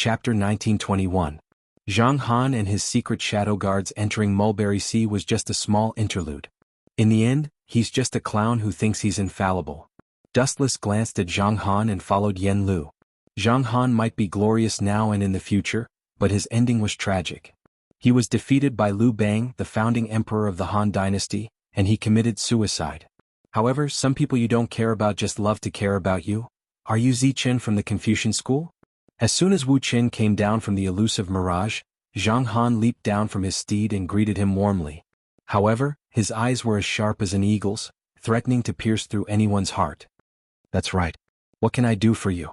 Chapter 1921. Zhang Han and his secret shadow guards entering Mulberry Sea was just a small interlude. In the end, he's just a clown who thinks he's infallible. Dustless glanced at Zhang Han and followed Yen Lu. Zhang Han might be glorious now and in the future, but his ending was tragic. He was defeated by Liu Bang, the founding emperor of the Han dynasty, and he committed suicide. However, some people you don't care about just love to care about you. Are you Zichen from the Confucian school? As soon as Wu Qin came down from the elusive mirage, Zhang Han leaped down from his steed and greeted him warmly. However, his eyes were as sharp as an eagle's, threatening to pierce through anyone's heart. That's right. What can I do for you?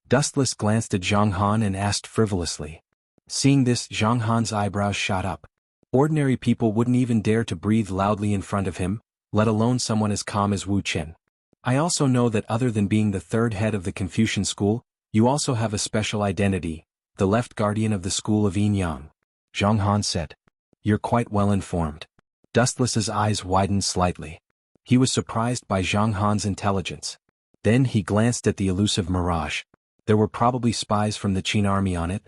Dustless glanced at Zhang Han and asked frivolously. Seeing this, Zhang Han's eyebrows shot up. Ordinary people wouldn't even dare to breathe loudly in front of him, let alone someone as calm as Wu Qin. I also know that other than being the third head of the Confucian school, you also have a special identity, the left guardian of the school of Yin Yang. Zhang Han said. You're quite well informed. Dustless's eyes widened slightly. He was surprised by Zhang Han's intelligence. Then he glanced at the elusive mirage. There were probably spies from the Qin army on it.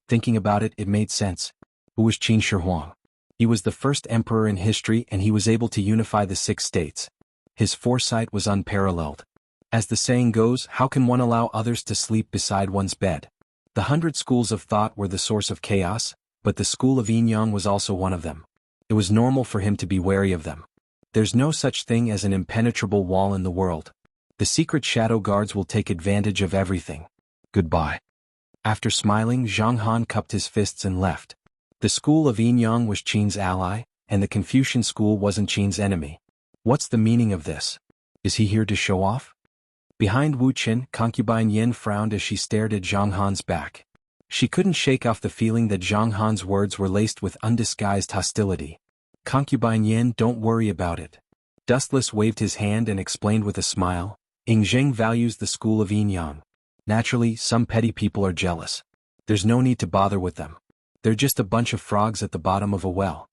Thinking about it, it made sense. Who was Qin Shi Huang? He was the first emperor in history and he was able to unify the 6 states. His foresight was unparalleled. As the saying goes, how can one allow others to sleep beside one's bed? The 100 schools of thought were the source of chaos, but the school of Yin Yang was also one of them. It was normal for him to be wary of them. There's no such thing as an impenetrable wall in the world. The secret shadow guards will take advantage of everything. Goodbye. After smiling, Zhang Han cupped his fists and left. The school of Yin Yang was Qin's ally, and the Confucian school wasn't Qin's enemy. What's the meaning of this? Is he here to show off? Behind Wu Qin, concubine Yen frowned as she stared at Zhang Han's back. She couldn't shake off the feeling that Zhang Han's words were laced with undisguised hostility. Concubine Yen, don't worry about it. Dustless waved his hand and explained with a smile. Ying Zheng values the school of Yin Yang. Naturally, some petty people are jealous. There's no need to bother with them. They're just a bunch of frogs at the bottom of a well.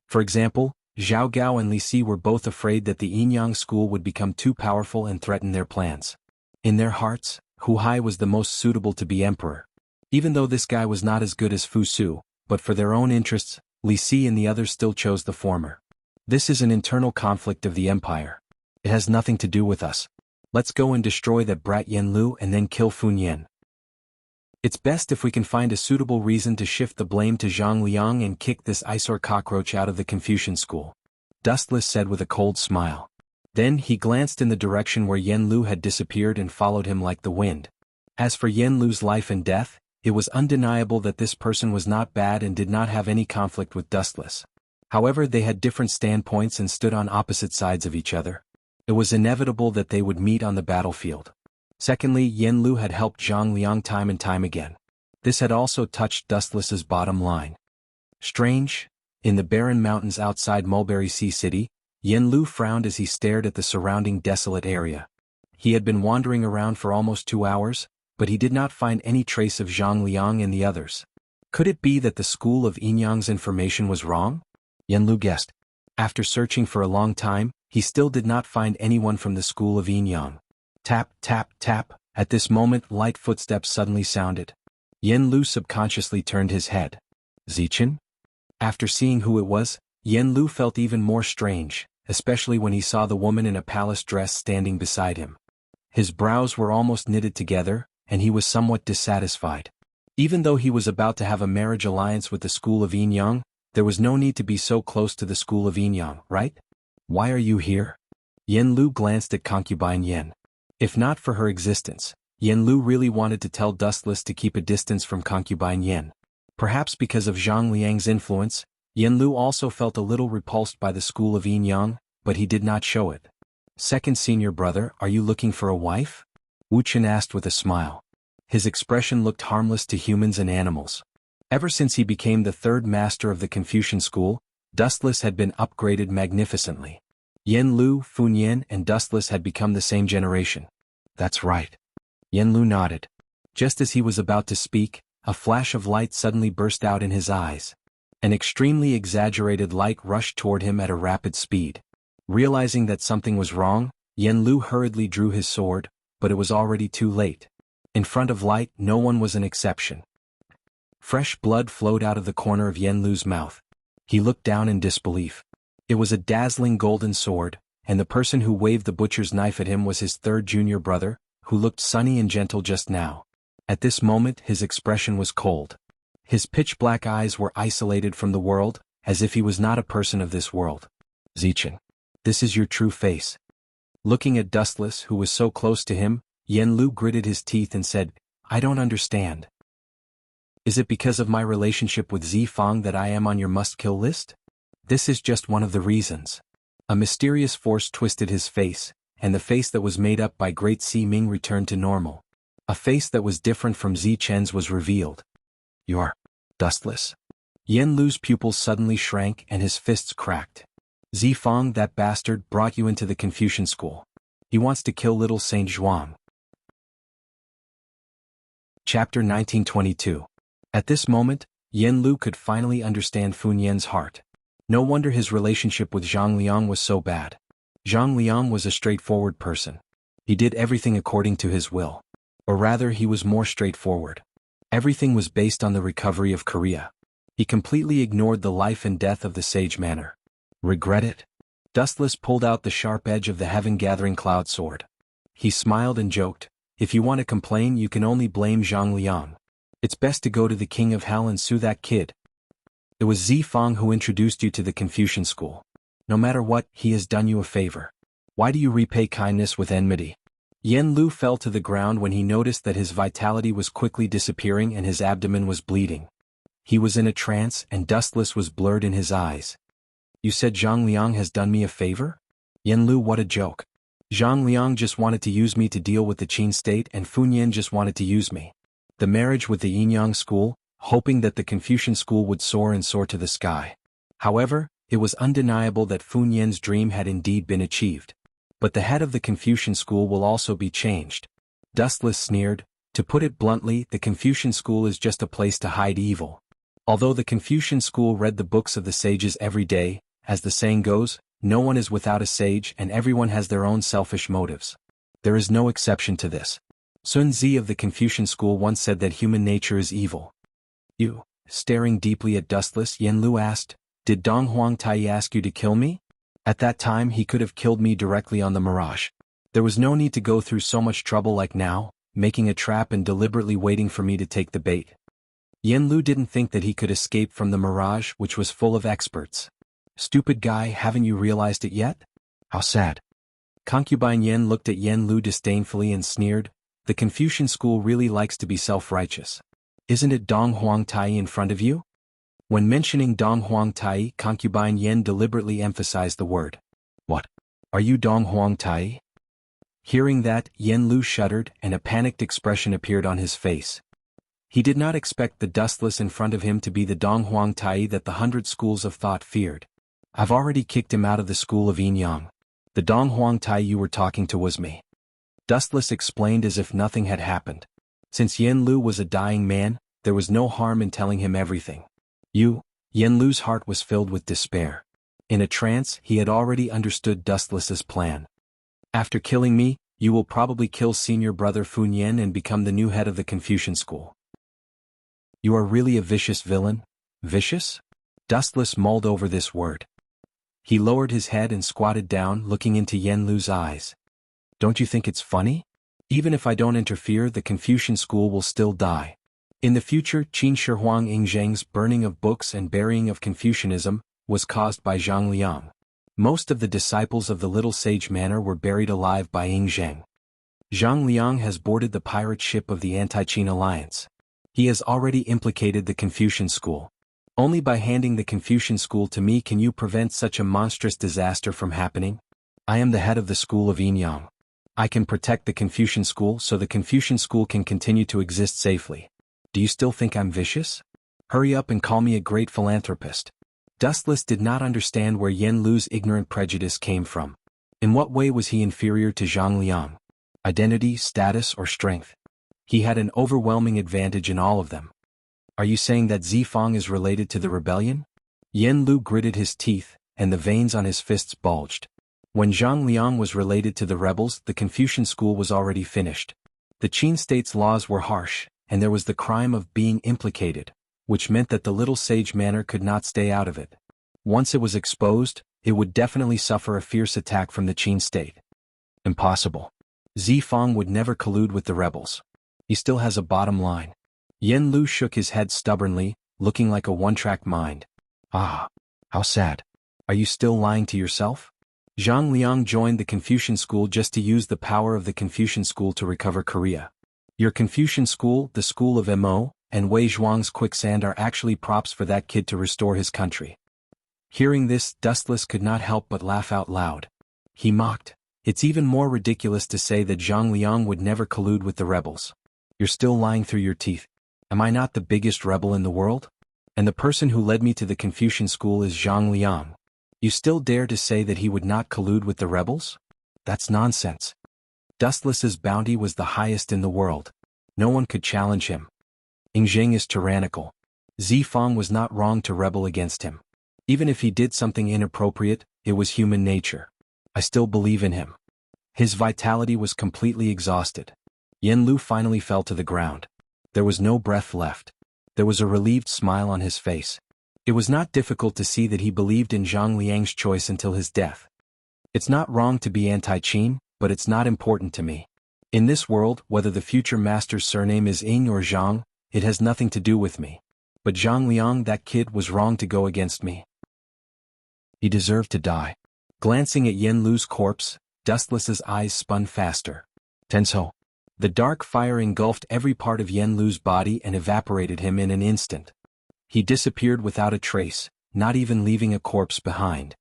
For example, Zhao Gao and Li Si were both afraid that the Yin Yang school would become too powerful and threaten their plans. In their hearts, Hu Hai was the most suitable to be emperor. Even though this guy was not as good as Fu Su, but for their own interests, Li Si and the others still chose the former. This is an internal conflict of the empire. It has nothing to do with us. Let's go and destroy that brat Yen Lu and then kill Fun Yen. It's best if we can find a suitable reason to shift the blame to Zhang Liang and kick this eyesore cockroach out of the Confucian school. Dustless said with a cold smile. Then he glanced in the direction where Yen Lu had disappeared and followed him like the wind. As for Yen Lu's life and death, it was undeniable that this person was not bad and did not have any conflict with Dustless. However, they had different standpoints and stood on opposite sides of each other. It was inevitable that they would meet on the battlefield. Secondly, Yen Lu had helped Zhang Liang time and time again. This had also touched Dustless's bottom line. Strange. In the barren mountains outside Mulberry Sea City, Yen Lu frowned as he stared at the surrounding desolate area. He had been wandering around for almost 2 hours, but he did not find any trace of Zhang Liang and the others. Could it be that the school of Yin Yang's information was wrong? Yen Lu guessed. After searching for a long time, he still did not find anyone from the school of Yin Yang. Tap, tap, tap. At this moment, light footsteps suddenly sounded. Yen Lu subconsciously turned his head. Zichen? After seeing who it was, Yen Lu felt even more strange, especially when he saw the woman in a palace dress standing beside him. His brows were almost knitted together, and he was somewhat dissatisfied. Even though he was about to have a marriage alliance with the school of Yin Yang, there was no need to be so close to the school of Yin Yang, right? Why are you here? Yen Lu glanced at concubine Yen. If not for her existence, Yen Lu really wanted to tell Dustless to keep a distance from concubine Yen. Perhaps because of Zhang Liang's influence, Yen Lu also felt a little repulsed by the school of Yin Yang, but he did not show it. Second senior brother, are you looking for a wife? Wu Qin asked with a smile. His expression looked harmless to humans and animals. Ever since he became the third master of the Confucian school, Dustless had been upgraded magnificently. Yen Lu, Fun Yen, and Dustless had become the same generation. That's right. Yen Lu nodded. Just as he was about to speak, a flash of light suddenly burst out in his eyes. An extremely exaggerated light rushed toward him at a rapid speed. Realizing that something was wrong, Yen Lu hurriedly drew his sword, but it was already too late. In front of light, no one was an exception. Fresh blood flowed out of the corner of Yen Lu's mouth. He looked down in disbelief. It was a dazzling golden sword, and the person who waved the butcher's knife at him was his third junior brother, who looked sunny and gentle just now. At this moment his expression was cold. His pitch-black eyes were isolated from the world, as if he was not a person of this world. Zichen, this is your true face. Looking at Dustless, who was so close to him, Yen Lu gritted his teeth and said, I don't understand. Is it because of my relationship with Zifang that I am on your must-kill list? This is just one of the reasons. A mysterious force twisted his face, and the face that was made up by Great Si Ming returned to normal. A face that was different from Zichen's was revealed. You are Dustless. Yen Lu's pupils suddenly shrank and his fists cracked. Zifang, that bastard, brought you into the Confucian school. He wants to kill little Saint Zhuang. Chapter 1922. At this moment, Yen Lu could finally understand Fun Yen's heart. No wonder his relationship with Zhang Liang was so bad. Zhang Liang was a straightforward person. He did everything according to his will. Or rather, he was more straightforward. Everything was based on the recovery of Korea. He completely ignored the life and death of the sage manor. Regret it? Dustless pulled out the sharp edge of the heaven-gathering cloud sword. He smiled and joked, if you want to complain you can only blame Zhang Liang. It's best to go to the king of hell and sue that kid. It was Zifang who introduced you to the Confucian school. No matter what, he has done you a favor. Why do you repay kindness with enmity? Yen Lu fell to the ground when he noticed that his vitality was quickly disappearing and his abdomen was bleeding. He was in a trance and Dustless was blurred in his eyes. You said Zhang Liang has done me a favor? Yen Lu, what a joke. Zhang Liang just wanted to use me to deal with the Qin state and Fun Yen just wanted to use me. The marriage with the Yinyang school, hoping that the Confucian school would soar and soar to the sky. However, it was undeniable that Fun Yen's dream had indeed been achieved. But the head of the Confucian school will also be changed. Dustless sneered, to put it bluntly, the Confucian school is just a place to hide evil. Although the Confucian school read the books of the sages every day, as the saying goes, no one is without a sage and everyone has their own selfish motives. There is no exception to this. Sun Zi of the Confucian school once said that human nature is evil. You, staring deeply at Dustless, Yen Lu asked, did Dong Huang Tai ask you to kill me? At that time he could have killed me directly on the mirage. There was no need to go through so much trouble like now, making a trap and deliberately waiting for me to take the bait. Yen Lu didn't think that he could escape from the mirage which was full of experts. Stupid guy, haven't you realized it yet? How sad. Concubine Yen looked at Yen Lu disdainfully and sneered, the Confucian school really likes to be self-righteous. Isn't it Dong Huang Tai in front of you? When mentioning Dong Huang Tai, Concubine Yen deliberately emphasized the word. What? Are you Dong Huang Tai? Hearing that, Yen Lu shuddered and a panicked expression appeared on his face. He did not expect the Dustless in front of him to be the Dong Huang Tai that the 100 schools of thought feared. I've already kicked him out of the school of Yinyang. The Dong Huang Tai you were talking to was me. Dustless explained as if nothing had happened. Since Yen Lu was a dying man, there was no harm in telling him everything. Yen Lu's heart was filled with despair. In a trance, he had already understood Dustless's plan. After killing me, you will probably kill senior brother Fun Yen and become the new head of the Confucian school. You are really a vicious villain? Vicious? Dustless mulled over this word. He lowered his head and squatted down, looking into Yen Lu's eyes. Don't you think it's funny? Even if I don't interfere, the Confucian school will still die. In the future, Qin Shi Huang Yingzheng's burning of books and burying of Confucianism was caused by Zhang Liang. Most of the disciples of the Little Sage Manor were buried alive by Yingzheng. Zhang Liang has boarded the pirate ship of the Anti-Qin Alliance. He has already implicated the Confucian school. Only by handing the Confucian school to me can you prevent such a monstrous disaster from happening. I am the head of the school of Yinyang. I can protect the Confucian school so the Confucian school can continue to exist safely. Do you still think I'm vicious? Hurry up and call me a great philanthropist. Dustless did not understand where Yen Lu's ignorant prejudice came from. In what way was he inferior to Zhang Liang? Identity, status, or strength? He had an overwhelming advantage in all of them. Are you saying that Zifang is related to the rebellion? Yen Lu gritted his teeth, and the veins on his fists bulged. When Zhang Liang was related to the rebels, the Confucian school was already finished. The Qin state's laws were harsh, and there was the crime of being implicated. which meant that the little sage manor could not stay out of it. Once it was exposed, it would definitely suffer a fierce attack from the Qin state. Impossible. Zifang would never collude with the rebels. He still has a bottom line. Yen Lu shook his head stubbornly, looking like a one-track mind. Ah, how sad. Are you still lying to yourself? Zhang Liang joined the Confucian school just to use the power of the Confucian school to recover Korea. Your Confucian school, the school of Mo, and Wei Zhuang's quicksand are actually props for that kid to restore his country. Hearing this, Dustless could not help but laugh out loud. He mocked. It's even more ridiculous to say that Zhang Liang would never collude with the rebels. You're still lying through your teeth. Am I not the biggest rebel in the world? And the person who led me to the Confucian school is Zhang Liang. You still dare to say that he would not collude with the rebels? That's nonsense. Dustless's bounty was the highest in the world. No one could challenge him. Yingzheng is tyrannical. Zifang was not wrong to rebel against him. Even if he did something inappropriate, it was human nature. I still believe in him. His vitality was completely exhausted. Yen Lu finally fell to the ground. There was no breath left. There was a relieved smile on his face. It was not difficult to see that he believed in Zhang Liang's choice until his death. It's not wrong to be anti-Qin, but it's not important to me. In this world, whether the future master's surname is Ying or Zhang, it has nothing to do with me. But Zhang Liang, that kid, was wrong to go against me. He deserved to die. Glancing at Yen Lu's corpse, Dustless's eyes spun faster. Tenso. The dark fire engulfed every part of Yen Lu's body and evaporated him in an instant. He disappeared without a trace, not even leaving a corpse behind.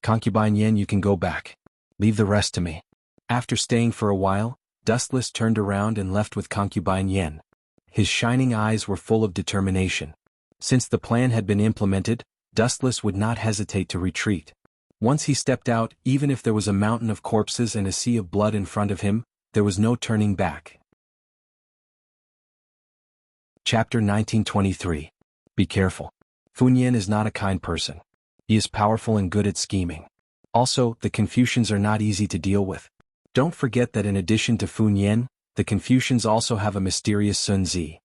Concubine Yen, you can go back. Leave the rest to me. After staying for a while, Dustless turned around and left with Concubine Yen. His shining eyes were full of determination. Since the plan had been implemented, Dustless would not hesitate to retreat. Once he stepped out, even if there was a mountain of corpses and a sea of blood in front of him, there was no turning back. Chapter 1923. Be careful. Funyan is not a kind person. He is powerful and good at scheming. Also, the Confucians are not easy to deal with. Don't forget that in addition to Funyan, the Confucians also have a mysterious Sun Zi.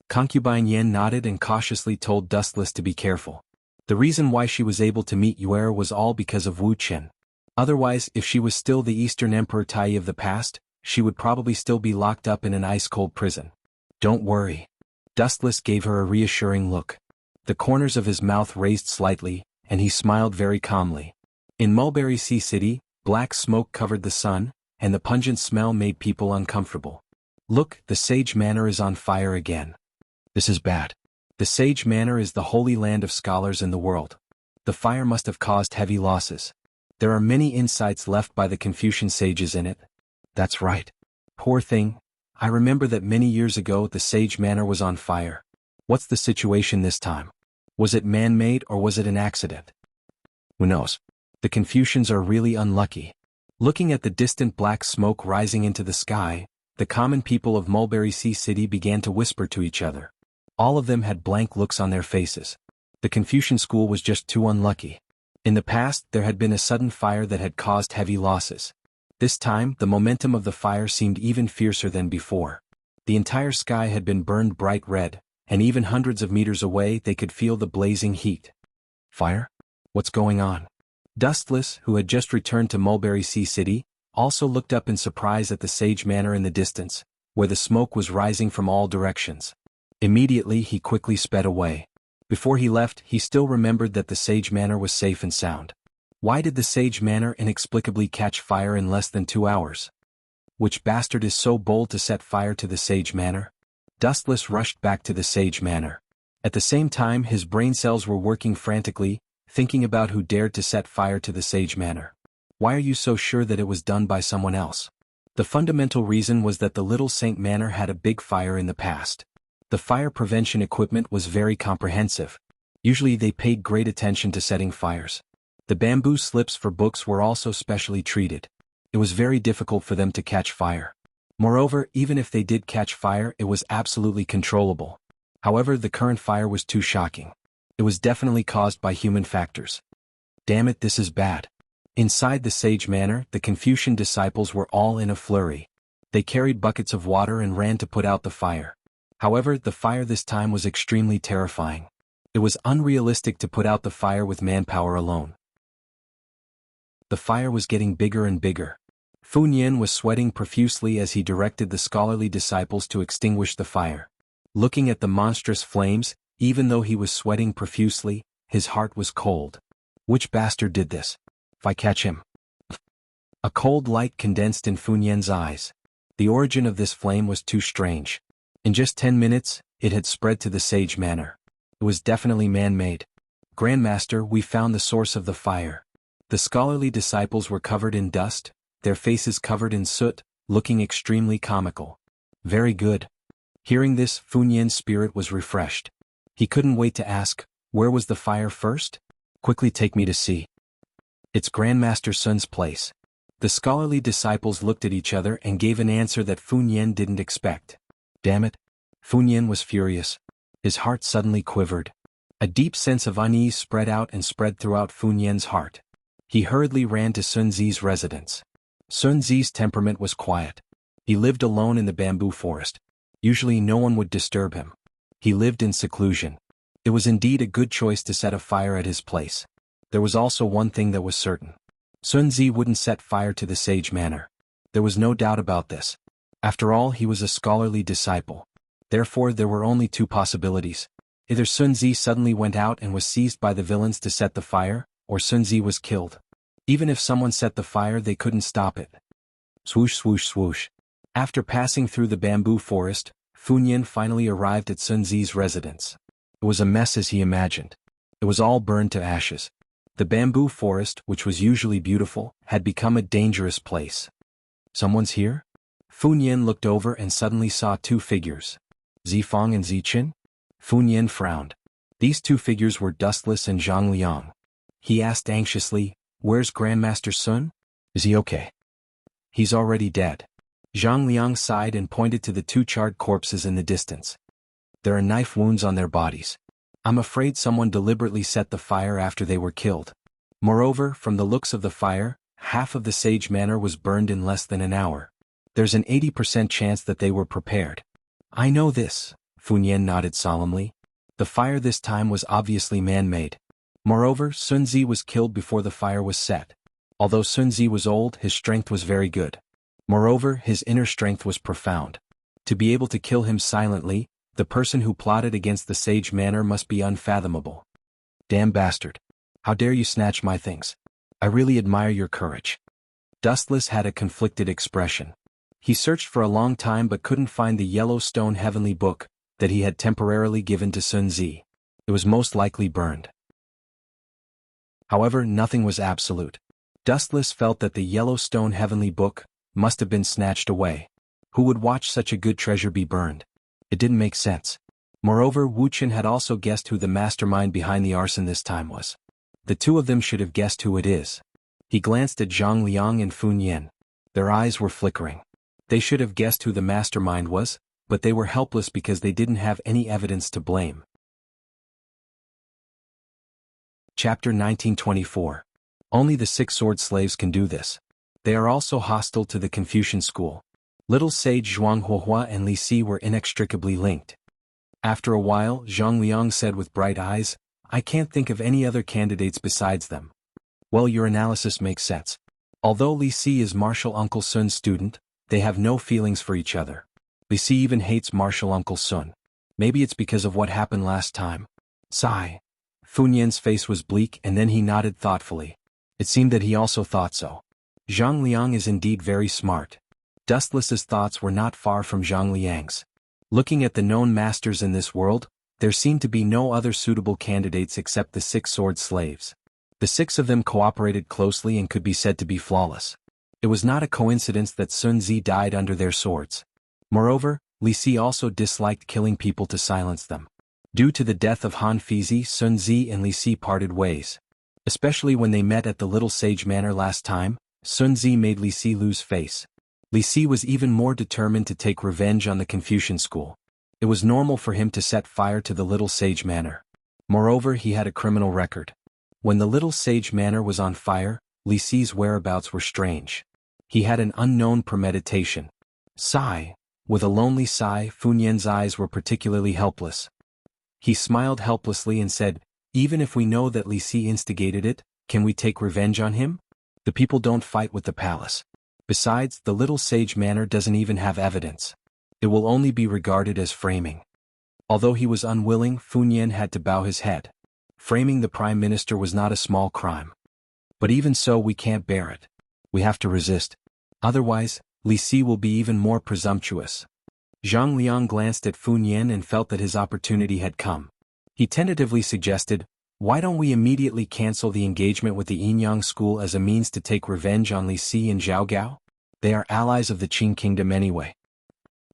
Concubine Yen nodded and cautiously told Dustless to be careful. The reason why she was able to meet Yuer was all because of Wu Chen. Otherwise, if she was still the Eastern Emperor Tai of the past, she would probably still be locked up in an ice-cold prison. Don't worry. Dustless gave her a reassuring look. The corners of his mouth raised slightly, and he smiled very calmly. In Mulberry Sea City, black smoke covered the sun, and the pungent smell made people uncomfortable. Look, the Sage Manor is on fire again. This is bad. The Sage Manor is the holy land of scholars in the world. The fire must have caused heavy losses. There are many insights left by the Confucian sages in it. That's right. Poor thing. I remember that many years ago the Sage Manor was on fire. What's the situation this time? Was it man-made or was it an accident? Who knows? The Confucians are really unlucky. Looking at the distant black smoke rising into the sky, the common people of Mulberry Sea City began to whisper to each other. All of them had blank looks on their faces. The Confucian school was just too unlucky. In the past, there had been a sudden fire that had caused heavy losses. This time, the momentum of the fire seemed even fiercer than before. The entire sky had been burned bright red, and even hundreds of meters away they could feel the blazing heat. Fire? What's going on? Dustless, who had just returned to Mulberry Sea City, also looked up in surprise at the Sage Manor in the distance, where the smoke was rising from all directions. Immediately he quickly sped away. Before he left, he still remembered that the Sage Manor was safe and sound. Why did the Sage Manor inexplicably catch fire in less than 2 hours? Which bastard is so bold to set fire to the Sage Manor? Dustless rushed back to the Sage Manor. At the same time his brain cells were working frantically, thinking about who dared to set fire to the Sage Manor. Why are you so sure that it was done by someone else? The fundamental reason was that the Little Saint Manor had a big fire in the past. The fire prevention equipment was very comprehensive. Usually they paid great attention to setting fires. The bamboo slips for books were also specially treated. It was very difficult for them to catch fire. Moreover, even if they did catch fire, it was absolutely controllable. However, the current fire was too shocking. It was definitely caused by human factors. Damn it, this is bad. Inside the Sage Manor, the Confucian disciples were all in a flurry. They carried buckets of water and ran to put out the fire. However, the fire this time was extremely terrifying. It was unrealistic to put out the fire with manpower alone. The fire was getting bigger and bigger. Fu Nian was sweating profusely as he directed the scholarly disciples to extinguish the fire. Looking at the monstrous flames, even though he was sweating profusely, his heart was cold. Which bastard did this? If I catch him. A cold light condensed in Fu Nian's eyes. The origin of this flame was too strange. In just 10 minutes, it had spread to the Sage Manor. It was definitely man-made. Grandmaster, we found the source of the fire. The scholarly disciples were covered in dust, their faces covered in soot, looking extremely comical. Very good. Hearing this, Fu Nian's spirit was refreshed. He couldn't wait to ask, where was the fire first? Quickly take me to see. It's Grandmaster Sun's place. The scholarly disciples looked at each other and gave an answer that Fu Nian didn't expect. Damn it. Fu Nian was furious. His heart suddenly quivered. A deep sense of unease spread out and spread throughout Fu Nian's heart. He hurriedly ran to Sun Zi's residence. Sun Zi's temperament was quiet. He lived alone in the bamboo forest. Usually no one would disturb him. He lived in seclusion. It was indeed a good choice to set a fire at his place. There was also one thing that was certain. Sun Zi wouldn't set fire to the Sage Manor. There was no doubt about this. After all, he was a scholarly disciple. Therefore, there were only two possibilities. Either Sun Zi suddenly went out and was seized by the villains to set the fire, or Sun Zi was killed. Even if someone set the fire, they couldn't stop it. Swoosh swoosh swoosh. After passing through the bamboo forest, Fu Nian finally arrived at Sun Zi's residence. It was a mess as he imagined. It was all burned to ashes. The bamboo forest, which was usually beautiful, had become a dangerous place. Someone's here? Fu Nian looked over and suddenly saw two figures. Zifang and Ziqin? Fu Nian frowned. These two figures were Dustless and Zhang Liang. He asked anxiously, where's Grandmaster Sun? Is he okay? He's already dead. Zhang Liang sighed and pointed to the two charred corpses in the distance. There are knife wounds on their bodies. I'm afraid someone deliberately set the fire after they were killed. Moreover, from the looks of the fire, half of the Sage Manor was burned in less than an hour. There's an 80% chance that they were prepared. I know this, Fu Nian nodded solemnly. The fire this time was obviously man-made. Moreover, Sun Zi was killed before the fire was set. Although Sun Zi was old, his strength was very good. Moreover, his inner strength was profound. To be able to kill him silently, the person who plotted against the Sage Manor must be unfathomable. Damn bastard. How dare you snatch my things? I really admire your courage. Dustless had a conflicted expression. He searched for a long time but couldn't find the yellow stone heavenly book that he had temporarily given to Sun Zi. It was most likely burned. However, nothing was absolute. Dustless felt that the yellow stone heavenly book must have been snatched away. Who would watch such a good treasure be burned? It didn't make sense. Moreover, Wuxia had also guessed who the mastermind behind the arson this time was. The two of them should have guessed who it is. He glanced at Zhang Liang and Fu Nian. Their eyes were flickering. They should have guessed who the mastermind was, but they were helpless because they didn't have any evidence to blame. Chapter 1924. Only the 6 sword slaves can do this. They are also hostile to the Confucian school. Little sage Zhuanghuahua and Li Si were inextricably linked. After a while, Zhang Liang said with bright eyes, I can't think of any other candidates besides them. Well, your analysis makes sense. Although Li Si is martial Uncle Sun's student, they have no feelings for each other. Li Si even hates martial Uncle Sun. Maybe it's because of what happened last time. Sigh. Fu Nian's face was bleak and then he nodded thoughtfully. It seemed that he also thought so. Zhang Liang is indeed very smart. Dustless's thoughts were not far from Zhang Liang's. Looking at the known masters in this world, there seemed to be no other suitable candidates except the 6 sword slaves. The 6 of them cooperated closely and could be said to be flawless. It was not a coincidence that Sun Zi died under their swords. Moreover, Li Si also disliked killing people to silence them. Due to the death of Han Fizi, Sun Zi and Li Si parted ways. Especially when they met at the Little Sage Manor last time, Sun Zi made Li Si lose face. Li Si was even more determined to take revenge on the Confucian school. It was normal for him to set fire to the Little Sage Manor. Moreover, he had a criminal record. When the Little Sage Manor was on fire, Li Si's whereabouts were strange. He had an unknown premeditation. Sigh. With a lonely sigh, Funyan's eyes were particularly helpless. He smiled helplessly and said, "Even if we know that Li Si instigated it, can we take revenge on him? The people don't fight with the palace. Besides, the little sage manor doesn't even have evidence. It will only be regarded as framing." Although he was unwilling, Funyan had to bow his head. Framing the prime minister was not a small crime. But even so, we can't bear it. We have to resist. Otherwise, Li Si will be even more presumptuous. Zhang Liang glanced at Funyan and felt that his opportunity had come. He tentatively suggested, "Why don't we immediately cancel the engagement with the Yinyang school as a means to take revenge on Li Si and Zhao Gao? They are allies of the Qing kingdom anyway."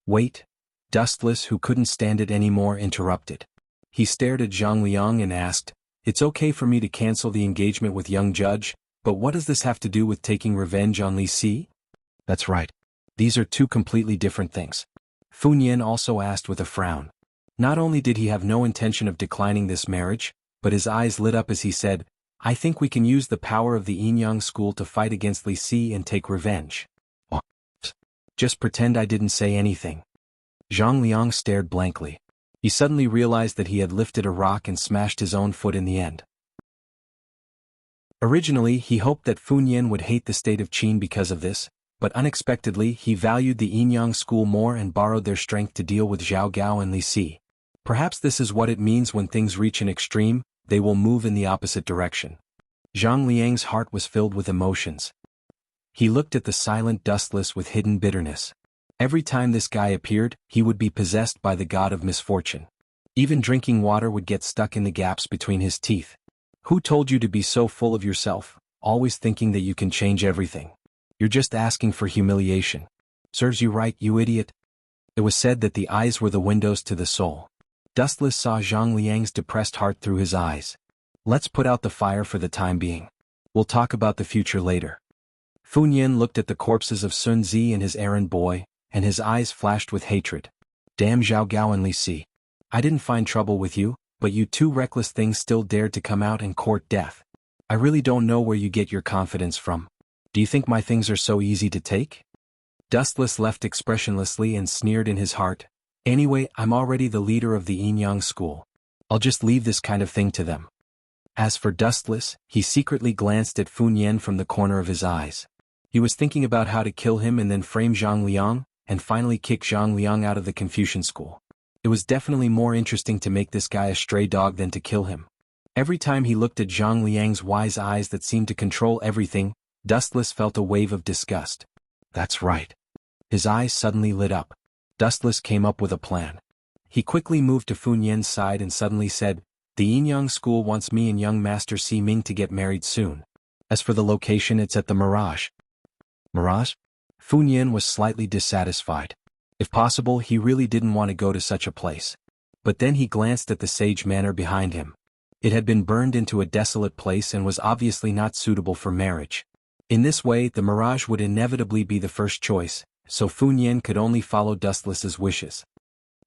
"Wait." Dustless, who couldn't stand it anymore, interrupted. He stared at Zhang Liang and asked, "It's okay for me to cancel the engagement with young judge, but what does this have to do with taking revenge on Li Si?" "That's right. These are two completely different things." Funyan also asked with a frown. Not only did he have no intention of declining this marriage, but his eyes lit up as he said, "I think we can use the power of the Yinyang school to fight against Li Si and take revenge." "Oh, just pretend I didn't say anything." Zhang Liang stared blankly. He suddenly realized that he had lifted a rock and smashed his own foot in the end. Originally, he hoped that Funyan would hate the state of Qin because of this, but unexpectedly he valued the Yinyang school more and borrowed their strength to deal with Zhao Gao and Li Si. Perhaps this is what it means when things reach an extreme, they will move in the opposite direction. Zhang Liang's heart was filled with emotions. He looked at the silent Dustless with hidden bitterness. Every time this guy appeared, he would be possessed by the god of misfortune. Even drinking water would get stuck in the gaps between his teeth. "Who told you to be so full of yourself, always thinking that you can change everything? You're just asking for humiliation. Serves you right, you idiot." It was said that the eyes were the windows to the soul. Dustless saw Zhang Liang's depressed heart through his eyes. "Let's put out the fire for the time being. We'll talk about the future later." Funyan looked at the corpses of Sun Zi and his errand boy, and his eyes flashed with hatred. "Damn Zhao Gao and Li Si. I didn't find trouble with you, but you two reckless things still dared to come out and court death. I really don't know where you get your confidence from. Do you think my things are so easy to take?" Dustless left expressionlessly and sneered in his heart, "Anyway, I'm already the leader of the Yinyang school. I'll just leave this kind of thing to them." As for Dustless, he secretly glanced at Funyan from the corner of his eyes. He was thinking about how to kill him and then frame Zhang Liang, and finally kick Zhang Liang out of the Confucian school. It was definitely more interesting to make this guy a stray dog than to kill him. Every time he looked at Zhang Liang's wise eyes that seemed to control everything, Dustless felt a wave of disgust. "That's right." His eyes suddenly lit up. Dustless came up with a plan. He quickly moved to Funyan's side and suddenly said, "The Yinyang school wants me and young Master Si Ming to get married soon. As for the location, it's at the Mirage." "Mirage?" Funyan was slightly dissatisfied. If possible, he really didn't want to go to such a place. But then he glanced at the sage manor behind him. It had been burned into a desolate place and was obviously not suitable for marriage. In this way, the Mirage would inevitably be the first choice, so Funyan could only follow Dustless's wishes.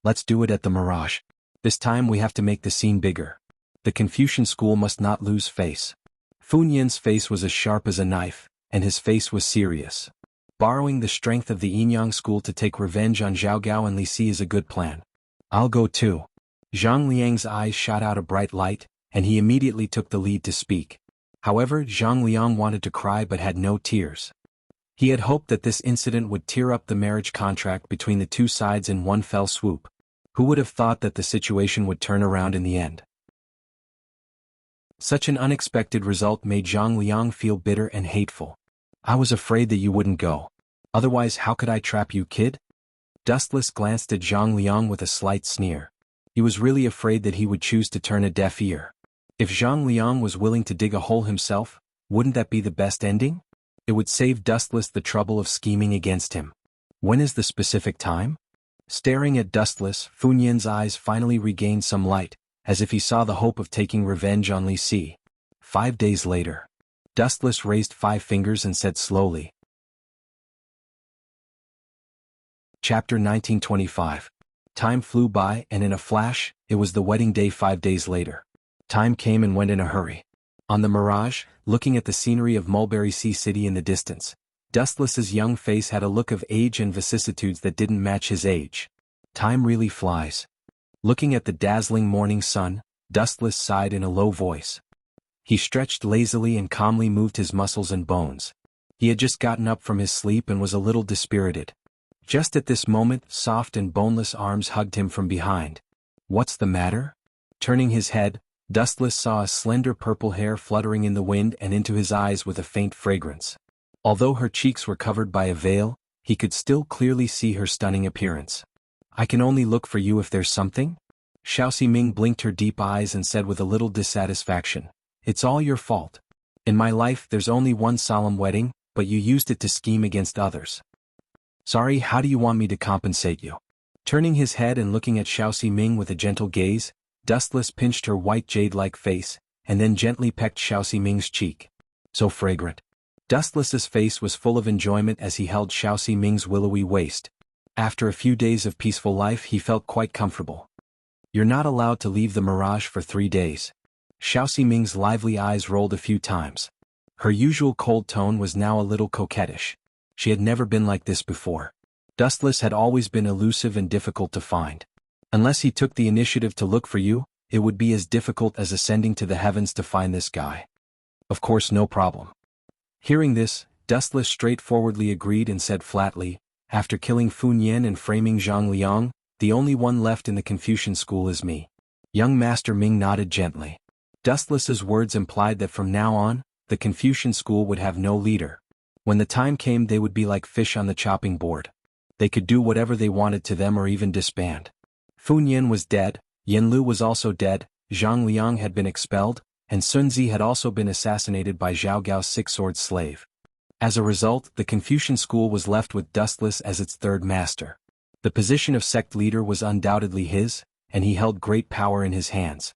"Let's do it at the Mirage. This time we have to make the scene bigger. The Confucian school must not lose face." Funyan's face was as sharp as a knife, and his face was serious. Borrowing the strength of the Yinyang school to take revenge on Zhao Gao and Li Si is a good plan. "I'll go too." Zhang Liang's eyes shot out a bright light, and he immediately took the lead to speak. However, Zhang Liang wanted to cry but had no tears. He had hoped that this incident would tear up the marriage contract between the two sides in one fell swoop. Who would have thought that the situation would turn around in the end? Such an unexpected result made Zhang Liang feel bitter and hateful. "I was afraid that you wouldn't go. Otherwise, how could I trap you, kid?" Dustless glanced at Zhang Liang with a slight sneer. He was really afraid that he would choose to turn a deaf ear. If Zhang Liang was willing to dig a hole himself, wouldn't that be the best ending? It would save Dustless the trouble of scheming against him. When is the specific time? Staring at Dustless, Funyan's eyes finally regained some light, as if he saw the hope of taking revenge on Li Si. 5 days later. Dustless raised 5 fingers and said slowly. Chapter 1925. Time flew by, and in a flash, it was the wedding day 5 days later. Time came and went in a hurry. On the Mirage, looking at the scenery of Mulberry Sea City in the distance, Dustless's young face had a look of age and vicissitudes that didn't match his age. Time really flies. Looking at the dazzling morning sun, Dustless sighed in a low voice. He stretched lazily and calmly moved his muscles and bones. He had just gotten up from his sleep and was a little dispirited. Just at this moment, soft and boneless arms hugged him from behind. "What's the matter?" Turning his head, Dustless saw a slender purple hair fluttering in the wind and into his eyes with a faint fragrance. Although her cheeks were covered by a veil, he could still clearly see her stunning appearance. "I can only look for you if there's something?" Xiao Ximing blinked her deep eyes and said with a little dissatisfaction, "It's all your fault. In my life there's only one solemn wedding, but you used it to scheme against others." "Sorry, how do you want me to compensate you?" Turning his head and looking at Xiao Ximing with a gentle gaze, Dustless pinched her white jade-like face, and then gently pecked Xiao Ximing's cheek. "So fragrant." Dustless's face was full of enjoyment as he held Xiao Ximing's willowy waist. After a few days of peaceful life he felt quite comfortable. "You're not allowed to leave the Mirage for 3 days." Xiao Ximing's lively eyes rolled a few times. Her usual cold tone was now a little coquettish. She had never been like this before. Dustless had always been elusive and difficult to find. Unless he took the initiative to look for you, it would be as difficult as ascending to the heavens to find this guy. "Of course, no problem." Hearing this, Dustless straightforwardly agreed and said flatly, "After killing Fun Yen and framing Zhang Liang, the only one left in the Confucian school is me." Young Master Ming nodded gently. Dustless's words implied that from now on, the Confucian school would have no leader. When the time came they would be like fish on the chopping board. They could do whatever they wanted to them or even disband. Fun Yen was dead, Yen Lu was also dead, Zhang Liang had been expelled, and Sun Zi had also been assassinated by Zhao Gao's six-sword slave. As a result, the Confucian school was left with Dustless as its third master. The position of sect leader was undoubtedly his, and he held great power in his hands.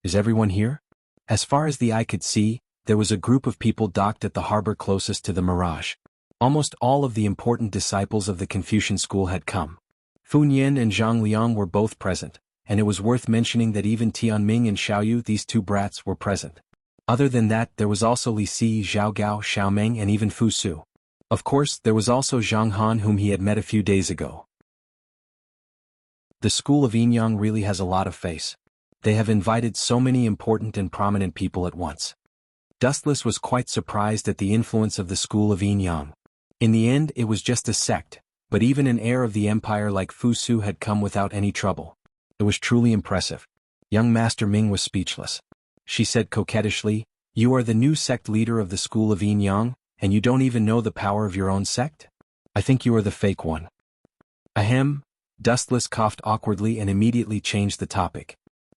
"Is everyone here?" As far as the eye could see, there was a group of people docked at the harbor closest to the Mirage. Almost all of the important disciples of the Confucian school had come. Fun Yen and Zhang Liang were both present, and it was worth mentioning that even Tianming and Xiaoyu, these two brats, were present. Other than that, there was also Li Si, Zhao Gao, Xiaomeng, and even Fu Su. Of course, there was also Zhang Han, whom he had met a few days ago. The school of Yinyang really has a lot of face. They have invited so many important and prominent people at once. Dustless was quite surprised at the influence of the school of Yinyang. In the end, it was just a sect, but even an heir of the empire like Fu Su had come without any trouble. It was truly impressive. Young Master Ming was speechless. She said coquettishly, "You are the new sect leader of the school of Yinyang, and you don't even know the power of your own sect? I think you are the fake one." Ahem. Dustless coughed awkwardly and immediately changed the topic.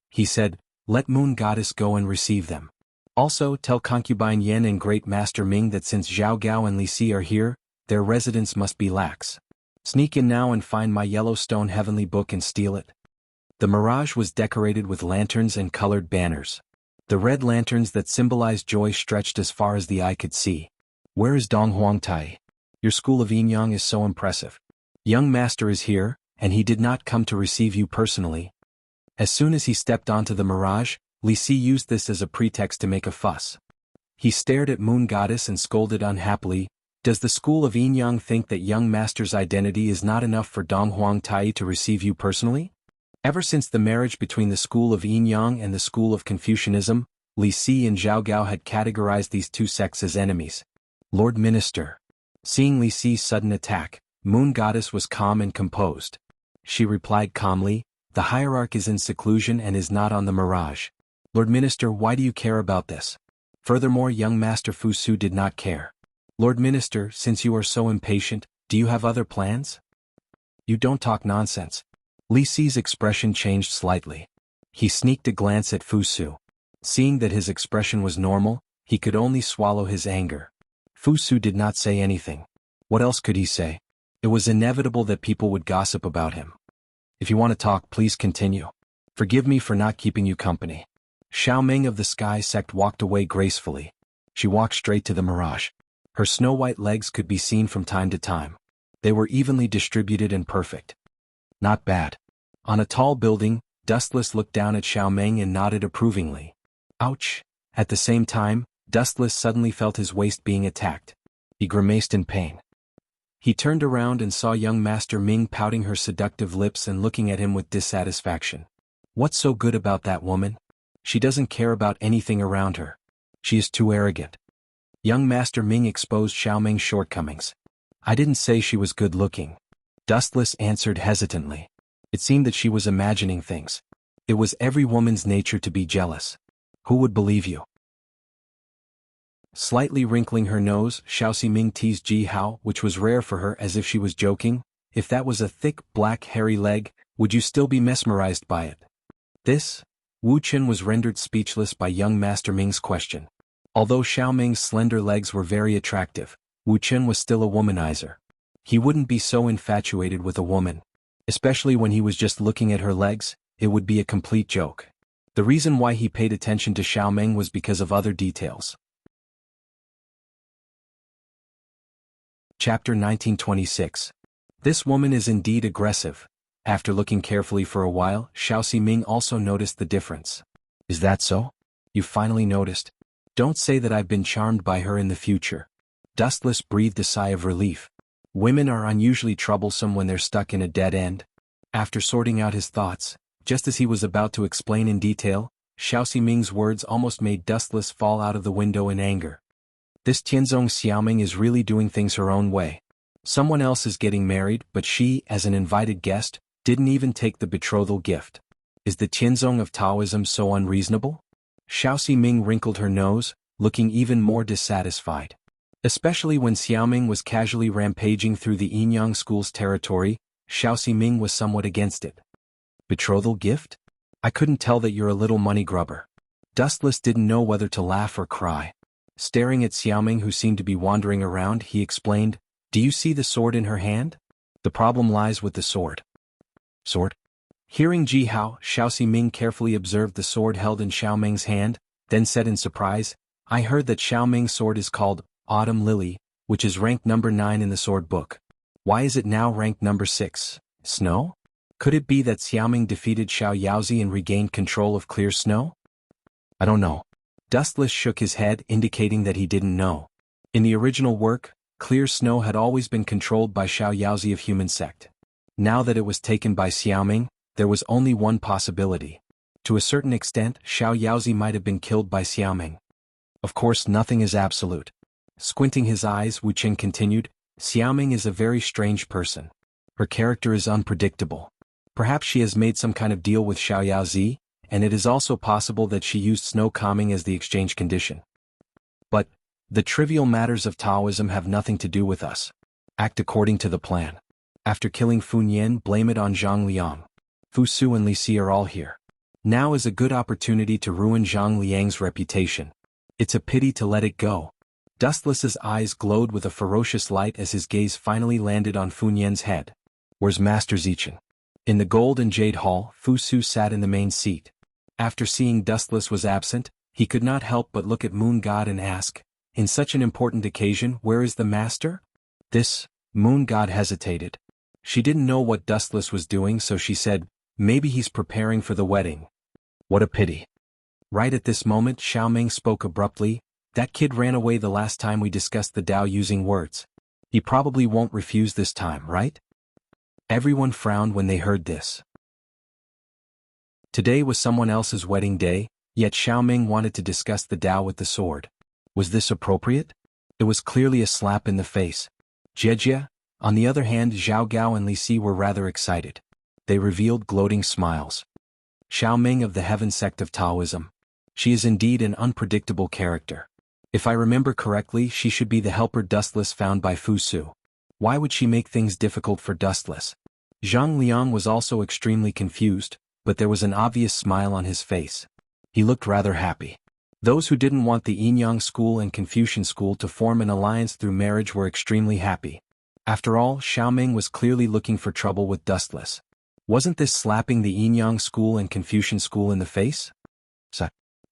He said, "Let Moon Goddess go and receive them. Also, tell Concubine Yen and Great Master Ming that since Zhao Gao and Li Si are here, their residence must be lax. Sneak in now and find my Yellowstone Heavenly Book and steal it." The Mirage was decorated with lanterns and colored banners. The red lanterns that symbolized joy stretched as far as the eye could see. "Where is Dong Huangtai? Your school of Yinyang is so impressive. Young Master is here, and he did not come to receive you personally." As soon as he stepped onto the Mirage, Li Si used this as a pretext to make a fuss. He stared at Moon Goddess and scolded unhappily, "Does the school of Yinyang think that young Master's identity is not enough for Dong Huangtai to receive you personally?" Ever since the marriage between the school of Yinyang and the school of Confucianism, Li Si and Zhao Gao had categorized these two sects as enemies. "Lord Minister." Seeing Li Si's sudden attack, Moon Goddess was calm and composed. She replied calmly, "The hierarch is in seclusion and is not on the Mirage. Lord Minister, why do you care about this?" Furthermore, young Master Fu Su did not care. "Lord Minister, since you are so impatient, do you have other plans?" "You don't talk nonsense." Li Si's expression changed slightly. He sneaked a glance at Fu Su. Seeing that his expression was normal, he could only swallow his anger. Fu Su did not say anything. What else could he say? It was inevitable that people would gossip about him. "If you want to talk, please continue. Forgive me for not keeping you company." Xiaomeng of the Sky sect walked away gracefully. She walked straight to the Mirage. Her snow-white legs could be seen from time to time. They were evenly distributed and perfect. Not bad. On a tall building, Dustless looked down at Xiaomeng and nodded approvingly. Ouch! At the same time, Dustless suddenly felt his waist being attacked. He grimaced in pain. He turned around and saw young Master Ming pouting her seductive lips and looking at him with dissatisfaction. What's so good about that woman? She doesn't care about anything around her. She is too arrogant. Young Master Ming exposed Xiaoming's shortcomings. I didn't say she was good-looking. Dustless answered hesitantly. It seemed that she was imagining things. It was every woman's nature to be jealous. Who would believe you? Slightly wrinkling her nose, Xiao Ximing teased Ji Hao, which was rare for her, as if she was joking. If that was a thick, black, hairy leg, would you still be mesmerized by it? This? Wu Qin was rendered speechless by young Master Ming's question. Although Xiao Ming's slender legs were very attractive, Wu Qin was still a womanizer. He wouldn't be so infatuated with a woman. Especially when he was just looking at her legs, it would be a complete joke. The reason why he paid attention to Xiao Ming was because of other details. Chapter 1926. This woman is indeed aggressive. After looking carefully for a while, Xiao Ximing also noticed the difference. Is that so? You finally noticed? Don't say that I've been charmed by her in the future. Dustless breathed a sigh of relief. Women are unusually troublesome when they're stuck in a dead end. After sorting out his thoughts, just as he was about to explain in detail, Xiao Ximing's words almost made Dustless fall out of the window in anger. This Tianzong Xiaoming is really doing things her own way. Someone else is getting married, but she, as an invited guest, didn't even take the betrothal gift. Is the Tianzong of Taoism so unreasonable? Xiao Ximing wrinkled her nose, looking even more dissatisfied. Especially when Xiaoming was casually rampaging through the Yinyang school's territory, Xiao Ximing was somewhat against it. Betrothal gift? I couldn't tell that you're a little money grubber. Dustless didn't know whether to laugh or cry. Staring at Xiaoming, who seemed to be wandering around, he explained, Do you see the sword in her hand? The problem lies with the sword. Sword? Hearing Ji Hao, Xiao Ximing carefully observed the sword held in Xiaoming's hand, then said in surprise, I heard that Xiaoming's sword is called Autumn Lily, which is ranked number 9 in the sword book. Why is it now ranked number 6? Snow? Could it be that Xiaoming defeated Xiao Yaozi and regained control of Clear Snow? I don't know. Dustless shook his head, indicating that he didn't know. In the original work, Clear Snow had always been controlled by Xiao Yaozi of Human Sect. Now that it was taken by Xiaoming, there was only one possibility. To a certain extent, Xiao Yaozi might have been killed by Xiaoming. Of course, nothing is absolute. Squinting his eyes, Wu Qin continued, Xiaoming is a very strange person. Her character is unpredictable. Perhaps she has made some kind of deal with Xiao Yaozi, and it is also possible that she used snow calming as the exchange condition. But, the trivial matters of Taoism have nothing to do with us. Act according to the plan. After killing Fu Nian, blame it on Zhang Liang. Fu Su and Li Si are all here. Now is a good opportunity to ruin Zhang Liang's reputation. It's a pity to let it go. Dustless's eyes glowed with a ferocious light as his gaze finally landed on Fu Nian's head. Where's Master Zichen? In the gold and jade hall, Fu Su sat in the main seat. After seeing Dustless was absent, he could not help but look at Moon God and ask, in such an important occasion, where is the master? Moon God hesitated. She didn't know what Dustless was doing, so she said, maybe he's preparing for the wedding. What a pity. Right at this moment, Xiaoming spoke abruptly, that kid ran away the last time we discussed the Tao using words. He probably won't refuse this time, right? Everyone frowned when they heard this. Today was someone else's wedding day, yet Xiaoming wanted to discuss the Tao with the sword. Was this appropriate? It was clearly a slap in the face. Jejia, on the other hand, Zhao Gao and Li Si were rather excited. They revealed gloating smiles. Xiaoming of the Heaven sect of Taoism. She is indeed an unpredictable character. If I remember correctly, she should be the helper Dustless found by Fu Su. Why would she make things difficult for Dustless? Zhang Liang was also extremely confused, but there was an obvious smile on his face. He looked rather happy. Those who didn't want the Yinyang school and Confucian school to form an alliance through marriage were extremely happy. After all, Xiaoming was clearly looking for trouble with Dustless. Wasn't this slapping the Yinyang school and Confucian school in the face?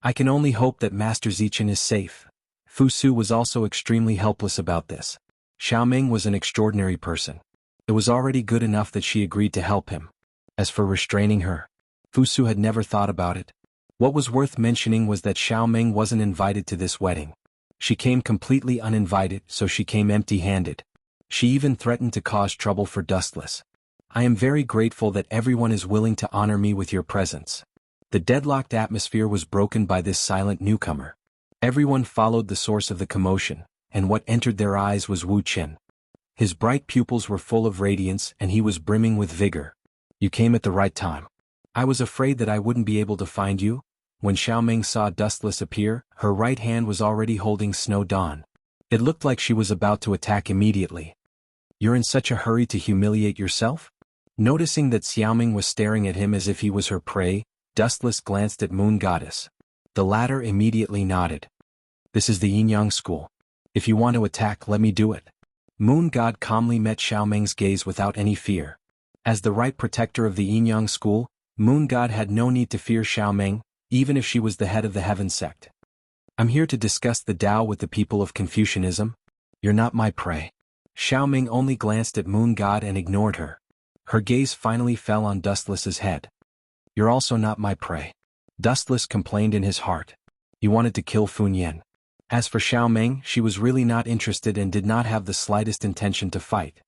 I can only hope that Master Zichen is safe. Fu Su was also extremely helpless about this. Xiaoming was an extraordinary person. It was already good enough that she agreed to help him. As for restraining her, Fu Su had never thought about it. What was worth mentioning was that Xiaoming wasn't invited to this wedding. She came completely uninvited, so she came empty-handed. She even threatened to cause trouble for Dustless. I am very grateful that everyone is willing to honor me with your presence. The deadlocked atmosphere was broken by this silent newcomer. Everyone followed the source of the commotion, and what entered their eyes was Wuxia. His bright pupils were full of radiance and he was brimming with vigor. You came at the right time. I was afraid that I wouldn't be able to find you. When Xiaoming saw Dustless appear, her right hand was already holding Snow Dawn. It looked like she was about to attack immediately. You're in such a hurry to humiliate yourself? Noticing that Xiaoming was staring at him as if he was her prey, Dustless glanced at Moon Goddess. The latter immediately nodded. This is the Yin-Yang school. If you want to attack, let me do it. Moon God calmly met Xiaoming's gaze without any fear. As the right protector of the Yin-Yang school, Moon God had no need to fear Xiaoming, even if she was the head of the Heaven sect. I'm here to discuss the Tao with the people of Confucianism. You're not my prey. Xiaoming only glanced at Moon God and ignored her. Her gaze finally fell on Dustless's head. You're also not my prey. Dustless complained in his heart. He wanted to kill Funyan. As for Xiaoming, she was really not interested and did not have the slightest intention to fight.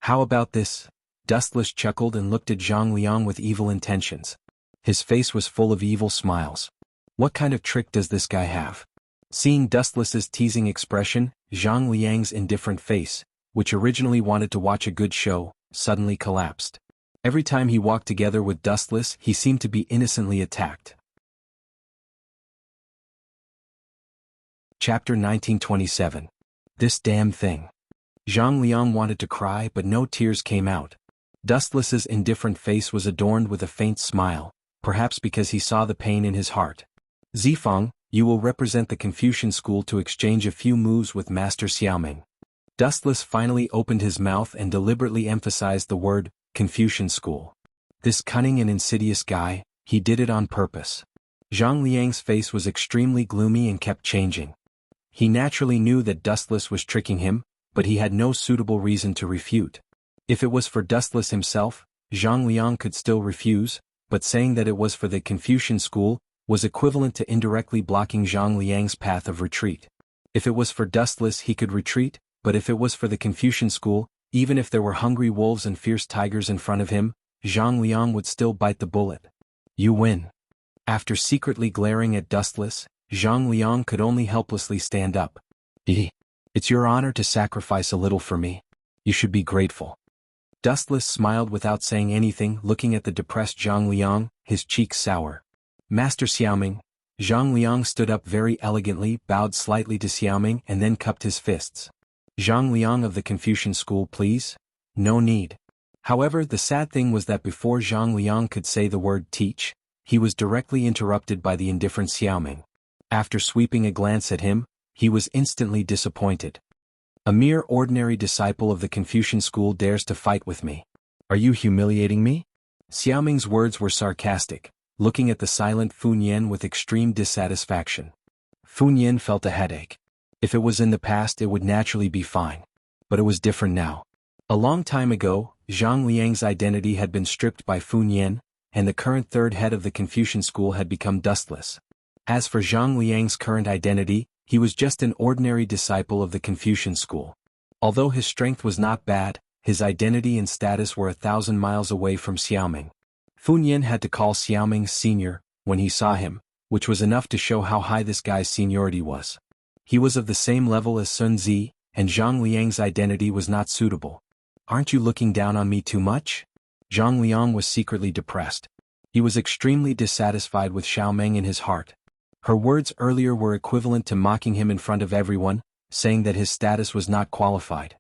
How about this? Dustless chuckled and looked at Zhang Liang with evil intentions. His face was full of evil smiles. What kind of trick does this guy have? Seeing Dustless's teasing expression, Zhang Liang's indifferent face, which originally wanted to watch a good show, suddenly collapsed. Every time he walked together with Dustless, he seemed to be innocently attacked. Chapter 1927. This damn thing. Zhang Liang wanted to cry but no tears came out. Dustless's indifferent face was adorned with a faint smile, perhaps because he saw the pain in his heart. Zifeng, you will represent the Confucian school to exchange a few moves with Master Xiaoming. Dustless finally opened his mouth and deliberately emphasized the word, Confucian school. This cunning and insidious guy, he did it on purpose. Zhang Liang's face was extremely gloomy and kept changing. He naturally knew that Dustless was tricking him, but he had no suitable reason to refute. If it was for Dustless himself, Zhang Liang could still refuse, but saying that it was for the Confucian school was equivalent to indirectly blocking Zhang Liang's path of retreat. If it was for Dustless he could retreat, but if it was for the Confucian school, even if there were hungry wolves and fierce tigers in front of him, Zhang Liang would still bite the bullet. You win. After secretly glaring at Dustless, Zhang Liang could only helplessly stand up. It's your honor to sacrifice a little for me. You should be grateful. Dustless smiled without saying anything, looking at the depressed Zhang Liang, his cheeks sour. Master Xiaoming. Zhang Liang stood up very elegantly, bowed slightly to Xiaoming and then cupped his fists. Zhang Liang of the Confucian school, please? No need. However, the sad thing was that before Zhang Liang could say the word teach, he was directly interrupted by the indifferent Xiaoming. After sweeping a glance at him, he was instantly disappointed. A mere ordinary disciple of the Confucian school dares to fight with me. Are you humiliating me? Xiaoming's words were sarcastic, looking at the silent Funyan with extreme dissatisfaction. Funyan felt a headache. If it was in the past it would naturally be fine. But it was different now. A long time ago, Zhang Liang's identity had been stripped by Funyan, and the current third head of the Confucian school had become Dustless. As for Zhang Liang's current identity, he was just an ordinary disciple of the Confucian school. Although his strength was not bad, his identity and status were 1,000 miles away from Xiaoming. Funyan had to call Xiaoming senior when he saw him, which was enough to show how high this guy's seniority was. He was of the same level as Sun Zi, and Zhang Liang's identity was not suitable. Aren't you looking down on me too much? Zhang Liang was secretly depressed. He was extremely dissatisfied with Xiaoming in his heart. Her words earlier were equivalent to mocking him in front of everyone, saying that his status was not qualified.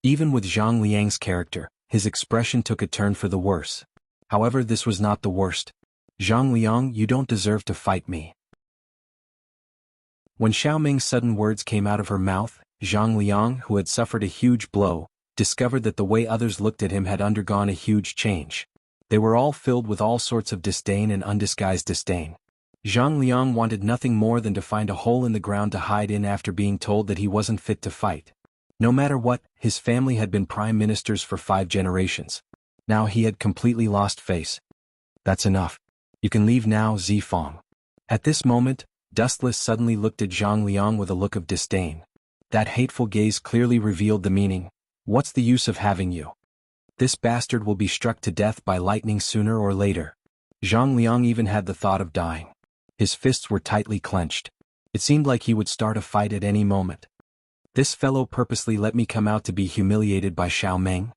Even with Zhang Liang's character, his expression took a turn for the worse. However, this was not the worst. Zhang Liang, you don't deserve to fight me. When Xiaoming's sudden words came out of her mouth, Zhang Liang, who had suffered a huge blow, discovered that the way others looked at him had undergone a huge change. They were all filled with all sorts of disdain and undisguised disdain. Zhang Liang wanted nothing more than to find a hole in the ground to hide in after being told that he wasn't fit to fight. No matter what, his family had been prime ministers for 5 generations. Now he had completely lost face. That's enough. You can leave now, Zifeng. At this moment, Dustless suddenly looked at Zhang Liang with a look of disdain. That hateful gaze clearly revealed the meaning. What's the use of having you? This bastard will be struck to death by lightning sooner or later. Zhang Liang even had the thought of dying. His fists were tightly clenched. It seemed like he would start a fight at any moment. This fellow purposely let me come out to be humiliated by Xiao Meng?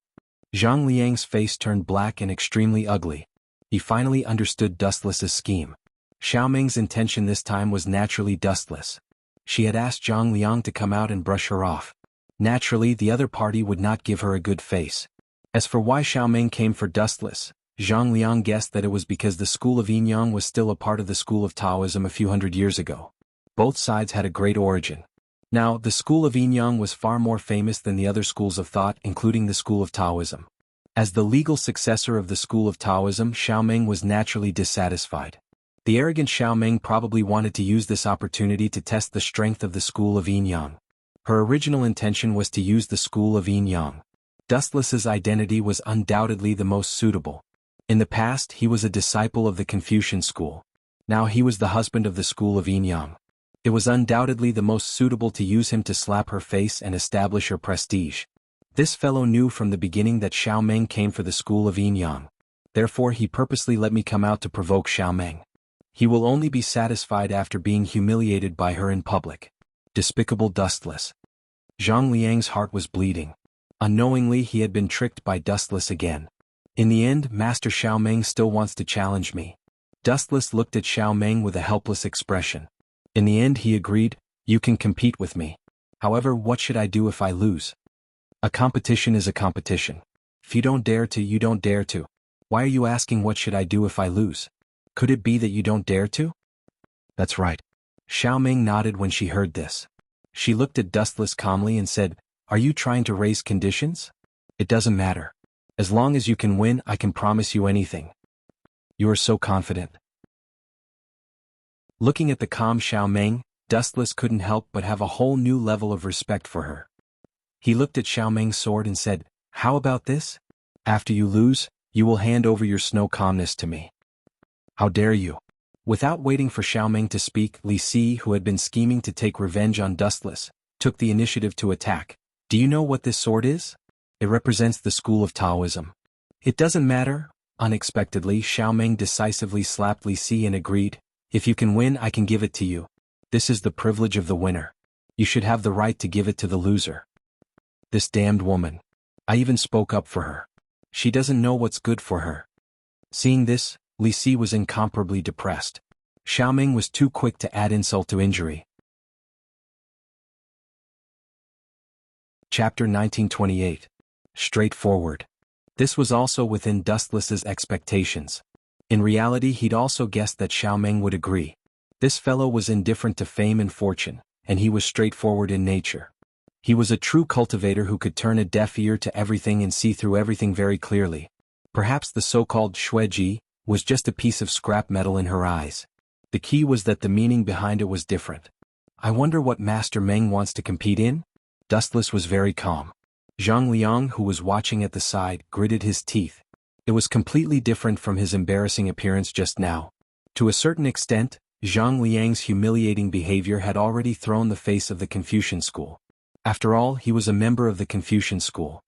Zhang Liang's face turned black and extremely ugly. He finally understood Dustless's scheme. Xiao Meng's intention this time was naturally Dustless. She had asked Zhang Liang to come out and brush her off. Naturally, the other party would not give her a good face. As for why Xiao Meng came for Dustless, Zhang Liang guessed that it was because the school of Yin-Yang was still a part of the school of Taoism a few hundred years ago. Both sides had a great origin. Now, the school of Yin-Yang was far more famous than the other schools of thought, including the school of Taoism. As the legal successor of the school of Taoism, Xiao Meng was naturally dissatisfied. The arrogant Xiao Meng probably wanted to use this opportunity to test the strength of the school of Yin-Yang. Her original intention was to use the school of Yin-Yang. Dustless's identity was undoubtedly the most suitable. In the past, he was a disciple of the Confucian school. Now he was the husband of the school of Yin-Yang. It was undoubtedly the most suitable to use him to slap her face and establish her prestige. This fellow knew from the beginning that Xiao Meng came for the school of Yin-Yang. Therefore he purposely let me come out to provoke Xiao Meng. He will only be satisfied after being humiliated by her in public. Despicable Dustless. Zhang Liang's heart was bleeding. Unknowingly he had been tricked by Dustless again. In the end, Master Xiao Meng still wants to challenge me. Dustless looked at Xiao Meng with a helpless expression. In the end he agreed, you can compete with me. However, what should I do if I lose? A competition is a competition. If you don't dare to, you don't dare to. Why are you asking what should I do if I lose? Could it be that you don't dare to? That's right. Xiao Meng nodded when she heard this. She looked at Dustless calmly and said, are you trying to raise conditions? It doesn't matter. As long as you can win, I can promise you anything. You are so confident. Looking at the calm Xiao Meng, Dustless couldn't help but have a whole new level of respect for her. He looked at Xiao Meng's sword and said, how about this? After you lose, you will hand over your snow calmness to me. How dare you? Without waiting for Xiao Meng to speak, Li Si, who had been scheming to take revenge on Dustless, took the initiative to attack. Do you know what this sword is? It represents the school of Taoism. It doesn't matter. Unexpectedly, Xiao Meng decisively slapped Li Si and agreed, if you can win, I can give it to you. This is the privilege of the winner. You should have the right to give it to the loser. This damned woman. I even spoke up for her. She doesn't know what's good for her. Seeing this, Li Si was incomparably depressed. Xiao Meng was too quick to add insult to injury. Chapter 1928. Straightforward. This was also within Dustless's expectations. In reality, he'd also guessed that Xiao Meng would agree. This fellow was indifferent to fame and fortune, and he was straightforward in nature. He was a true cultivator who could turn a deaf ear to everything and see through everything very clearly. Perhaps the so-called Xueji was just a piece of scrap metal in her eyes. The key was that the meaning behind it was different. I wonder what Master Meng wants to compete in? Dustless was very calm. Zhang Liang, who was watching at the side, gritted his teeth. It was completely different from his embarrassing appearance just now. To a certain extent, Zhang Liang's humiliating behavior had already thrown the face of the Confucian school. After all, he was a member of the Confucian school.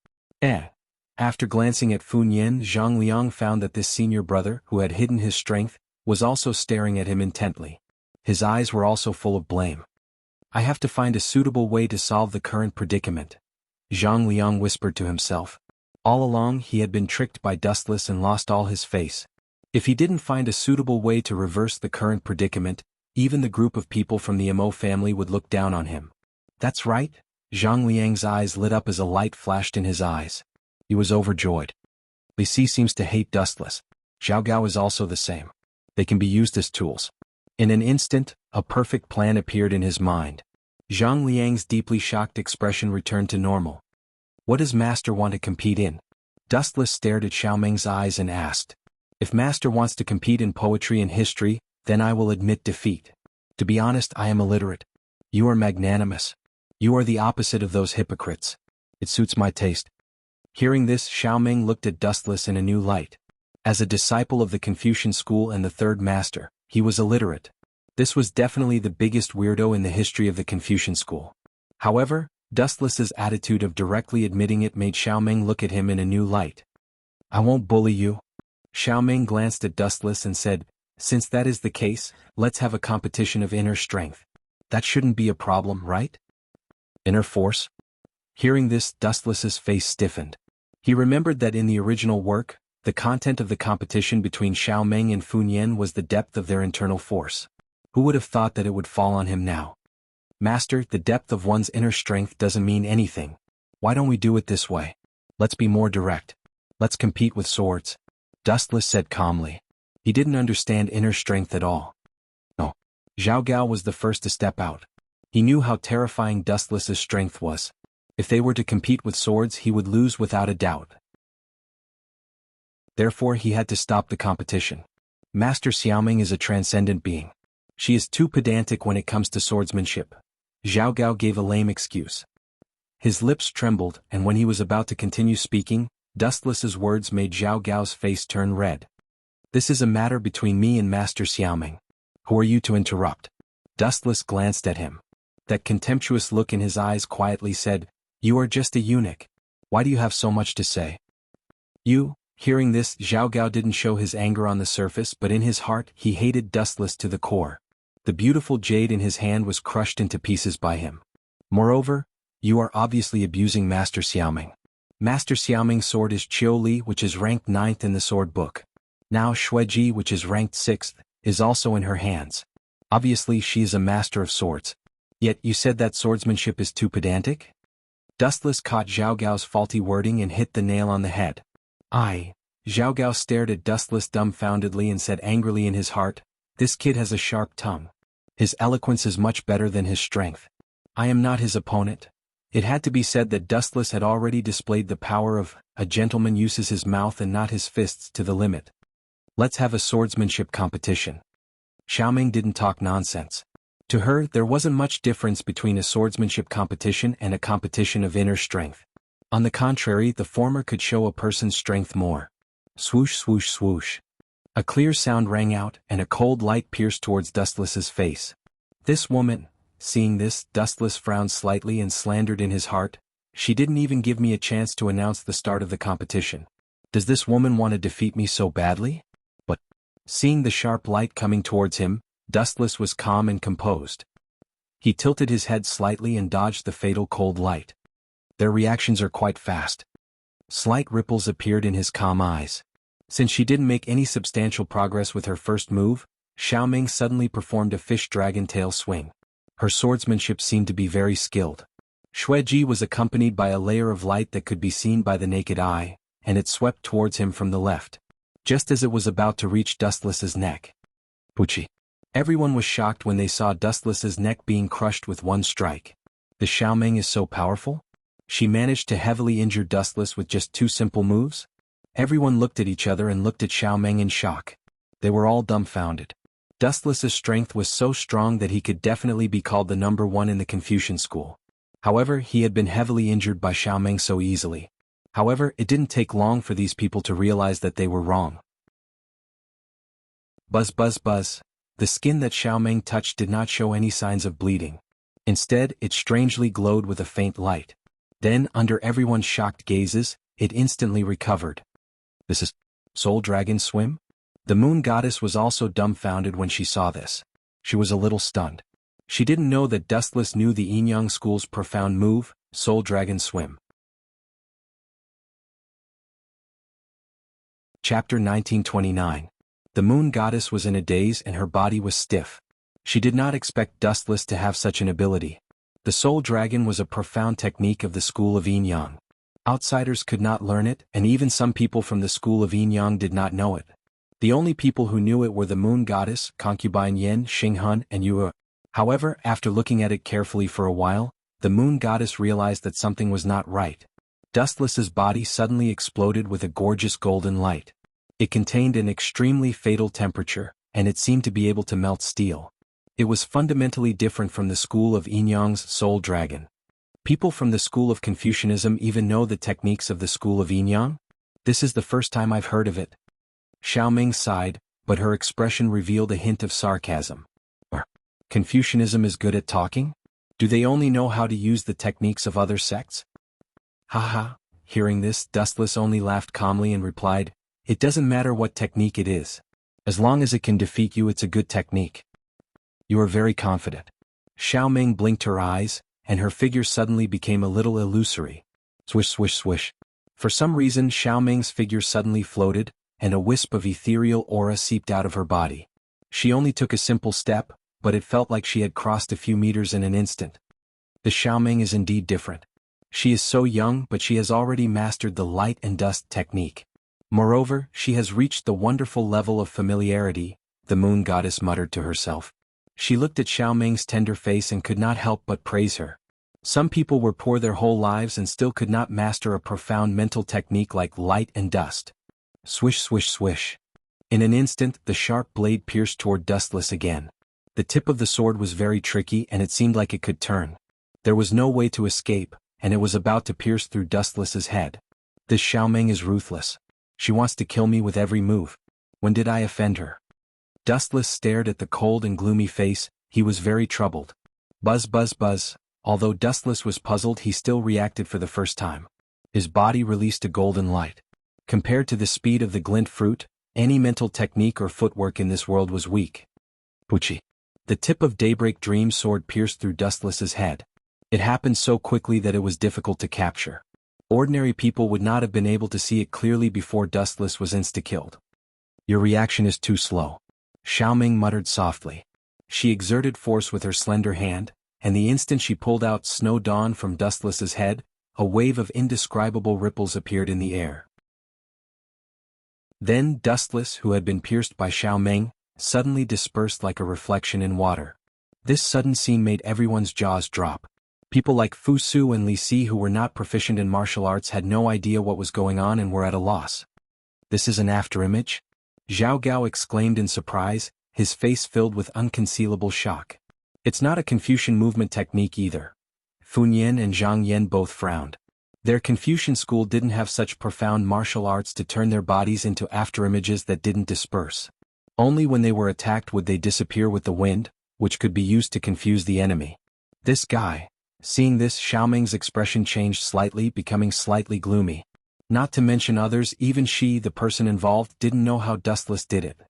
After glancing at Fu Nian, Zhang Liang found that this senior brother, who had hidden his strength, was also staring at him intently. His eyes were also full of blame. I have to find a suitable way to solve the current predicament. Zhang Liang whispered to himself. All along he had been tricked by Dustless and lost all his face. If he didn't find a suitable way to reverse the current predicament, even the group of people from the Mo family would look down on him. That's right. Zhang Liang's eyes lit up as a light flashed in his eyes. He was overjoyed. Li Si seems to hate Dustless. Zhao Gao is also the same. They can be used as tools. In an instant, a perfect plan appeared in his mind. Zhang Liang's deeply shocked expression returned to normal. What does Master want to compete in? Dustless stared at Xiao Meng's eyes and asked. If Master wants to compete in poetry and history, then I will admit defeat. To be honest, I am illiterate. You are magnanimous. You are the opposite of those hypocrites. It suits my taste. Hearing this, Xiao Meng looked at Dustless in a new light. As a disciple of the Confucian school and the third master, he was illiterate. This was definitely the biggest weirdo in the history of the Confucian school. However, Dustless's attitude of directly admitting it made Xiaoming look at him in a new light. "I won't bully you." Xiaoming glanced at Dustless and said, "Since that is the case, let's have a competition of inner strength. That shouldn't be a problem, right?" Inner force? Hearing this, Dustless's face stiffened. He remembered that in the original work, the content of the competition between Xiaoming and Funyan was the depth of their internal force. Who would have thought that it would fall on him now? "Master, the depth of one's inner strength doesn't mean anything. Why don't we do it this way? Let's be more direct. Let's compete with swords," Dustless said calmly. He didn't understand inner strength at all. No. Zhao Gao was the first to step out. He knew how terrifying Dustless's strength was. If they were to compete with swords, he would lose without a doubt. Therefore, he had to stop the competition. Master Xiaoming is a transcendent being. She is too pedantic when it comes to swordsmanship. Zhao Gao gave a lame excuse. His lips trembled, and when he was about to continue speaking, Dustless's words made Zhao Gao's face turn red. "This is a matter between me and Master Xiaoming. Who are you to interrupt?" Dustless glanced at him. That contemptuous look in his eyes quietly said, "You are just a eunuch. Why do you have so much to say?" "You." Hearing this, Zhao Gao didn't show his anger on the surface, but in his heart he hated Dustless to the core. The beautiful jade in his hand was crushed into pieces by him. "Moreover, you are obviously abusing Master Xiaoming. Master Xiaoming's sword is Qiu Li, which is ranked 9th in the sword book. Now Xueji, which is ranked 6th, is also in her hands. Obviously she is a master of swords. Yet you said that swordsmanship is too pedantic?" Dustless caught Zhao Gao's faulty wording and hit the nail on the head. Zhao Gao stared at Dustless dumbfoundedly and said angrily in his heart, "This kid has a sharp tongue. His eloquence is much better than his strength. I am not his opponent." It had to be said that Dustless had already displayed the power of "a gentleman uses his mouth and not his fists" to the limit. "Let's have a swordsmanship competition." Xiaoming didn't talk nonsense. To her, there wasn't much difference between a swordsmanship competition and a competition of inner strength. On the contrary, the former could show a person's strength more. Swoosh, swoosh, swoosh. A clear sound rang out, and a cold light pierced towards Dustless's face. This woman. Seeing this, Dustless frowned slightly and slandered in his heart, "She didn't even give me a chance to announce the start of the competition. Does this woman want to defeat me so badly?" But, seeing the sharp light coming towards him, Dustless was calm and composed. He tilted his head slightly and dodged the fatal cold light. Their reactions are quite fast. Slight ripples appeared in his calm eyes. Since she didn't make any substantial progress with her first move, Xiaoming suddenly performed a fish dragon tail swing. Her swordsmanship seemed to be very skilled. Xueji was accompanied by a layer of light that could be seen by the naked eye, and it swept towards him from the left, just as it was about to reach Dustless's neck. Puchi. Everyone was shocked when they saw Dustless's neck being crushed with one strike. The Xiaoming is so powerful? She managed to heavily injure Dustless with just 2 simple moves? Everyone looked at each other and looked at Xiaoming in shock. They were all dumbfounded. Dustless's strength was so strong that he could definitely be called the number 1 in the Confucian school. However, he had been heavily injured by Xiaoming so easily. However, it didn't take long for these people to realize that they were wrong. Buzz, buzz, buzz. The skin that Xiaoming touched did not show any signs of bleeding. Instead, it strangely glowed with a faint light. Then, under everyone's shocked gazes, it instantly recovered. "This is Soul Dragon Swim?" The moon goddess was also dumbfounded when she saw this. She was a little stunned. She didn't know that Dustless knew the Yinyang school's profound move, Soul Dragon Swim. Chapter 1929. The moon goddess was in a daze and her body was stiff. She did not expect Dustless to have such an ability. The Soul Dragon was a profound technique of the school of Yinyang. Outsiders could not learn it, and even some people from the school of Yinyang did not know it. The only people who knew it were the moon goddess, concubine Yin, Xinghun, and Yue. However, after looking at it carefully for a while, the moon goddess realized that something was not right. Dustless's body suddenly exploded with a gorgeous golden light. It contained an extremely fatal temperature, and it seemed to be able to melt steel. It was fundamentally different from the school of Yinyang's Soul Dragon. People from the school of Confucianism even know the techniques of the school of Yinyang? This is the first time I've heard of it. Xiaoming sighed, but her expression revealed a hint of sarcasm. Confucianism is good at talking? Do they only know how to use the techniques of other sects? Haha, hearing this, Dustless only laughed calmly and replied, "It doesn't matter what technique it is. As long as it can defeat you, it's a good technique." You are very confident. Xiaoming blinked her eyes, and her figure suddenly became a little illusory. Swish swish swish. For some reason Xiaoming's figure suddenly floated, and a wisp of ethereal aura seeped out of her body. She only took a simple step, but it felt like she had crossed a few meters in an instant. The Xiaoming is indeed different. She is so young, but she has already mastered the light and dust technique. Moreover, she has reached the wonderful level of familiarity, the moon goddess muttered to herself. She looked at Xiaoming's tender face and could not help but praise her. Some people were poor their whole lives and still could not master a profound mental technique like light and dust. Swish swish swish. In an instant, the sharp blade pierced toward Dustless again. The tip of the sword was very tricky and it seemed like it could turn. There was no way to escape, and it was about to pierce through Dustless's head. This Xiaoming is ruthless. She wants to kill me with every move. When did I offend her? Dustless stared at the cold and gloomy face. He was very troubled. Buzz buzz buzz. Although Dustless was puzzled, he still reacted for the first time. His body released a golden light. Compared to the speed of the glint fruit, any mental technique or footwork in this world was weak. Pucci. The tip of Daybreak Dream's sword pierced through Dustless's head. It happened so quickly that it was difficult to capture. Ordinary people would not have been able to see it clearly before Dustless was insta-killed. Your reaction is too slow. Xiaoming muttered softly. She exerted force with her slender hand, and the instant she pulled out Snow Dawn from Dustless's head, a wave of indescribable ripples appeared in the air. Then Dustless, who had been pierced by Xiaoming, suddenly dispersed like a reflection in water. This sudden scene made everyone's jaws drop. People like Fu Su and Li Si, who were not proficient in martial arts, had no idea what was going on and were at a loss. This is an afterimage? Zhao Gao exclaimed in surprise, his face filled with unconcealable shock. It's not a Confucian movement technique either. Fu Nian and Zhang Yan both frowned. Their Confucian school didn't have such profound martial arts to turn their bodies into afterimages that didn't disperse. Only when they were attacked would they disappear with the wind, which could be used to confuse the enemy. This guy. Seeing this, Xiaoming's expression changed slightly, becoming slightly gloomy. Not to mention others, even she, the person involved, didn't know how Dustless did it.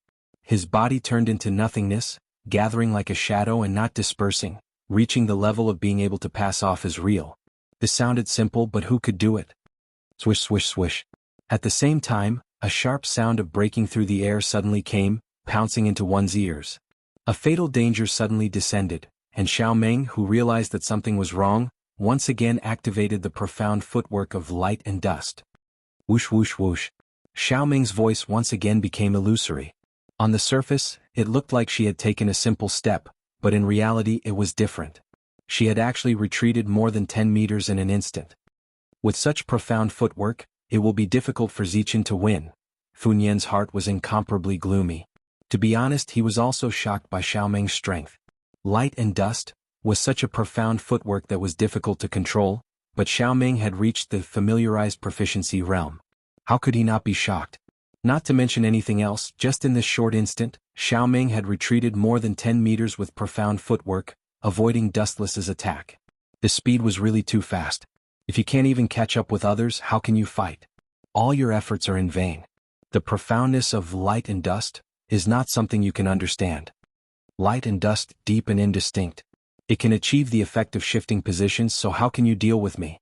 His body turned into nothingness, gathering like a shadow and not dispersing, reaching the level of being able to pass off as real. This sounded simple, but who could do it? Swish swish swish. At the same time, a sharp sound of breaking through the air suddenly came, pouncing into one's ears. A fatal danger suddenly descended, and Xiaoming, who realized that something was wrong, once again activated the profound footwork of light and dust. Whoosh whoosh whoosh. Xiaoming's voice once again became illusory. On the surface, it looked like she had taken a simple step, but in reality it was different. She had actually retreated more than 10 meters in an instant. With such profound footwork, it will be difficult for Zichen to win. Fu Nian's heart was incomparably gloomy. To be honest, he was also shocked by Xiaoming's strength. Light and dust was such a profound footwork that was difficult to control, but Xiaoming had reached the familiarized proficiency realm. How could he not be shocked? Not to mention anything else, just in this short instant, Xiaoming had retreated more than 10 meters with profound footwork, avoiding Dustless's attack. The speed was really too fast. If you can't even catch up with others, how can you fight? All your efforts are in vain. The profoundness of light and dust is not something you can understand. Light and dust, deep and indistinct. It can achieve the effect of shifting positions, so how can you deal with me?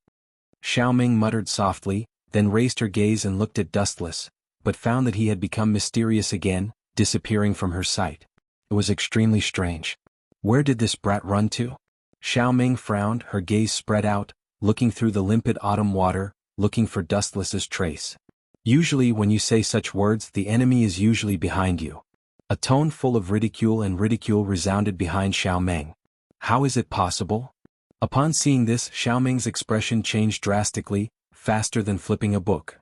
Xiaoming muttered softly, then raised her gaze and looked at Dustless, but found that he had become mysterious again, disappearing from her sight. It was extremely strange. Where did this brat run to? Xiaoming frowned, her gaze spread out, looking through the limpid autumn water, looking for Dustless's trace. Usually when you say such words, the enemy is usually behind you. A tone full of ridicule resounded behind Xiaoming. How is it possible? Upon seeing this, Xiaoming's expression changed drastically, faster than flipping a book.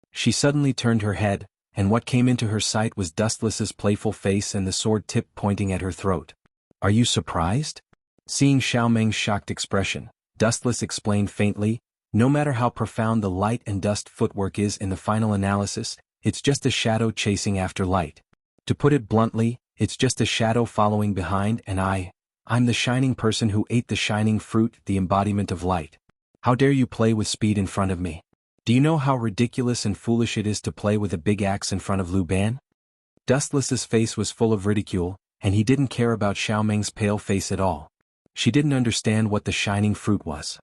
She suddenly turned her head, and what came into her sight was Dustless's playful face and the sword tip pointing at her throat. Are you surprised? Seeing Xiaoming's shocked expression, Dustless explained faintly, no matter how profound the light and dust footwork is in the final analysis, it's just a shadow chasing after light. To put it bluntly, it's just a shadow following behind and I'm the shining person who ate the shining fruit, the embodiment of light. How dare you play with speed in front of me? Do you know how ridiculous and foolish it is to play with a big axe in front of Lu Ban? Dustless's face was full of ridicule, and he didn't care about Xiaomeng's pale face at all. She didn't understand what the shining fruit was.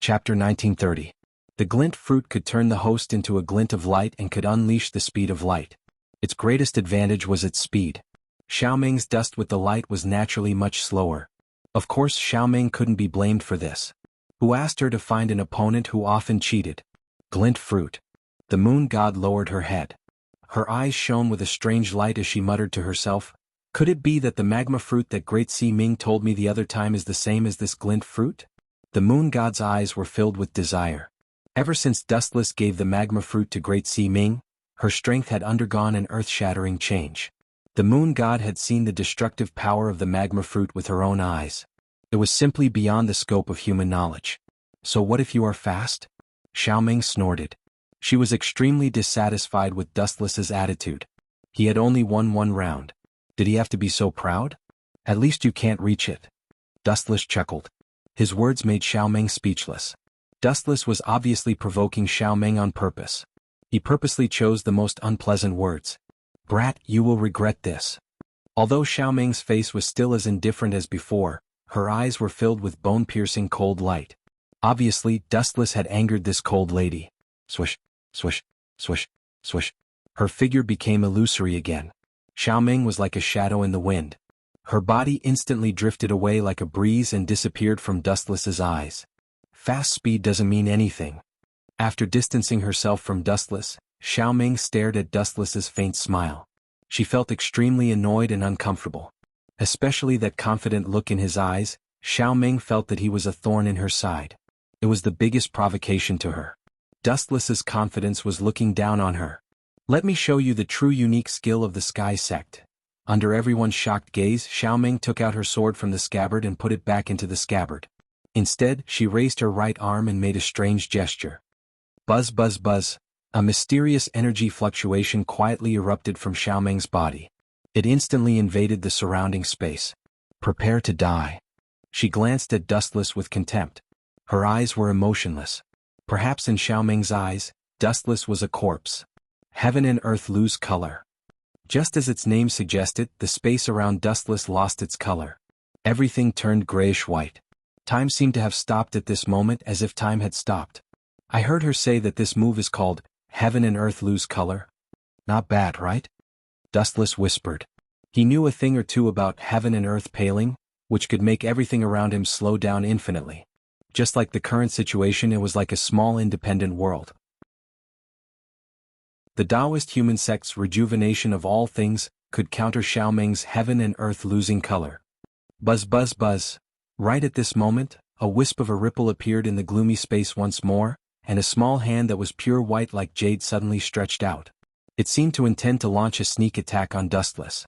Chapter 1930. The glint fruit could turn the host into a glint of light and could unleash the speed of light. Its greatest advantage was its speed. Xiaomeng's dust with the light was naturally much slower. Of course Xiaomeng couldn't be blamed for this. Who asked her to find an opponent who often cheated? Glint fruit. The moon god lowered her head. Her eyes shone with a strange light as she muttered to herself, could it be that the magma fruit that Great Sea Ming told me the other time is the same as this glint fruit? The moon god's eyes were filled with desire. Ever since Dustless gave the magma fruit to Great Sea Ming, her strength had undergone an earth-shattering change. The moon god had seen the destructive power of the magma fruit with her own eyes. It was simply beyond the scope of human knowledge. So what if you are fast? Xiaomeng snorted. She was extremely dissatisfied with Dustless's attitude. He had only won one round. Did he have to be so proud? At least you can't reach it. Dustless chuckled. His words made Xiaomeng speechless. Dustless was obviously provoking Xiaomeng on purpose. He purposely chose the most unpleasant words. Brat, you will regret this. Although Xiaomeng's face was still as indifferent as before, her eyes were filled with bone-piercing cold light. Obviously, Dustless had angered this cold lady. Swish, swish, swish, swish. Her figure became illusory again. Xiaomeng was like a shadow in the wind. Her body instantly drifted away like a breeze and disappeared from Dustless's eyes. Fast speed doesn't mean anything. After distancing herself from Dustless, Xiaomeng stared at Dustless's faint smile. She felt extremely annoyed and uncomfortable. Especially that confident look in his eyes, Xiaomeng felt that he was a thorn in her side. It was the biggest provocation to her. Dustless's confidence was looking down on her. Let me show you the true unique skill of the Sky Sect. Under everyone's shocked gaze, Xiaomeng took out her sword from the scabbard and put it back into the scabbard. Instead, she raised her right arm and made a strange gesture. Buzz buzz buzz. A mysterious energy fluctuation quietly erupted from Xiaomeng's body. It instantly invaded the surrounding space. Prepare to die. She glanced at Dustless with contempt. Her eyes were emotionless. Perhaps in Xiaomeng's eyes, Dustless was a corpse. Heaven and earth lose color. Just as its name suggested, the space around Dustless lost its color. Everything turned grayish-white. Time seemed to have stopped at this moment as if time had stopped. I heard her say that this move is called, Heaven and Earth Lose Color. Not bad, right? Dustless whispered. He knew a thing or two about heaven and earth paling, which could make everything around him slow down infinitely. Just like the current situation, it was like a small independent world. The Taoist human sect's rejuvenation of all things could counter Xiaomeng's heaven and earth losing color. Buzz buzz buzz. Right at this moment, a wisp of a ripple appeared in the gloomy space once more, and a small hand that was pure white like jade suddenly stretched out. It seemed to intend to launch a sneak attack on Dustless.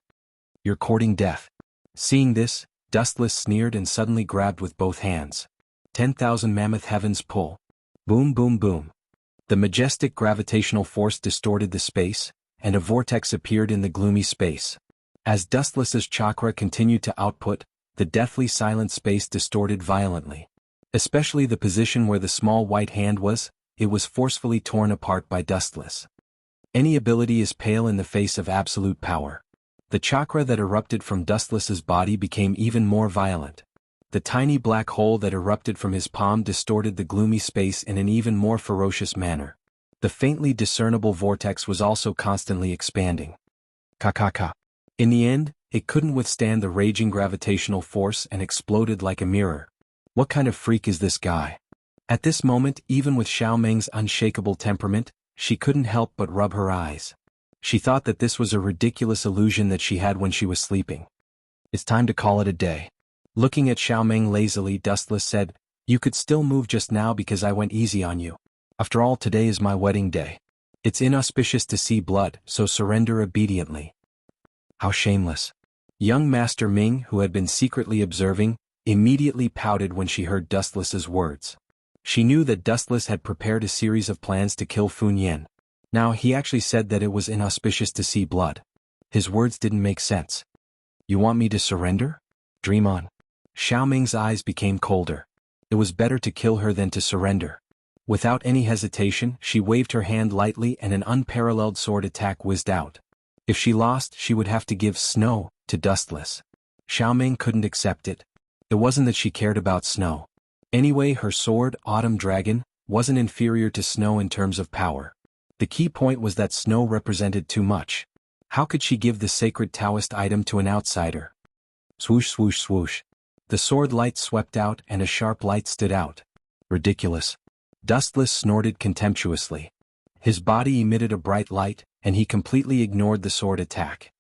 You're courting death. Seeing this, Dustless sneered and suddenly grabbed with both hands. 10,000 mammoth heavens pull. Boom boom boom. The majestic gravitational force distorted the space, and a vortex appeared in the gloomy space. As Dustless's chakra continued to output, the deathly silent space distorted violently. Especially the position where the small white hand was, it was forcefully torn apart by Dustless. Any ability is pale in the face of absolute power. The chakra that erupted from Dustless's body became even more violent. The tiny black hole that erupted from his palm distorted the gloomy space in an even more ferocious manner. The faintly discernible vortex was also constantly expanding. Ka. In the end, it couldn't withstand the raging gravitational force and exploded like a mirror. What kind of freak is this guy? At this moment, even with Xiaomeng's unshakable temperament, she couldn't help but rub her eyes. She thought that this was a ridiculous illusion that she had when she was sleeping. It's time to call it a day. Looking at Xiaomeng lazily, Dustless said, You could still move just now because I went easy on you. After all, today is my wedding day. It's inauspicious to see blood, so surrender obediently. How shameless. Young Master Ming, who had been secretly observing, immediately pouted when she heard Dustless's words. She knew that Dustless had prepared a series of plans to kill Fun Yen. Now he actually said that it was inauspicious to see blood. His words didn't make sense. You want me to surrender? Dream on. Xiaoming's eyes became colder. It was better to kill her than to surrender. Without any hesitation, she waved her hand lightly and an unparalleled sword attack whizzed out. If she lost, she would have to give snow to Dustless. Xiaoming couldn't accept it. It wasn't that she cared about snow. Anyway, her sword, Autumn Dragon, wasn't inferior to snow in terms of power. The key point was that snow represented too much. How could she give the sacred Taoist item to an outsider? Swoosh swoosh swoosh. The sword light swept out and a sharp light stood out. Ridiculous. Dustless snorted contemptuously. His body emitted a bright light, and he completely ignored the sword attack.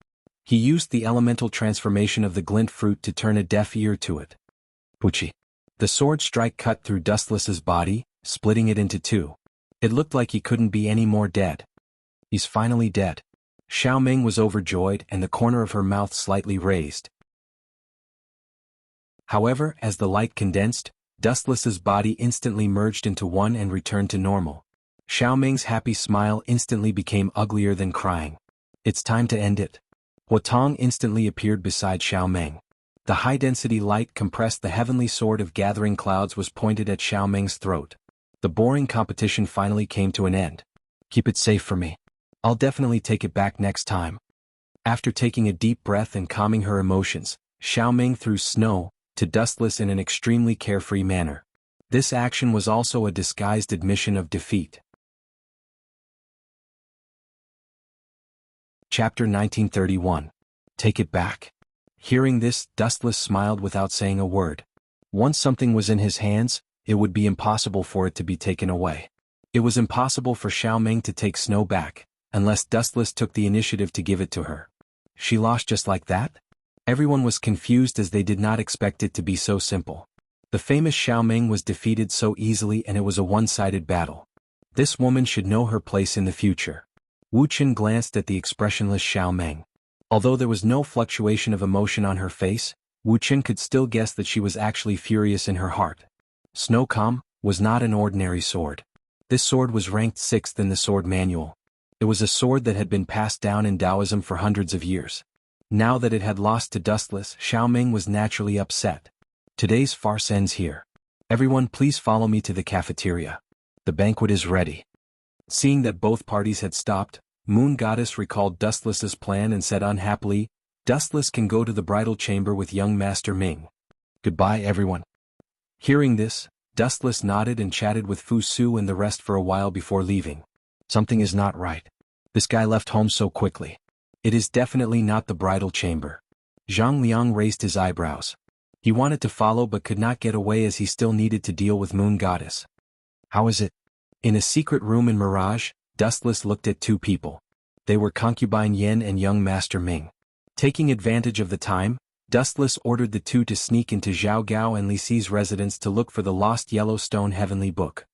He used the elemental transformation of the glint fruit to turn a deaf ear to it. Puchi. The sword strike cut through Dustless's body, splitting it into two. It looked like he couldn't be any more dead. He's finally dead. Xiaoming was overjoyed and the corner of her mouth slightly raised. However, as the light condensed, Dustless's body instantly merged into one and returned to normal. Xiaoming's happy smile instantly became uglier than crying. It's time to end it. Huotong instantly appeared beside Xiaoming. The high-density light compressed the heavenly sword of gathering clouds was pointed at Xiaoming's throat. The boring competition finally came to an end. Keep it safe for me. I'll definitely take it back next time. After taking a deep breath and calming her emotions, Xiaoming threw snow to Dustless in an extremely carefree manner. This action was also a disguised admission of defeat. Chapter 1931. Take it back. Hearing this, Dustless smiled without saying a word. Once something was in his hands, it would be impossible for it to be taken away. It was impossible for Xiaoming to take snow back, unless Dustless took the initiative to give it to her. She lost just like that? Everyone was confused as they did not expect it to be so simple. The famous Xiaoming was defeated so easily and it was a one-sided battle. This woman should know her place in the future. Wuxian glanced at the expressionless Xiaoming. Although there was no fluctuation of emotion on her face, Wuxian could still guess that she was actually furious in her heart. Snowcom was not an ordinary sword. This sword was ranked 6th in the sword manual. It was a sword that had been passed down in Taoism for hundreds of years. Now that it had lost to Dustless, Xiaoming was naturally upset. Today's farce ends here. Everyone please follow me to the cafeteria. The banquet is ready. Seeing that both parties had stopped, Moon Goddess recalled Dustless's plan and said unhappily, Dustless can go to the bridal chamber with young Master Ming. Goodbye everyone. Hearing this, Dustless nodded and chatted with Fu Su and the rest for a while before leaving. Something is not right. This guy left home so quickly. It is definitely not the bridal chamber. Zhang Liang raised his eyebrows. He wanted to follow but could not get away as he still needed to deal with Moon Goddess. How is it? In a secret room in Mirage, Dustless looked at two people. They were Concubine Yen and young Master Ming. Taking advantage of the time, Dustless ordered the two to sneak into Zhao Gao and Li Si's residence to look for the lost Yellowstone Heavenly Book.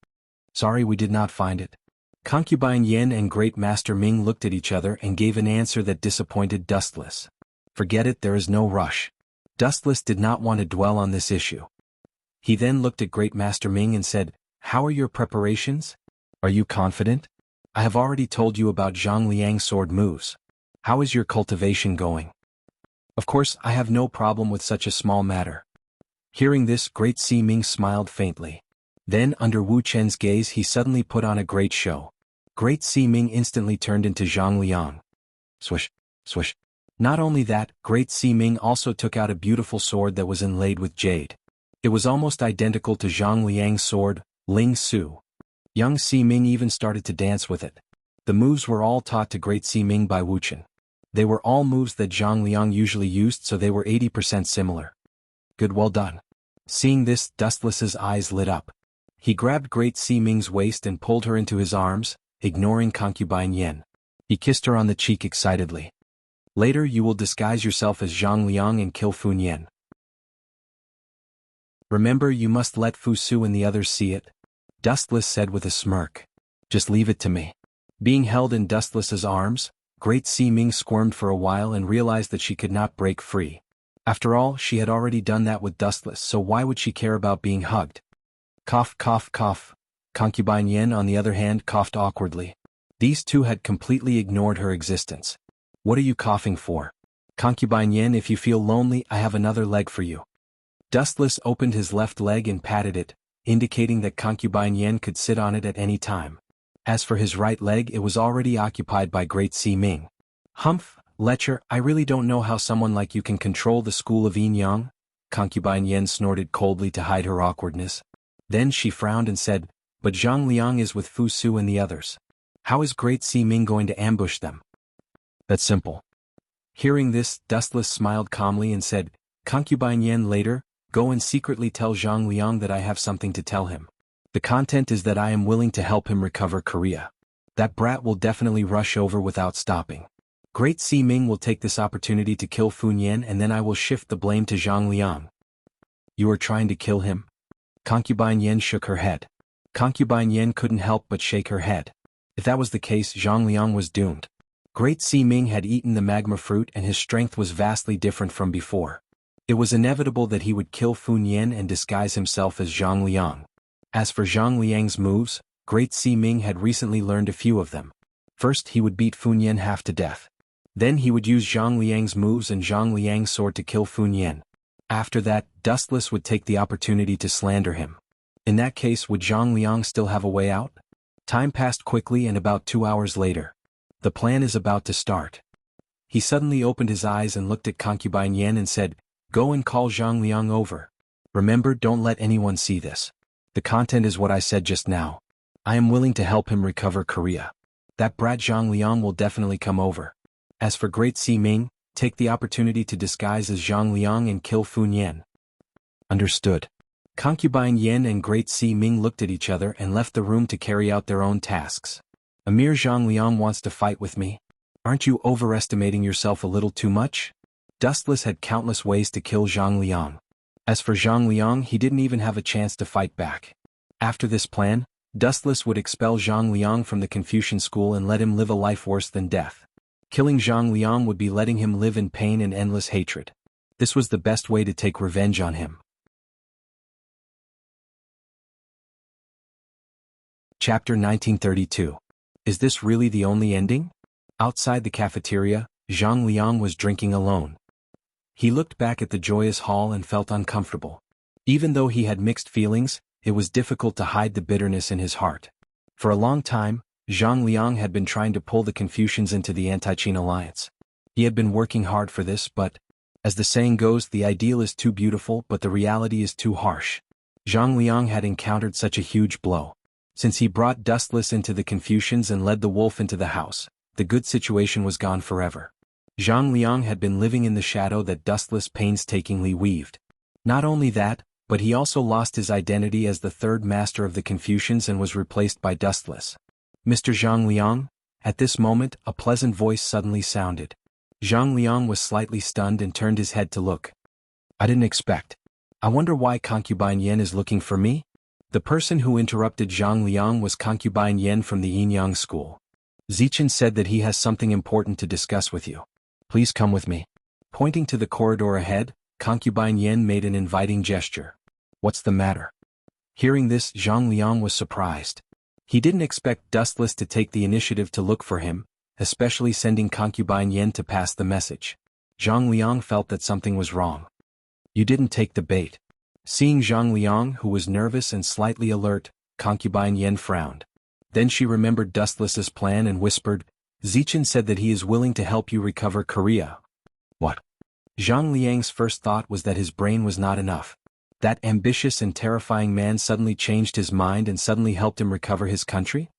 Sorry we did not find it. Concubine Yen and Great Master Ming looked at each other and gave an answer that disappointed Dustless. Forget it, there is no rush. Dustless did not want to dwell on this issue. He then looked at Great Master Ming and said, How are your preparations? Are you confident? I have already told you about Zhang Liang's sword moves. How is your cultivation going? Of course, I have no problem with such a small matter. Hearing this, Great Si Ming smiled faintly. Then, under Wu Chen's gaze, he suddenly put on a great show. Great Si Ming instantly turned into Zhang Liang. Swish, swish. Not only that, Great Si Ming also took out a beautiful sword that was inlaid with jade. It was almost identical to Zhang Liang's sword, Ling Su. Young Si Ming even started to dance with it. The moves were all taught to Great Si Ming by Wu Chen. They were all moves that Zhang Liang usually used, so they were 80% similar. Good, well done. Seeing this, Dustless's eyes lit up. He grabbed Great Si Ming's waist and pulled her into his arms, ignoring Concubine Yen. He kissed her on the cheek excitedly. Later you will disguise yourself as Zhang Liang and kill Fun Yen. Remember, you must let Fu Su and the others see it. Dustless said with a smirk. Just leave it to me. Being held in Dustless's arms, Great Si Ming squirmed for a while and realized that she could not break free. After all, she had already done that with Dustless, so why would she care about being hugged? Cough, cough, cough. Concubine Yen, on the other hand, coughed awkwardly. These two had completely ignored her existence. What are you coughing for? Concubine Yen, if you feel lonely, I have another leg for you. Dustless opened his left leg and patted it, indicating that Concubine Yen could sit on it at any time. As for his right leg, it was already occupied by Great Si Ming. Humph, lecher, I really don't know how someone like you can control the school of Yin Yang. Concubine Yen snorted coldly to hide her awkwardness. Then she frowned and said, but Zhang Liang is with Fu Su and the others. How is Great Si Ming going to ambush them? That's simple. Hearing this, Dustless smiled calmly and said, Concubine Yen, later, go and secretly tell Zhang Liang that I have something to tell him. The content is that I am willing to help him recover Korea. That brat will definitely rush over without stopping. Great Si Ming will take this opportunity to kill Fu Nian, and then I will shift the blame to Zhang Liang. You are trying to kill him? Concubine Yen shook her head. Concubine Yen couldn't help but shake her head. If that was the case, Zhang Liang was doomed. Great Si Ming had eaten the magma fruit and his strength was vastly different from before. It was inevitable that he would kill Fu Nian and disguise himself as Zhang Liang. As for Zhang Liang's moves, Great Si Ming had recently learned a few of them. First, he would beat Fu Nian half to death. Then he would use Zhang Liang's moves and Zhang Liang's sword to kill Fu Nian. After that, Dustless would take the opportunity to slander him. In that case, would Zhang Liang still have a way out? Time passed quickly, and about 2 hours later. The plan is about to start. He suddenly opened his eyes and looked at Concubine Yen and said, Go and call Zhang Liang over. Remember, don't let anyone see this. The content is what I said just now. I am willing to help him recover Korea. That brat Zhang Liang will definitely come over. As for Great Si Ming, take the opportunity to disguise as Zhang Liang and kill Fu Nian. Understood. Concubine Yen and Great Si Ming looked at each other and left the room to carry out their own tasks. A mere Zhang Liang wants to fight with me? Aren't you overestimating yourself a little too much? Dustless had countless ways to kill Zhang Liang. As for Zhang Liang, he didn't even have a chance to fight back. After this plan, Dustless would expel Zhang Liang from the Confucian school and let him live a life worse than death. Killing Zhang Liang would be letting him live in pain and endless hatred. This was the best way to take revenge on him. Chapter 1932. Is this really the only ending? Outside the cafeteria, Zhang Liang was drinking alone. He looked back at the joyous hall and felt uncomfortable. Even though he had mixed feelings, it was difficult to hide the bitterness in his heart. For a long time, Zhang Liang had been trying to pull the Confucians into the anti-Qin alliance. He had been working hard for this, but, as the saying goes, the ideal is too beautiful but the reality is too harsh. Zhang Liang had encountered such a huge blow. Since he brought Dustless into the Confucians and led the wolf into the house, the good situation was gone forever. Zhang Liang had been living in the shadow that Dustless painstakingly weaved. Not only that, but he also lost his identity as the third master of the Confucians and was replaced by Dustless. Mr. Zhang Liang? At this moment, a pleasant voice suddenly sounded. Zhang Liang was slightly stunned and turned his head to look. I didn't expect. I wonder why Concubine Yen is looking for me? The person who interrupted Zhang Liang was Concubine Yen from the Yin Yang school. Zichen said that he has something important to discuss with you. Please come with me. Pointing to the corridor ahead, Concubine Yen made an inviting gesture. What's the matter? Hearing this, Zhang Liang was surprised. He didn't expect Dustless to take the initiative to look for him, especially sending Concubine Yen to pass the message. Zhang Liang felt that something was wrong. You didn't take the bait. Seeing Zhang Liang, who was nervous and slightly alert, Concubine Yen frowned. Then she remembered Dustless's plan and whispered, Zichen said that he is willing to help you recover Korea. What? Zhang Liang's first thought was that his brain was not enough. That ambitious and terrifying man suddenly changed his mind and suddenly helped him recover his country?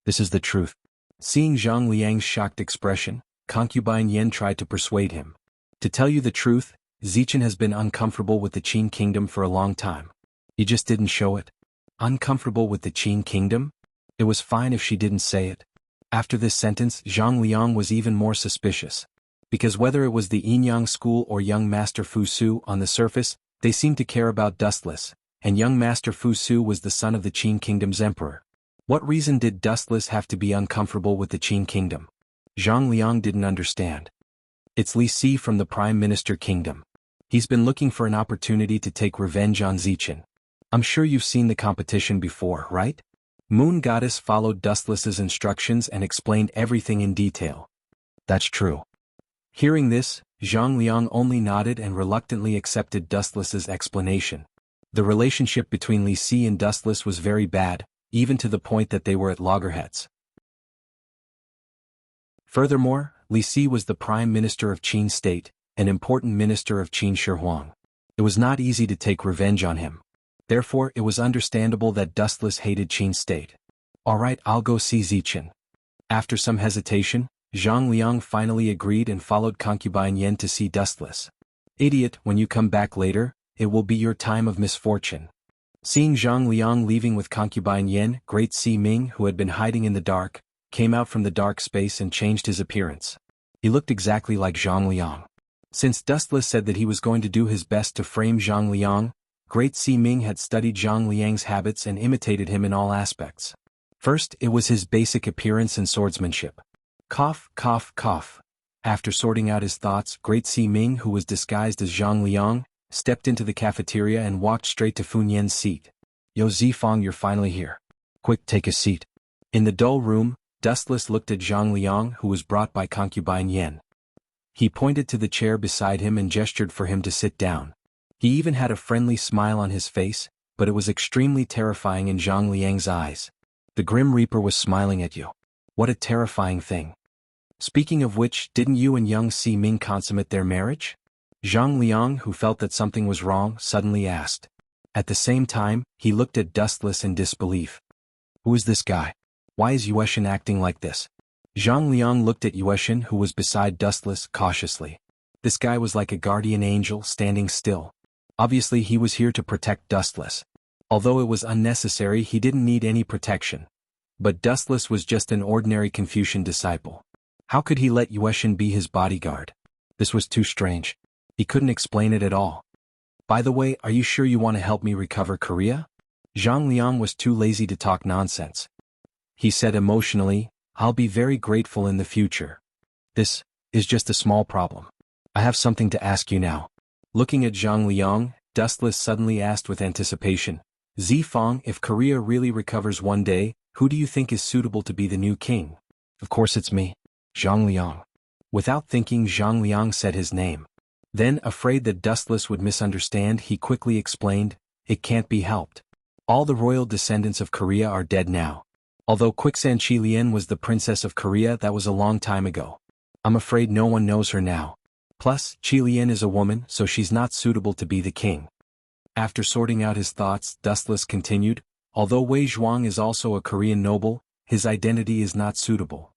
This is the truth. Seeing Zhang Liang's shocked expression, Concubine Yen tried to persuade him. To tell you the truth, Zichen has been uncomfortable with the Qin kingdom for a long time. He just didn't show it. Uncomfortable with the Qin kingdom? It was fine if she didn't say it. After this sentence, Zhang Liang was even more suspicious. Because whether it was the Yin Yang school or young Master Fu Su, on the surface, they seemed to care about Dustless, and young Master Fu Su was the son of the Qin kingdom's emperor. What reason did Dustless have to be uncomfortable with the Qin kingdom? Zhang Liang didn't understand. It's Li Si from the Prime Minister Kingdom. He's been looking for an opportunity to take revenge on Zichen. I'm sure you've seen the competition before, right? Moon Goddess followed Dustless's instructions and explained everything in detail. That's true. Hearing this, Zhang Liang only nodded and reluctantly accepted Dustless's explanation. The relationship between Li Si and Dustless was very bad, even to the point that they were at loggerheads. Furthermore, Li Si was the Prime Minister of Qin State, an important minister of Qin Shi Huang. It was not easy to take revenge on him. Therefore, it was understandable that Dustless hated Qin State. Alright, I'll go see Zichen. After some hesitation, Zhang Liang finally agreed and followed concubine Yan to see Dustless. Idiot, when you come back later, it will be your time of misfortune. Seeing Zhang Liang leaving with concubine Yan, Great Si Ming, who had been hiding in the dark, came out from the dark space and changed his appearance. He looked exactly like Zhang Liang. Since Dustless said that he was going to do his best to frame Zhang Liang, Great Si Ming had studied Zhang Liang's habits and imitated him in all aspects. First, it was his basic appearance and swordsmanship. Cough, cough, cough. After sorting out his thoughts, Great Si Ming, who was disguised as Zhang Liang, stepped into the cafeteria and walked straight to Fun Yan's seat. Yo Zifang, you're finally here. Quick, take a seat. In the dull room, Dustless looked at Zhang Liang, who was brought by concubine Yan. He pointed to the chair beside him and gestured for him to sit down. He even had a friendly smile on his face, but it was extremely terrifying in Zhang Liang's eyes. The Grim Reaper was smiling at you. What a terrifying thing. Speaking of which, didn't you and young Si Ming consummate their marriage? Zhang Liang, who felt that something was wrong, suddenly asked. At the same time, he looked at Dustless in disbelief. Who is this guy? Why is Yueshin acting like this? Zhang Liang looked at Yueshin, who was beside Dustless, cautiously. This guy was like a guardian angel standing still. Obviously he was here to protect Dustless. Although it was unnecessary, he didn't need any protection. But Dustless was just an ordinary Confucian disciple. How could he let Yueshin be his bodyguard? This was too strange. He couldn't explain it at all. By the way, are you sure you want to help me recover Korea? Zhang Liang was too lazy to talk nonsense. He said emotionally, I'll be very grateful in the future. This is just a small problem. I have something to ask you now. Looking at Zhang Liang, Dustless suddenly asked with anticipation, Zifang, if Korea really recovers one day, who do you think is suitable to be the new king? Of course it's me. Zhang Liang. Without thinking, Zhang Liang said his name. Then, afraid that Dustless would misunderstand, he quickly explained, it can't be helped. All the royal descendants of Korea are dead now. Although Quicksand Qilian was the princess of Korea, that was a long time ago. I'm afraid no one knows her now. Plus, Qilian is a woman, so she's not suitable to be the king. After sorting out his thoughts, Dustless continued, although Wei Zhuang is also a Korean noble, his identity is not suitable.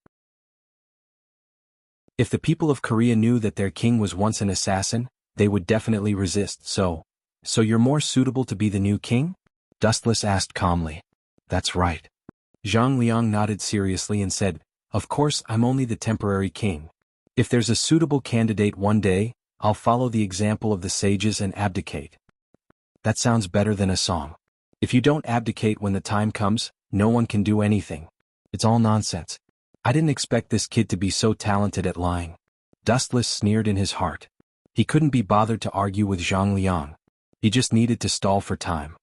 If the people of Korea knew that their king was once an assassin, they would definitely resist. So you're more suitable to be the new king? Dustless asked calmly. That's right. Zhang Liang nodded seriously and said, of course I'm only the temporary king. If there's a suitable candidate one day, I'll follow the example of the sages and abdicate. That sounds better than a song. If you don't abdicate when the time comes, no one can do anything. It's all nonsense. I didn't expect this kid to be so talented at lying. Dustless sneered in his heart. He couldn't be bothered to argue with Zhang Liang. He just needed to stall for time.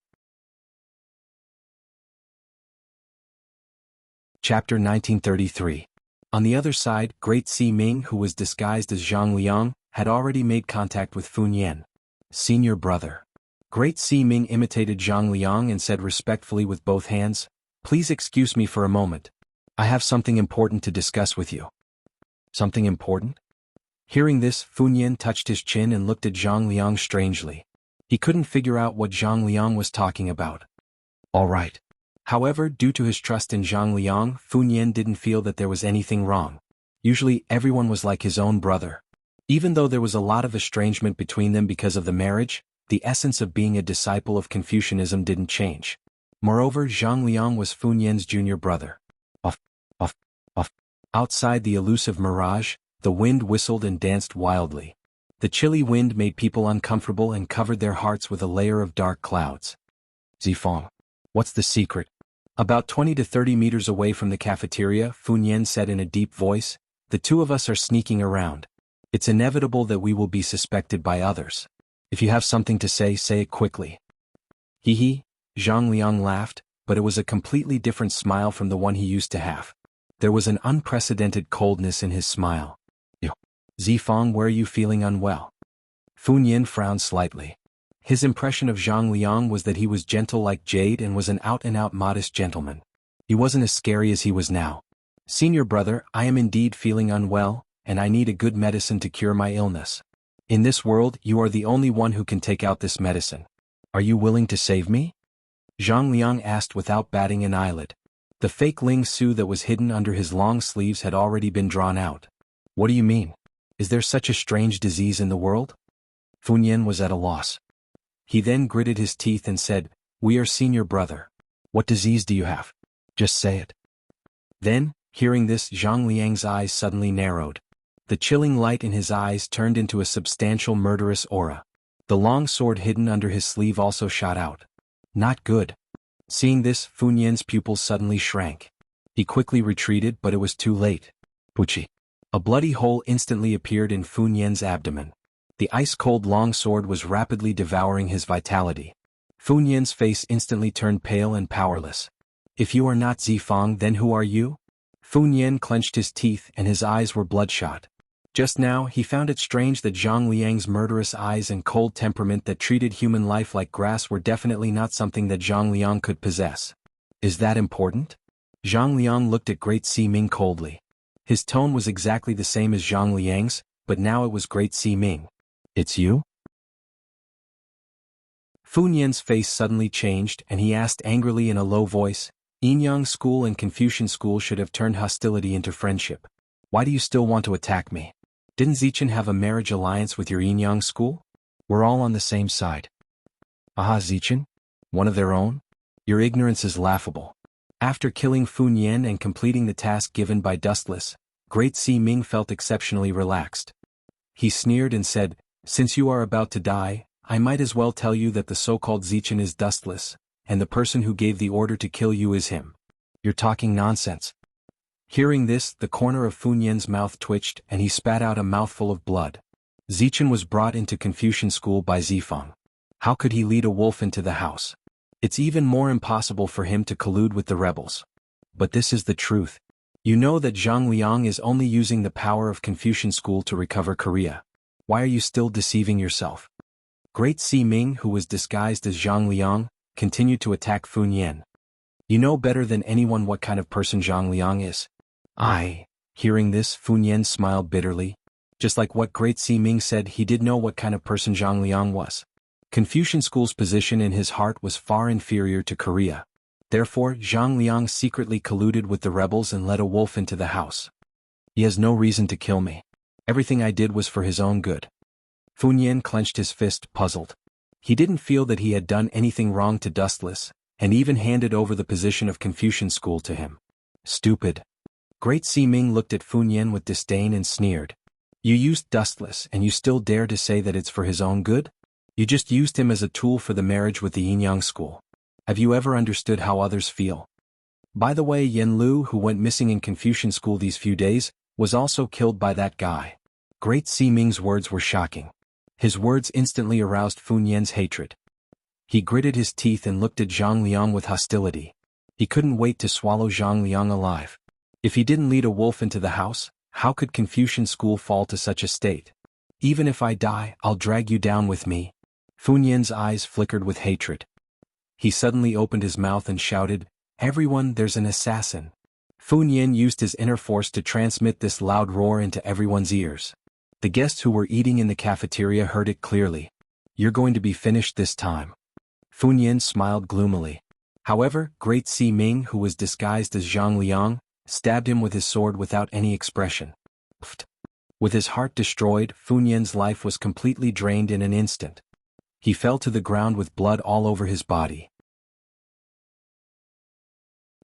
Chapter 1933. On the other side, Great Si Ming, who was disguised as Zhang Liang, had already made contact with Fun Yan. Senior brother. Great Si Ming imitated Zhang Liang and said respectfully with both hands, please excuse me for a moment. I have something important to discuss with you. Something important? Hearing this, Fun Yan touched his chin and looked at Zhang Liang strangely. He couldn't figure out what Zhang Liang was talking about. All right. However, due to his trust in Zhang Liang, Fun Yan didn't feel that there was anything wrong. Usually, everyone was like his own brother. Even though there was a lot of estrangement between them because of the marriage, the essence of being a disciple of Confucianism didn't change. Moreover, Zhang Liang was Fun Yan's junior brother. Off. Outside the elusive mirage, the wind whistled and danced wildly. The chilly wind made people uncomfortable and covered their hearts with a layer of dark clouds. Zifang. What's the secret? About 20 to 30 meters away from the cafeteria, Fun Yan said in a deep voice, the two of us are sneaking around. It's inevitable that we will be suspected by others. If you have something to say, say it quickly. Hee hee, Zhang Liang laughed, but it was a completely different smile from the one he used to have. There was an unprecedented coldness in his smile. Zifang, where are you feeling unwell? Fu Yin frowned slightly. His impression of Zhang Liang was that he was gentle like jade and was an out-and-out modest gentleman. He wasn't as scary as he was now. Senior brother, I am indeed feeling unwell, and I need a good medicine to cure my illness. In this world, you are the only one who can take out this medicine. Are you willing to save me? Zhang Liang asked without batting an eyelid. The fake Ling Su that was hidden under his long sleeves had already been drawn out. What do you mean? Is there such a strange disease in the world? Fu Yin was at a loss. He then gritted his teeth and said, We are senior brother. What disease do you have? Just say it. Then, hearing this, Zhang Liang's eyes suddenly narrowed. The chilling light in his eyes turned into a substantial murderous aura. The long sword hidden under his sleeve also shot out. Not good. Seeing this, Fu Yin's pupils suddenly shrank. He quickly retreated, but it was too late. Puchi. A bloody hole instantly appeared in Fu Yin's abdomen. The ice-cold long sword was rapidly devouring his vitality. Fu Yin's face instantly turned pale and powerless. If you are not Zifang, then who are you? Fu Yin clenched his teeth and his eyes were bloodshot. Just now, he found it strange that Zhang Liang's murderous eyes and cold temperament that treated human life like grass were definitely not something that Zhang Liang could possess. Is that important? Zhang Liang looked at Great Si Ming coldly. His tone was exactly the same as Zhang Liang's, but now it was Great Si Ming. It's you? Fu Yin's face suddenly changed and he asked angrily in a low voice, Yinyang School and Confucian School should have turned hostility into friendship. Why do you still want to attack me? Didn't Zichen have a marriage alliance with your Yinyang School? We're all on the same side. Aha, Zichen? One of their own? Your ignorance is laughable. After killing Fu Yin and completing the task given by Dustless, Great Si Ming felt exceptionally relaxed. He sneered and said, Since you are about to die, I might as well tell you that the so-called Zichen is Dustless, and the person who gave the order to kill you is him. You're talking nonsense. Hearing this, the corner of Fu Yin's mouth twitched and he spat out a mouthful of blood. Zichen was brought into Confucian School by Zifang. How could he lead a wolf into the house? It's even more impossible for him to collude with the rebels. But this is the truth. You know that Zhang Liang is only using the power of Confucian School to recover Korea. Why are you still deceiving yourself? Great Si Ming, who was disguised as Zhang Liang, continued to attack Fu Yin. You know better than anyone what kind of person Zhang Liang is. Hearing this, Fu Yin smiled bitterly. Just like what Great Si Ming said, he did know what kind of person Zhang Liang was. Confucian School's position in his heart was far inferior to Korea. Therefore, Zhang Liang secretly colluded with the rebels and led a wolf into the house. He has no reason to kill me. Everything I did was for his own good. Fu Yin clenched his fist, puzzled. He didn't feel that he had done anything wrong to Dustless, and even handed over the position of Confucian School to him. Stupid. Great Si Ming looked at Fu Yin with disdain and sneered. You used Dustless and you still dare to say that it's for his own good? You just used him as a tool for the marriage with the Yinyang School. Have you ever understood how others feel? By the way, Yen Lu, who went missing in Confucian School these few days, was also killed by that guy. Great Si Ming's words were shocking. His words instantly aroused Fu Yin's hatred. He gritted his teeth and looked at Zhang Liang with hostility. He couldn't wait to swallow Zhang Liang alive. If he didn't lead a wolf into the house, how could Confucian School fall to such a state? Even if I die, I'll drag you down with me. Fu Yin's eyes flickered with hatred. He suddenly opened his mouth and shouted, Everyone, there's an assassin. Fu Yin used his inner force to transmit this loud roar into everyone's ears. The guests who were eating in the cafeteria heard it clearly. You're going to be finished this time. Fu Yin smiled gloomily. However, Great Si Ming, who was disguised as Zhang Liang, stabbed him with his sword without any expression. With his heart destroyed, Fu Yin's life was completely drained in an instant. He fell to the ground with blood all over his body.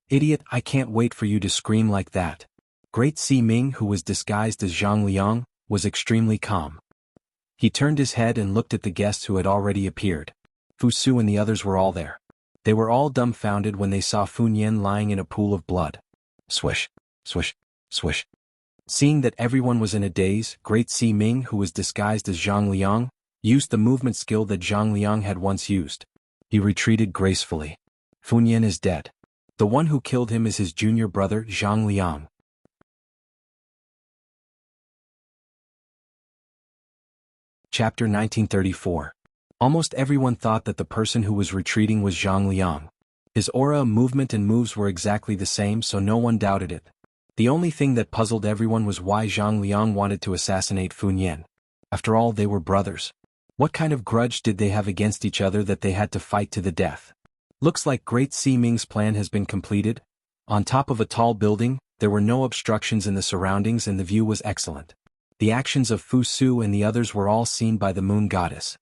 Idiot, I can't wait for you to scream like that. Great Si Ming, who was disguised as Zhang Liang, was extremely calm. He turned his head and looked at the guests who had already appeared. Fu Su and the others were all there. They were all dumbfounded when they saw Fu Yin lying in a pool of blood. Swish, swish, swish. Seeing that everyone was in a daze, Great Si Ming, who was disguised as Zhang Liang, used the movement skill that Zhang Liang had once used. He retreated gracefully. Fu Yin is dead. The one who killed him is his junior brother Zhang Liang. Chapter 1934. Almost everyone thought that the person who was retreating was Zhang Liang. His aura, movement and moves were exactly the same, so no one doubted it. The only thing that puzzled everyone was why Zhang Liang wanted to assassinate Fun Yan. After all, they were brothers. What kind of grudge did they have against each other that they had to fight to the death? Looks like Great Si Ming's plan has been completed. On top of a tall building, there were no obstructions in the surroundings and the view was excellent. The actions of Fu Su and the others were all seen by the moon goddess.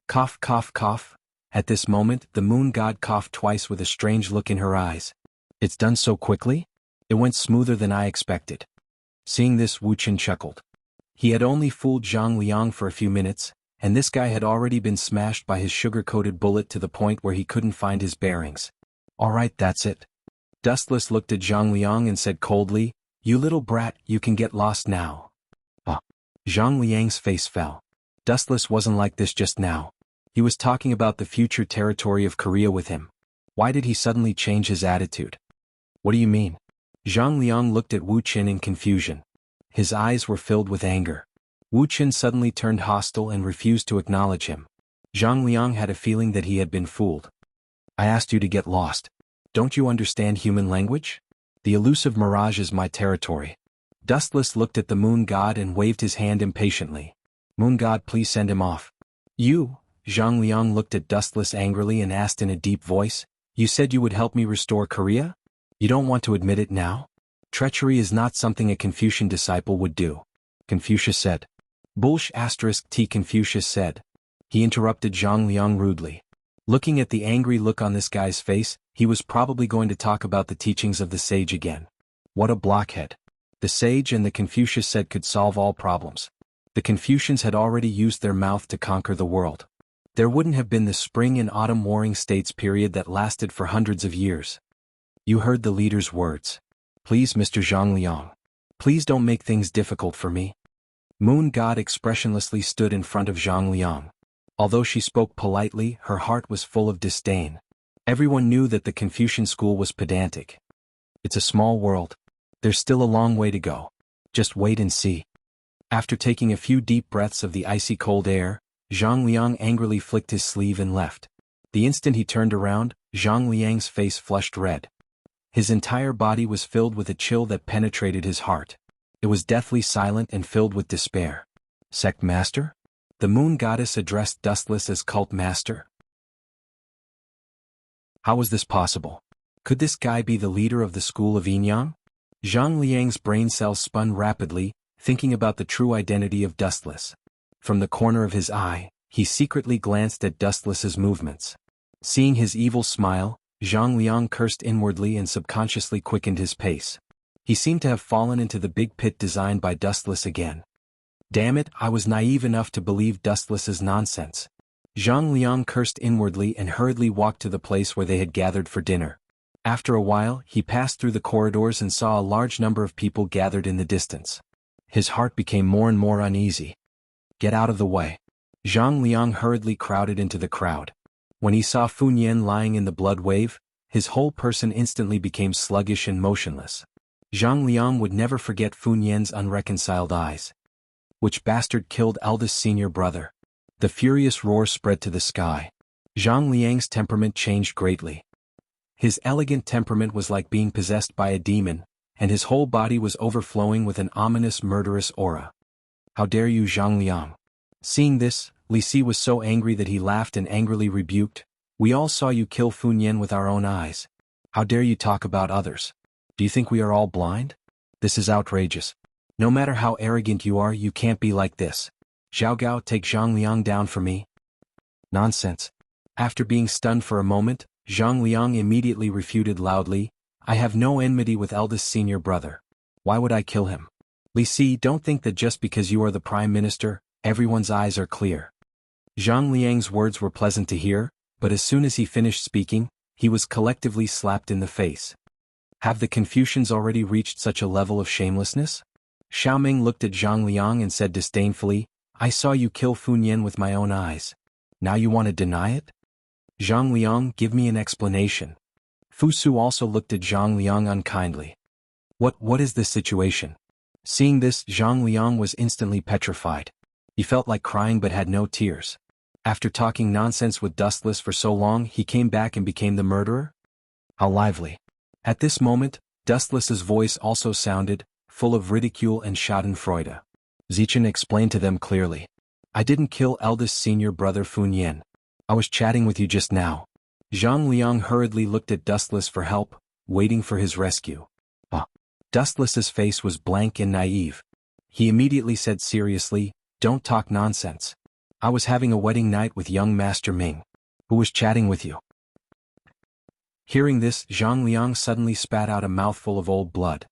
Cough, cough, cough. At this moment, the moon god coughed twice with a strange look in her eyes. It's done so quickly? It went smoother than I expected. Seeing this, Wuxia chuckled. He had only fooled Zhang Liang for a few minutes, and this guy had already been smashed by his sugar-coated bullet to the point where he couldn't find his bearings. Alright, that's it. Dustless looked at Zhang Liang and said coldly, "You little brat, you can get lost now." Zhang Liang's face fell. Dustless wasn't like this just now. He was talking about the future territory of Korea with him. Why did he suddenly change his attitude? What do you mean? Zhang Liang looked at Wuxia in confusion. His eyes were filled with anger. Wuxia suddenly turned hostile and refused to acknowledge him. Zhang Liang had a feeling that he had been fooled. I asked you to get lost. Don't you understand human language? The elusive mirage is my territory. Dustless looked at the moon god and waved his hand impatiently. Moon god, please send him off. You? Zhang Liang looked at Dustless angrily and asked in a deep voice, you said you would help me restore Korea? You don't want to admit it now? Treachery is not something a Confucian disciple would do. Confucius said. Bullsh *T Confucius said. He interrupted Zhang Liang rudely. Looking at the angry look on this guy's face, he was probably going to talk about the teachings of the sage again. What a blockhead. The sage and the Confucius said could solve all problems. The Confucians had already used their mouth to conquer the world. There wouldn't have been the spring and autumn warring states period that lasted for hundreds of years. You heard the leader's words. Please, Mr. Zhang Liang. Please don't make things difficult for me. Moon God expressionlessly stood in front of Zhang Liang. Although she spoke politely, her heart was full of disdain. Everyone knew that the Confucian school was pedantic. It's a small world. There's still a long way to go. Just wait and see. After taking a few deep breaths of the icy cold air, Zhang Liang angrily flicked his sleeve and left. The instant he turned around, Zhang Liang's face flushed red. His entire body was filled with a chill that penetrated his heart. It was deathly silent and filled with despair. Sect Master? The moon goddess addressed Dustless as Cult Master. How was this possible? Could this guy be the leader of the school of Yinyang? Zhang Liang's brain cells spun rapidly, thinking about the true identity of Dustless. From the corner of his eye, he secretly glanced at Dustless's movements. Seeing his evil smile, Zhang Liang cursed inwardly and subconsciously quickened his pace. He seemed to have fallen into the big pit designed by Dustless again. Damn it, I was naive enough to believe Dustless's nonsense. Zhang Liang cursed inwardly and hurriedly walked to the place where they had gathered for dinner. After a while, he passed through the corridors and saw a large number of people gathered in the distance. His heart became more and more uneasy. Get out of the way. Zhang Liang hurriedly crowded into the crowd. When he saw Fun Yan lying in the blood wave, his whole person instantly became sluggish and motionless. Zhang Liang would never forget Fun Yan's unreconciled eyes. Which bastard killed eldest senior brother? The furious roar spread to the sky. Zhang Liang's temperament changed greatly. His elegant temperament was like being possessed by a demon, and his whole body was overflowing with an ominous murderous aura. How dare you, Zhang Liang? Seeing this, Li Si was so angry that he laughed and angrily rebuked. We all saw you kill Fun Yan with our own eyes. How dare you talk about others? Do you think we are all blind? This is outrageous. No matter how arrogant you are, you can't be like this. Xiao Gao, take Zhang Liang down for me. Nonsense. After being stunned for a moment, Zhang Liang immediately refuted loudly, I have no enmity with eldest senior brother. Why would I kill him? Li Si, don't think that just because you are the prime minister, everyone's eyes are clear. Zhang Liang's words were pleasant to hear, but as soon as he finished speaking, he was collectively slapped in the face. Have the Confucians already reached such a level of shamelessness? Xiaoming looked at Zhang Liang and said disdainfully, I saw you kill Fun Yan with my own eyes. Now you want to deny it? Zhang Liang, give me an explanation. Fu Su also looked at Zhang Liang unkindly. What is this situation? Seeing this, Zhang Liang was instantly petrified. He felt like crying but had no tears. After talking nonsense with Dustless for so long, he came back and became the murderer? How lively. At this moment, Dustless's voice also sounded, full of ridicule and schadenfreude. Zichen explained to them clearly. I didn't kill eldest senior brother Fun Yen. I was chatting with you just now. Zhang Liang hurriedly looked at Dustless for help, waiting for his rescue. Dustless's face was blank and naive. He immediately said seriously, don't talk nonsense. I was having a wedding night with young Master Ming. Who was chatting with you? Hearing this, Zhang Liang suddenly spat out a mouthful of old blood.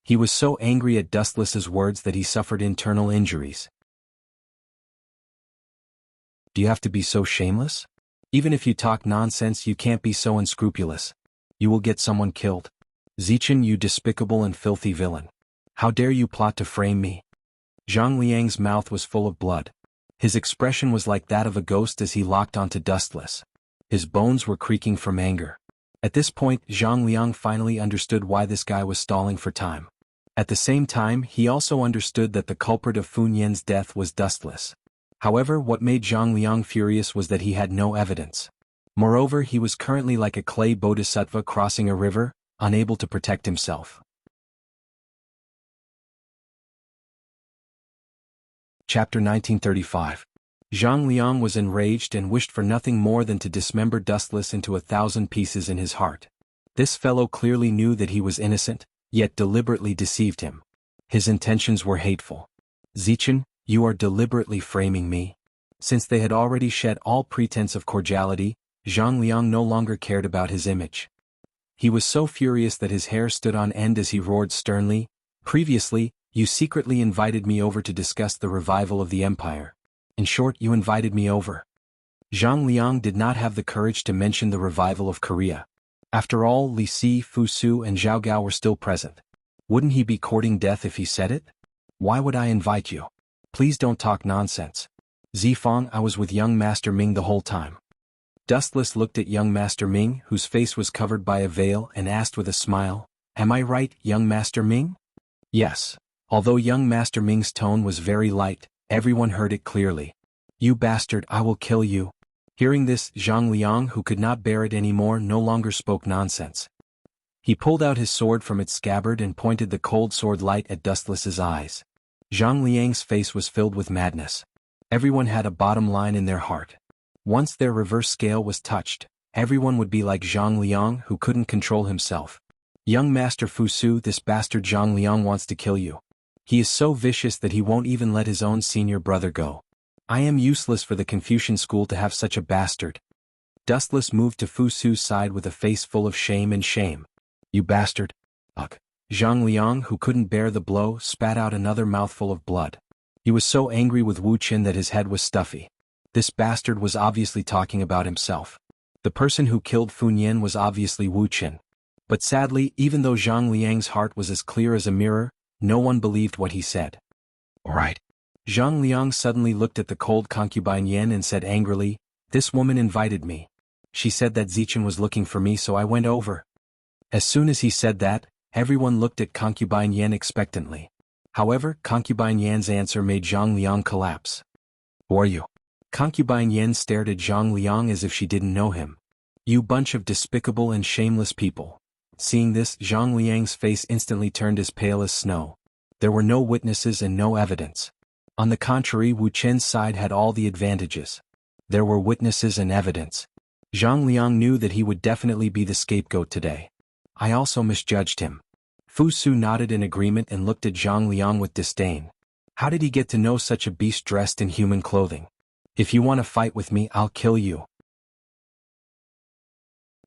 He was so angry at Dustless's words that he suffered internal injuries. Do you have to be so shameless? Even if you talk nonsense, you can't be so unscrupulous. You will get someone killed. Zichen, you despicable and filthy villain. How dare you plot to frame me? Zhang Liang's mouth was full of blood. His expression was like that of a ghost as he locked onto Dustless. His bones were creaking from anger. At this point, Zhang Liang finally understood why this guy was stalling for time. At the same time, he also understood that the culprit of Fun Yen's death was Dustless. However, what made Zhang Liang furious was that he had no evidence. Moreover, he was currently like a clay bodhisattva crossing a river, unable to protect himself. Chapter 1935. Zhang Liang was enraged and wished for nothing more than to dismember Dustless into 1,000 pieces in his heart. This fellow clearly knew that he was innocent, yet deliberately deceived him. His intentions were hateful. Zichen, you are deliberately framing me. Since they had already shed all pretense of cordiality, Zhang Liang no longer cared about his image. He was so furious that his hair stood on end as he roared sternly, previously, you secretly invited me over to discuss the revival of the empire. In short, you invited me over. Zhang Liang did not have the courage to mention the revival of Korea. After all, Li Si, Fu Su and Zhao Gao were still present. Wouldn't he be courting death if he said it? Why would I invite you? Please don't talk nonsense. Zifang, I was with young Master Ming the whole time. Dustless looked at young Master Ming, whose face was covered by a veil, and asked with a smile, am I right, young Master Ming? Yes. Although young Master Ming's tone was very light, everyone heard it clearly. You bastard, I will kill you. Hearing this, Zhang Liang, who could not bear it anymore, no longer spoke nonsense. He pulled out his sword from its scabbard and pointed the cold sword light at Dustless's eyes. Zhang Liang's face was filled with madness. Everyone had a bottom line in their heart. Once their reverse scale was touched, everyone would be like Zhang Liang, who couldn't control himself. Young Master Fu Su, this bastard Zhang Liang wants to kill you. He is so vicious that he won't even let his own senior brother go. I am useless for the Confucian school to have such a bastard. Dustless moved to Fu Su's side with a face full of shame and shame. You bastard. Ugh. Zhang Liang, who couldn't bear the blow, spat out another mouthful of blood. He was so angry with Wu Qin that his head was stuffy. This bastard was obviously talking about himself. The person who killed Fun Yen was obviously Wu Qin. But sadly, even though Zhang Liang's heart was as clear as a mirror, no one believed what he said. All right. Zhang Liang suddenly looked at the cold concubine Yen and said angrily, this woman invited me. She said that Zichen was looking for me, so I went over. As soon as he said that, everyone looked at concubine Yen expectantly. However, concubine Yan's answer made Zhang Liang collapse. Who are you? Concubine Yen stared at Zhang Liang as if she didn't know him. You bunch of despicable and shameless people. Seeing this, Zhang Liang's face instantly turned as pale as snow. There were no witnesses and no evidence. On the contrary, Wu Chen's side had all the advantages. There were witnesses and evidence. Zhang Liang knew that he would definitely be the scapegoat today. I also misjudged him. Fu Su nodded in agreement and looked at Zhang Liang with disdain. How did he get to know such a beast dressed in human clothing? If you want to fight with me, I'll kill you.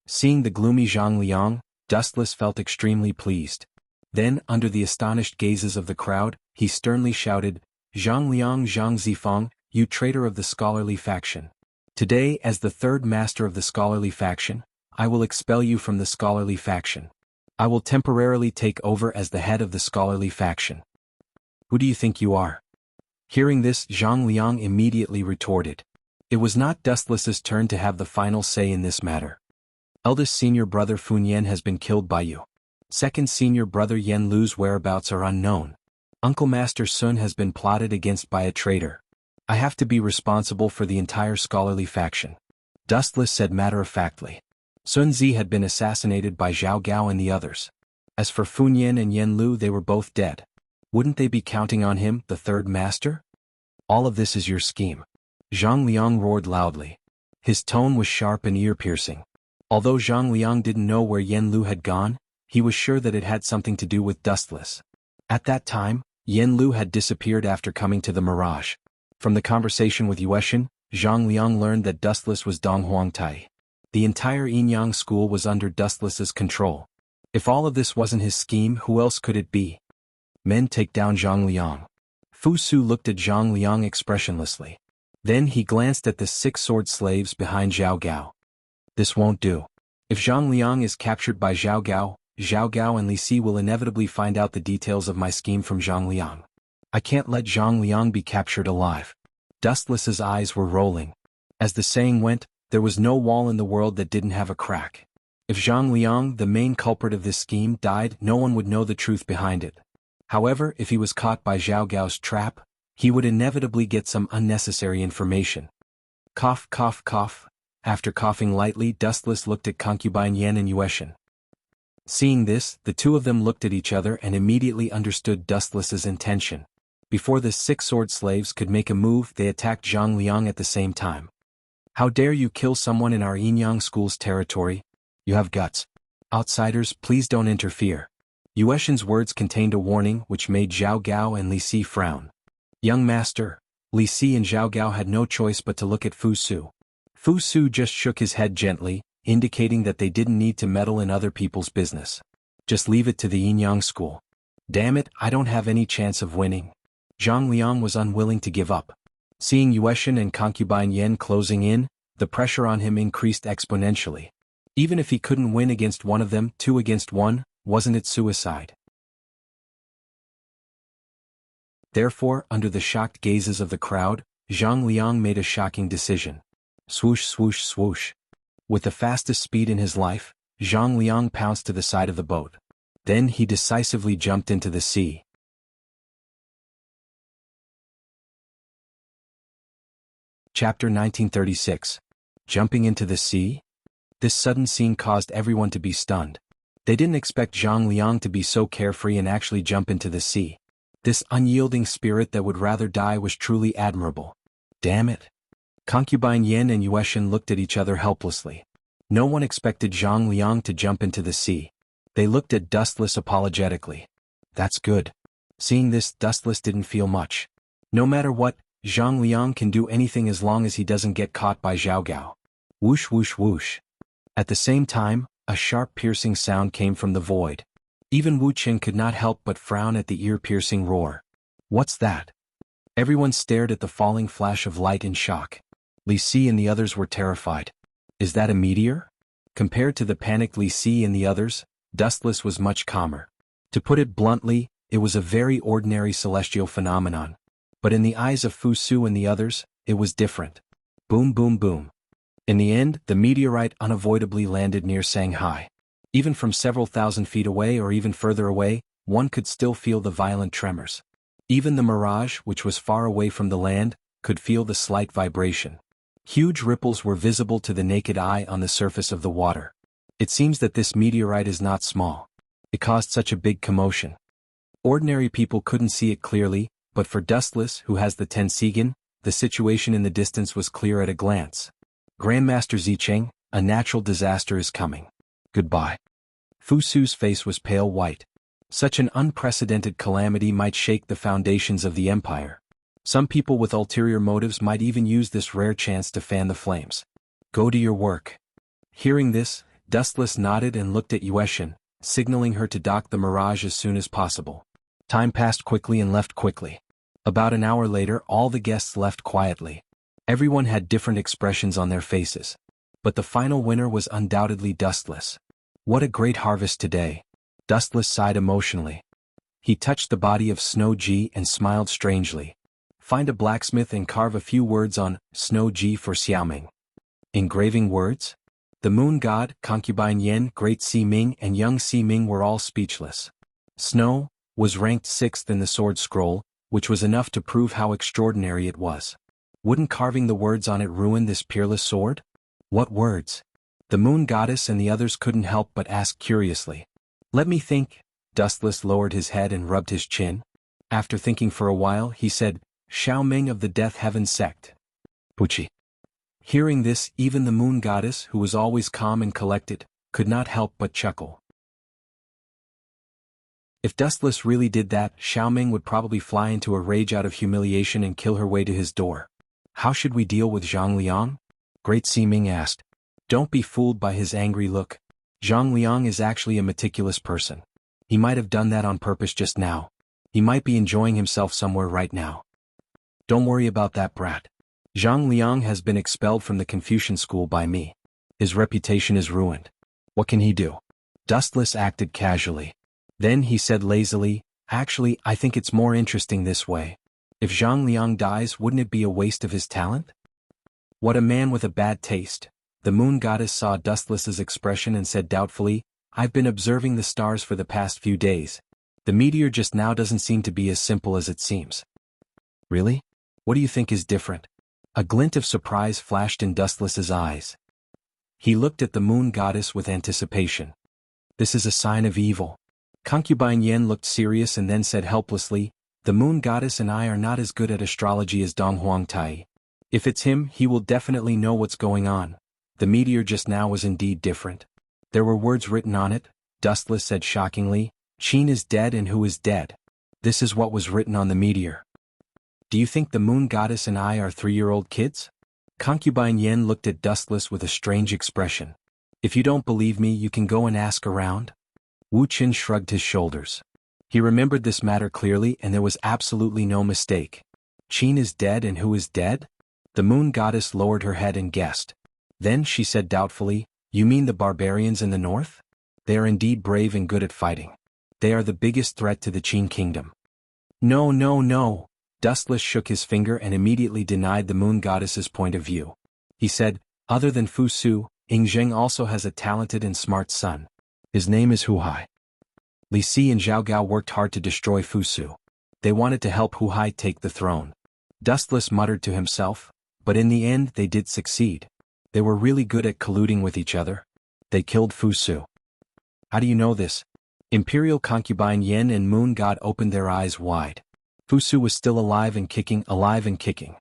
Seeing the gloomy Zhang Liang, Dustless felt extremely pleased. Then, under the astonished gazes of the crowd, he sternly shouted, Zhang Liang Zhang Zifang, you traitor of the scholarly faction. Today, as the third master of the scholarly faction, I will expel you from the scholarly faction. I will temporarily take over as the head of the scholarly faction. Who do you think you are? Hearing this, Zhang Liang immediately retorted. It was not Dustless's turn to have the final say in this matter. Eldest senior brother Fun Yen has been killed by you. Second senior brother Yen Lu's whereabouts are unknown. Uncle Master Sun has been plotted against by a traitor. I have to be responsible for the entire scholarly faction. Dustless said matter-of-factly. Sun Zi had been assassinated by Zhao Gao and the others. As for Fun Yen and Yen Lu, they were both dead. Wouldn't they be counting on him, the third master? All of this is your scheme. Zhang Liang roared loudly. His tone was sharp and ear-piercing. Although Zhang Liang didn't know where Yen Lu had gone, he was sure that it had something to do with Dustless. At that time, Yen Lu had disappeared after coming to the Mirage. From the conversation with Yueshin, Zhang Liang learned that Dustless was Dong Huangtai. The entire Yinyang school was under Dustless's control. If all of this wasn't his scheme, who else could it be? Men take down Zhang Liang. Fu Su looked at Zhang Liang expressionlessly. Then he glanced at the 6 sword slaves behind Zhao Gao. This won't do. If Zhang Liang is captured by Zhao Gao and Li Si will inevitably find out the details of my scheme from Zhang Liang. I can't let Zhang Liang be captured alive. Dustless's eyes were rolling. As the saying went, there was no wall in the world that didn't have a crack. If Zhang Liang, the main culprit of this scheme, died, no one would know the truth behind it. However, if he was caught by Zhao Gao's trap, he would inevitably get some unnecessary information. Cough, cough, cough. After coughing lightly, Dustless looked at concubine Yen and Yueshin. Seeing this, the two of them looked at each other and immediately understood Dustless's intention. Before the 6 sword slaves could make a move, they attacked Zhang Liang at the same time. How dare you kill someone in our Yinyang school's territory? You have guts. Outsiders, please don't interfere. Yueshin's words contained a warning which made Zhao Gao and Li Si frown. Young master, Li Si and Zhao Gao had no choice but to look at Fu Su. Fu Su just shook his head gently, indicating that they didn't need to meddle in other people's business. Just leave it to the Yinyang school. Damn it, I don't have any chance of winning. Zhang Liang was unwilling to give up. Seeing Yueshin and concubine Yen closing in, the pressure on him increased exponentially. Even if he couldn't win against one of them, 2 against 1, wasn't it suicide? Therefore, under the shocked gazes of the crowd, Zhang Liang made a shocking decision. Swoosh, swoosh, swoosh. With the fastest speed in his life, Zhang Liang pounced to the side of the boat. Then he decisively jumped into the sea. Chapter 1936. Jumping into the sea? This sudden scene caused everyone to be stunned. They didn't expect Zhang Liang to be so carefree and actually jump into the sea. This unyielding spirit that would rather die was truly admirable. Damn it. Concubine Yen and Yueshin looked at each other helplessly. No one expected Zhang Liang to jump into the sea. They looked at Dustless apologetically. That's good. Seeing this, Dustless didn't feel much. No matter what, Zhang Liang can do anything as long as he doesn't get caught by Zhao Gao. Whoosh whoosh whoosh. At the same time, a sharp piercing sound came from the void. Even Wu Qin could not help but frown at the ear-piercing roar. What's that? Everyone stared at the falling flash of light in shock. Li Si and the others were terrified. Is that a meteor? Compared to the panicked Li Si and the others, Dustless was much calmer. To put it bluntly, it was a very ordinary celestial phenomenon. But in the eyes of Fu Su and the others, it was different. Boom boom boom. In the end, the meteorite unavoidably landed near Shanghai. Even from several thousand feet away or even further away, one could still feel the violent tremors. Even the Mirage, which was far away from the land, could feel the slight vibration. Huge ripples were visible to the naked eye on the surface of the water. It seems that this meteorite is not small. It caused such a big commotion. Ordinary people couldn't see it clearly, but for Dustless, who has the Tensigan, the situation in the distance was clear at a glance. Grandmaster Zicheng, a natural disaster is coming. Goodbye. Fu Su's face was pale white. Such an unprecedented calamity might shake the foundations of the empire. Some people with ulterior motives might even use this rare chance to fan the flames. Go to your work. Hearing this, Dustless nodded and looked at Yueshin, signaling her to dock the Mirage as soon as possible. Time passed quickly and left quickly. About an hour later, all the guests left quietly. Everyone had different expressions on their faces. But the final winner was undoubtedly Dustless. What a great harvest today. Dustless sighed emotionally. He touched the body of Snow Ji and smiled strangely. Find a blacksmith and carve a few words on Snow Ji for Xiaoming. Engraving words? The moon god, concubine Yen, great Si-Ming and young Si-Ming were all speechless. Snow was ranked 6th in the sword scroll, which was enough to prove how extraordinary it was. Wouldn't carving the words on it ruin this peerless sword? What words? The moon goddess and the others couldn't help but ask curiously. Let me think. Dustless lowered his head and rubbed his chin. After thinking for a while, he said, Xiao Ming of the Death Heaven sect. Puchi. Hearing this, even the moon goddess, who was always calm and collected, could not help but chuckle. If Dustless really did that, Xiao Ming would probably fly into a rage out of humiliation and kill her way to his door. How should we deal with Zhang Liang? Great Si-Ming asked. Don't be fooled by his angry look. Zhang Liang is actually a meticulous person. He might have done that on purpose just now. He might be enjoying himself somewhere right now. Don't worry about that brat. Zhang Liang has been expelled from the Confucian school by me. His reputation is ruined. What can he do? Dustless acted casually. Then he said lazily, actually, I think it's more interesting this way. If Zhang Liang dies, wouldn't it be a waste of his talent? What a man with a bad taste. The moon goddess saw Dustless's expression and said doubtfully, I've been observing the stars for the past few days. The meteor just now doesn't seem to be as simple as it seems. Really? What do you think is different? A glint of surprise flashed in Dustless's eyes. He looked at the moon goddess with anticipation. This is a sign of evil. Concubine Yen looked serious and then said helplessly, the moon goddess and I are not as good at astrology as Dong Huang Tai. If it's him, he will definitely know what's going on. The meteor just now was indeed different. There were words written on it, Dustless said shockingly, Qin is dead and who is dead. This is what was written on the meteor. Do you think the moon goddess and I are 3-year-old kids? Concubine Yen looked at Dustless with a strange expression. If you don't believe me, you can go and ask around. Wu Qin shrugged his shoulders. He remembered this matter clearly and there was absolutely no mistake. Qin is dead and who is dead? The moon goddess lowered her head and guessed. Then she said doubtfully, you mean the barbarians in the north? They are indeed brave and good at fighting. They are the biggest threat to the Qin kingdom. No, no, no. Dustless shook his finger and immediately denied the moon goddess's point of view. He said, other than Fu Su, Ying Zheng also has a talented and smart son. His name is Hu Hai. Li Si and Zhao Gao worked hard to destroy Fu Su. They wanted to help Hu Hai take the throne. Dustless muttered to himself, but in the end they did succeed. They were really good at colluding with each other. They killed Fu Su. How do you know this? Imperial concubine Yen and Moon God opened their eyes wide. Fu Su was still alive and kicking, alive and kicking.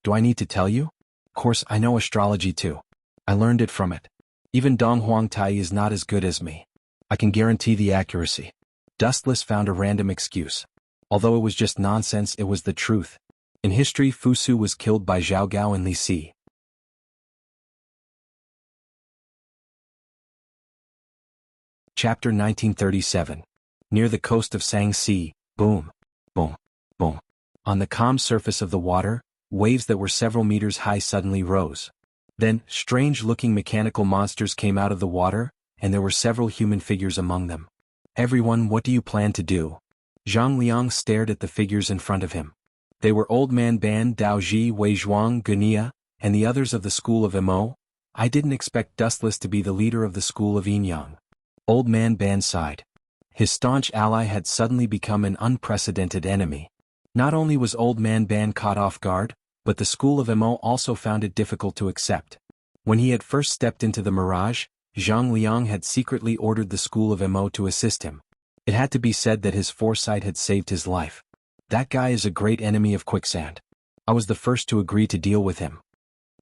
Do I need to tell you? Of course, I know astrology too. I learned it from it. Even Dong Huang Tai is not as good as me. I can guarantee the accuracy. Dustless found a random excuse. Although it was just nonsense, it was the truth. In history, Fu Su was killed by Zhao Gao and Li Si. Chapter 1937. Near the coast of Shangxi, boom, boom, boom. On the calm surface of the water, waves that were several meters high suddenly rose. Then, strange-looking mechanical monsters came out of the water, and there were several human figures among them. Everyone, what do you plan to do? Zhang Liang stared at the figures in front of him. They were Old Man Ban, Dao Ji, Wei Zhuang, Gunia, and the others of the school of Mo. I didn't expect Dustless to be the leader of the school of Yin Yang. Old Man Ban sighed. His staunch ally had suddenly become an unprecedented enemy. Not only was Old Man Ban caught off guard, but the school of Mo also found it difficult to accept. When he had first stepped into the mirage, Zhang Liang had secretly ordered the school of Mo to assist him. It had to be said that his foresight had saved his life. That guy is a great enemy of quicksand. I was the first to agree to deal with him.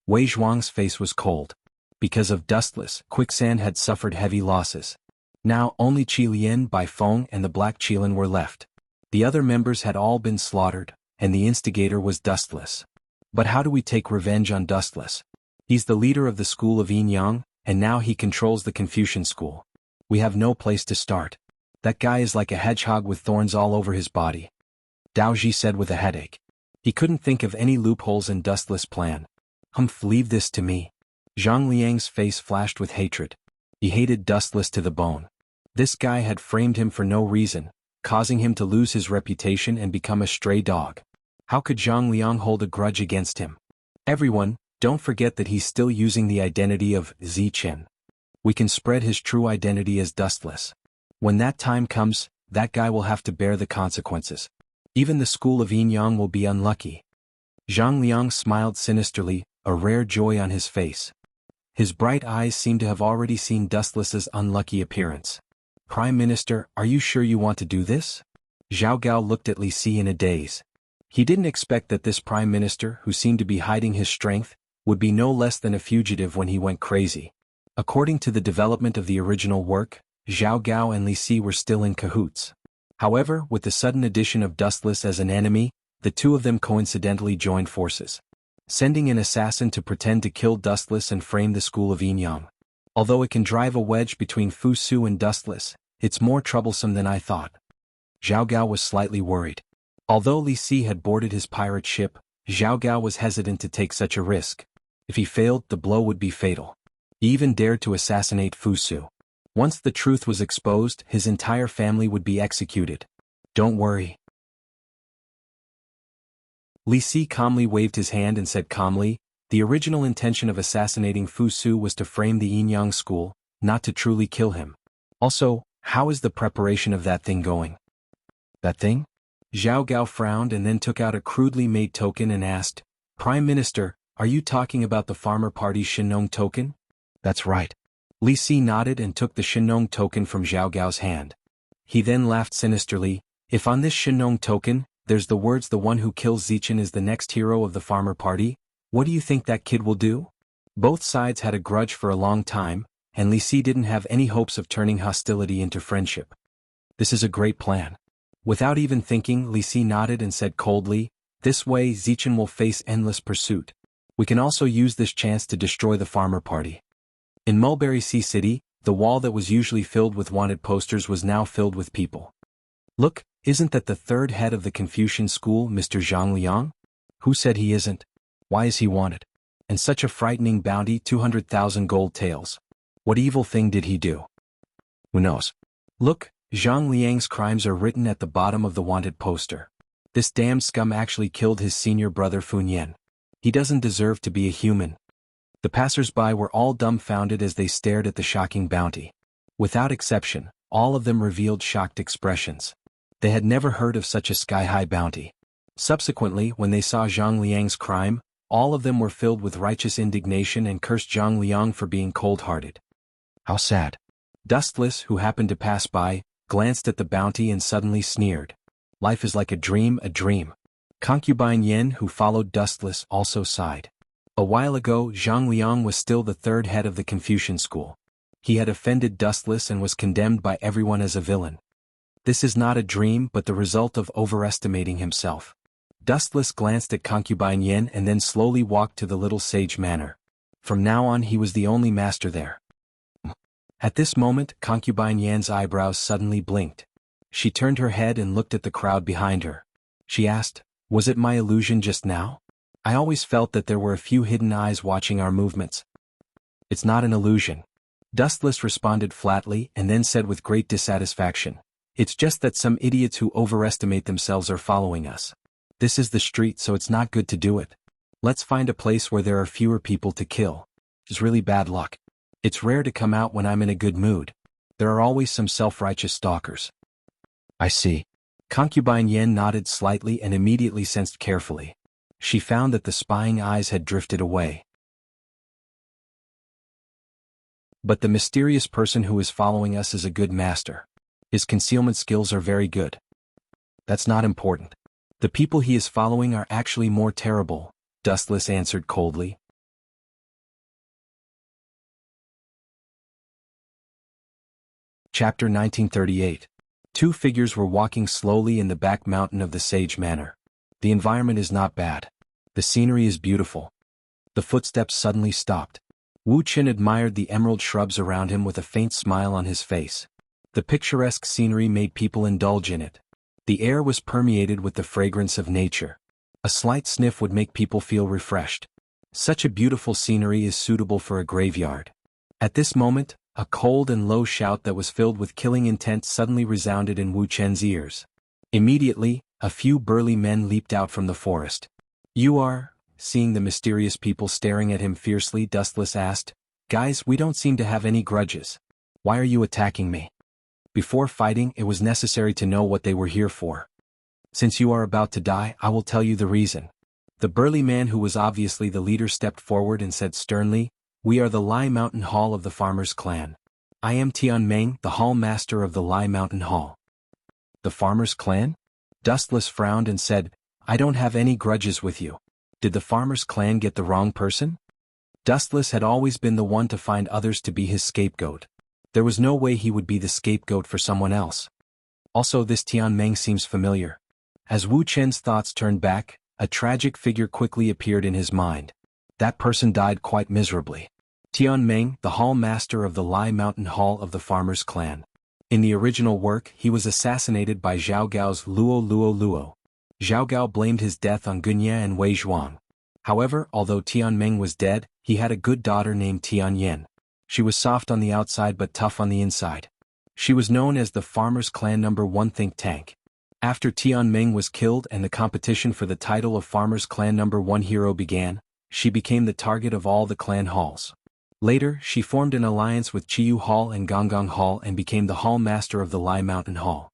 Wei Zhuang's face was cold. Because of Dustless, quicksand had suffered heavy losses. Now only Qi Lian, Bai Feng and the Black Qilin were left. The other members had all been slaughtered, and the instigator was Dustless. But how do we take revenge on Dustless? He's the leader of the school of Yin Yang, and now he controls the Confucian school. We have no place to start. That guy is like a hedgehog with thorns all over his body. Dao Ji said with a headache. He couldn't think of any loopholes in Dustless' plan. Leave this to me. Zhang Liang's face flashed with hatred. He hated Dustless to the bone. This guy had framed him for no reason, causing him to lose his reputation and become a stray dog. How could Zhang Liang hold a grudge against him? Everyone, don't forget that he's still using the identity of Zichen. We can spread his true identity as Dustless. When that time comes, that guy will have to bear the consequences. Even the school of Yinyang will be unlucky. Zhang Liang smiled sinisterly, a rare joy on his face. His bright eyes seemed to have already seen Dustless's unlucky appearance. Prime Minister, are you sure you want to do this? Zhao Gao looked at Li Si in a daze. He didn't expect that this Prime Minister, who seemed to be hiding his strength, would be no less than a fugitive when he went crazy. According to the development of the original work, Zhao Gao and Li Si were still in cahoots. However, with the sudden addition of Dustless as an enemy, the two of them coincidentally joined forces, sending an assassin to pretend to kill Dustless and frame the school of Yinyang. Although it can drive a wedge between Fu Su and Dustless, it's more troublesome than I thought. Zhao Gao was slightly worried. Although Li Si had boarded his pirate ship, Zhao Gao was hesitant to take such a risk. If he failed, the blow would be fatal. He even dared to assassinate Fu Su. Once the truth was exposed, his entire family would be executed. Don't worry. Li Si calmly waved his hand and said calmly, the original intention of assassinating Fu Su was to frame the Yinyang school, not to truly kill him. Also, how is the preparation of that thing going? That thing? Zhao Gao frowned and then took out a crudely made token and asked, Prime Minister, are you talking about the farmer party's Shinong token? That's right. Li Si nodded and took the Shinong token from Zhao Gao's hand. He then laughed sinisterly, if on this Shinong token, there's the words the one who kills Zichen is the next hero of the farmer party, what do you think that kid will do? Both sides had a grudge for a long time, and Li Si didn't have any hopes of turning hostility into friendship. This is a great plan. Without even thinking, Li Si nodded and said coldly, this way Zichen will face endless pursuit. We can also use this chance to destroy the farmer party. In Mulberry Sea City, the wall that was usually filled with wanted posters was now filled with people. Look, isn't that the third head of the Confucian school, Mr. Zhang Liang? Who said he isn't? Why is he wanted? And such a frightening bounty, 200,000 gold taels. What evil thing did he do? Who knows? Look, Zhang Liang's crimes are written at the bottom of the wanted poster. This damned scum actually killed his senior brother Fun Yan. He doesn't deserve to be a human. The passers-by were all dumbfounded as they stared at the shocking bounty. Without exception, all of them revealed shocked expressions. They had never heard of such a sky-high bounty. Subsequently, when they saw Zhang Liang's crime, all of them were filled with righteous indignation and cursed Zhang Liang for being cold-hearted. How sad. Dustless, who happened to pass by, glanced at the bounty and suddenly sneered. Life is like a dream, a dream. Concubine Yen, who followed Dustless, also sighed. A while ago, Zhang Liang was still the third head of the Confucian school. He had offended Dustless and was condemned by everyone as a villain. This is not a dream but the result of overestimating himself. Dustless glanced at Concubine Yen and then slowly walked to the little sage manor. From now on he was the only master there. At this moment, Concubine Yan's eyebrows suddenly blinked. She turned her head and looked at the crowd behind her. She asked, was it my illusion just now? I always felt that there were a few hidden eyes watching our movements. It's not an illusion. Dustless responded flatly and then said with great dissatisfaction, it's just that some idiots who overestimate themselves are following us. This is the street, so it's not good to do it. Let's find a place where there are fewer people to kill. It's really bad luck. It's rare to come out when I'm in a good mood. There are always some self-righteous stalkers. I see. Concubine Yen nodded slightly and immediately sensed carefully. She found that the spying eyes had drifted away. But the mysterious person who is following us is a good master. His concealment skills are very good. That's not important. The people he is following are actually more terrible, Dustless answered coldly. Chapter 1938. Two figures were walking slowly in the back mountain of the Sage Manor. The environment is not bad. The scenery is beautiful. The footsteps suddenly stopped. Wu Qin admired the emerald shrubs around him with a faint smile on his face. The picturesque scenery made people indulge in it. The air was permeated with the fragrance of nature. A slight sniff would make people feel refreshed. Such a beautiful scenery is suitable for a graveyard. At this moment, a cold and low shout that was filled with killing intent suddenly resounded in Wu Chen's ears. Immediately, a few burly men leaped out from the forest. You are, seeing the mysterious people staring at him fiercely, Dustless asked, Guys, we don't seem to have any grudges. Why are you attacking me? Before fighting, it was necessary to know what they were here for. Since you are about to die, I will tell you the reason. The burly man who was obviously the leader stepped forward and said sternly, "We are the Lai Mountain Hall of the Farmers' Clan. I am Tian Meng, the Hall Master of the Lai Mountain Hall." The Farmers' Clan? Dustless frowned and said, "I don't have any grudges with you. Did the Farmers' Clan get the wrong person?" Dustless had always been the one to find others to be his scapegoat. There was no way he would be the scapegoat for someone else. Also, this Tian Meng seems familiar. As Wu Chen's thoughts turned back, a tragic figure quickly appeared in his mind. That person died quite miserably. Tian Meng, the Hall Master of the Lai Mountain Hall of the Farmers' Clan. In the original work, he was assassinated by Zhao Gao's Luo. Zhao Gao blamed his death on Gunya and Wei Zhuang. However, although Tian Meng was dead, he had a good daughter named Tian Yen. She was soft on the outside but tough on the inside. She was known as the Farmers' Clan #1 think tank. After Tian Meng was killed and the competition for the title of Farmers' Clan #1 hero began, she became the target of all the clan halls. Later, she formed an alliance with Chiyu Hall and Gonggong Hall and became the Hall Master of the Lai Mountain Hall.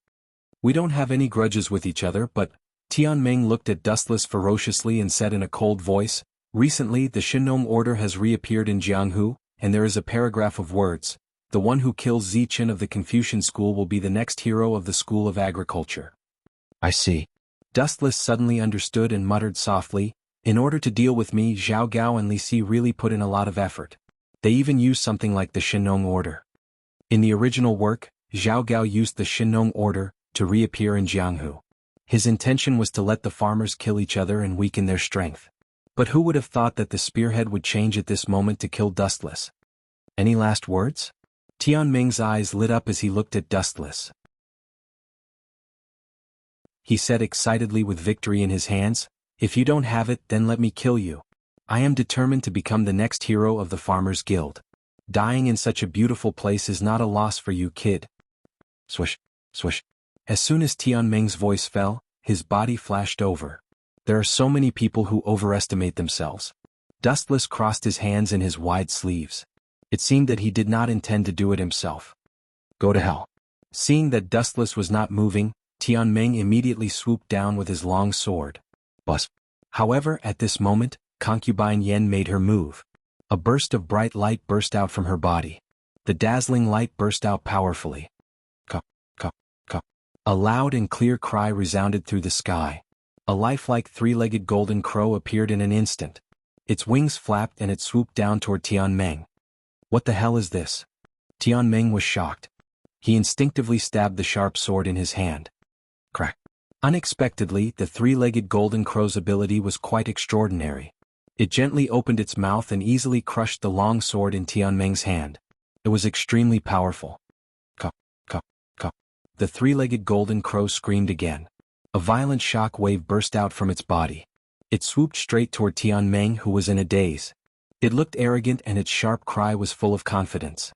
We don't have any grudges with each other, but Tian Meng looked at Dustless ferociously and said in a cold voice, "Recently the Shinong Order has reappeared in Jianghu, and there is a paragraph of words, the one who kills Zichen of the Confucian School will be the next hero of the School of Agriculture." I see. Dustless suddenly understood and muttered softly, "In order to deal with me, Zhao Gao and Li Si really put in a lot of effort. They even used something like the Shinong Order." In the original work, Zhao Gao used the Shinong Order to reappear in Jianghu. His intention was to let the farmers kill each other and weaken their strength. But who would have thought that the spearhead would change at this moment to kill Dustless? Any last words? Tian Meng's eyes lit up as he looked at Dustless. He said excitedly with victory in his hands, "If you don't have it, then let me kill you. I am determined to become the next hero of the Farmers Guild. Dying in such a beautiful place is not a loss for you, kid." Swish, swish. As soon as Tian Meng's voice fell, his body flashed over. There are so many people who overestimate themselves. Dustless crossed his hands in his wide sleeves. It seemed that he did not intend to do it himself. Go to hell. Seeing that Dustless was not moving, Tian Meng immediately swooped down with his long sword. Buzz. However, at this moment, Concubine Yen made her move. A burst of bright light burst out from her body. The dazzling light burst out powerfully. Ka, ka, ka. A loud and clear cry resounded through the sky. A lifelike three-legged golden crow appeared in an instant. Its wings flapped and it swooped down toward Tian Meng. What the hell is this? Tian Meng was shocked. He instinctively stabbed the sharp sword in his hand. Crack. Unexpectedly, the three-legged golden crow's ability was quite extraordinary. It gently opened its mouth and easily crushed the long sword in Tian Meng's hand. It was extremely powerful. Ka, ka, ka. The three-legged golden crow screamed again. A violent shock wave burst out from its body. It swooped straight toward Tian Meng, who was in a daze. It looked arrogant and its sharp cry was full of confidence.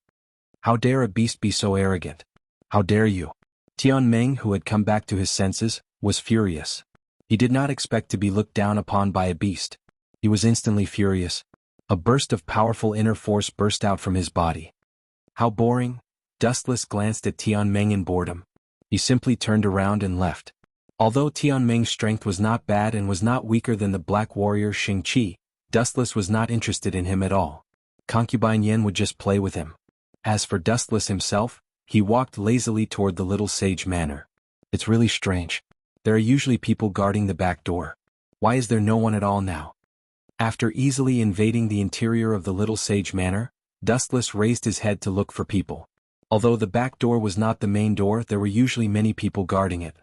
How dare a beast be so arrogant? How dare you? Tian Meng, who had come back to his senses, was furious. He did not expect to be looked down upon by a beast. He was instantly furious. A burst of powerful inner force burst out from his body. How boring. Dustless glanced at Tian Meng in boredom. He simply turned around and left. Although Tian Meng's strength was not bad and was not weaker than the black warrior Xing Qi, Dustless was not interested in him at all. Concubine Yen would just play with him. As for Dustless himself, he walked lazily toward the little sage manor. It's really strange. There are usually people guarding the back door. Why is there no one at all now? After easily invading the interior of the little sage manor, Dustless raised his head to look for people. Although the back door was not the main door, there were usually many people guarding it.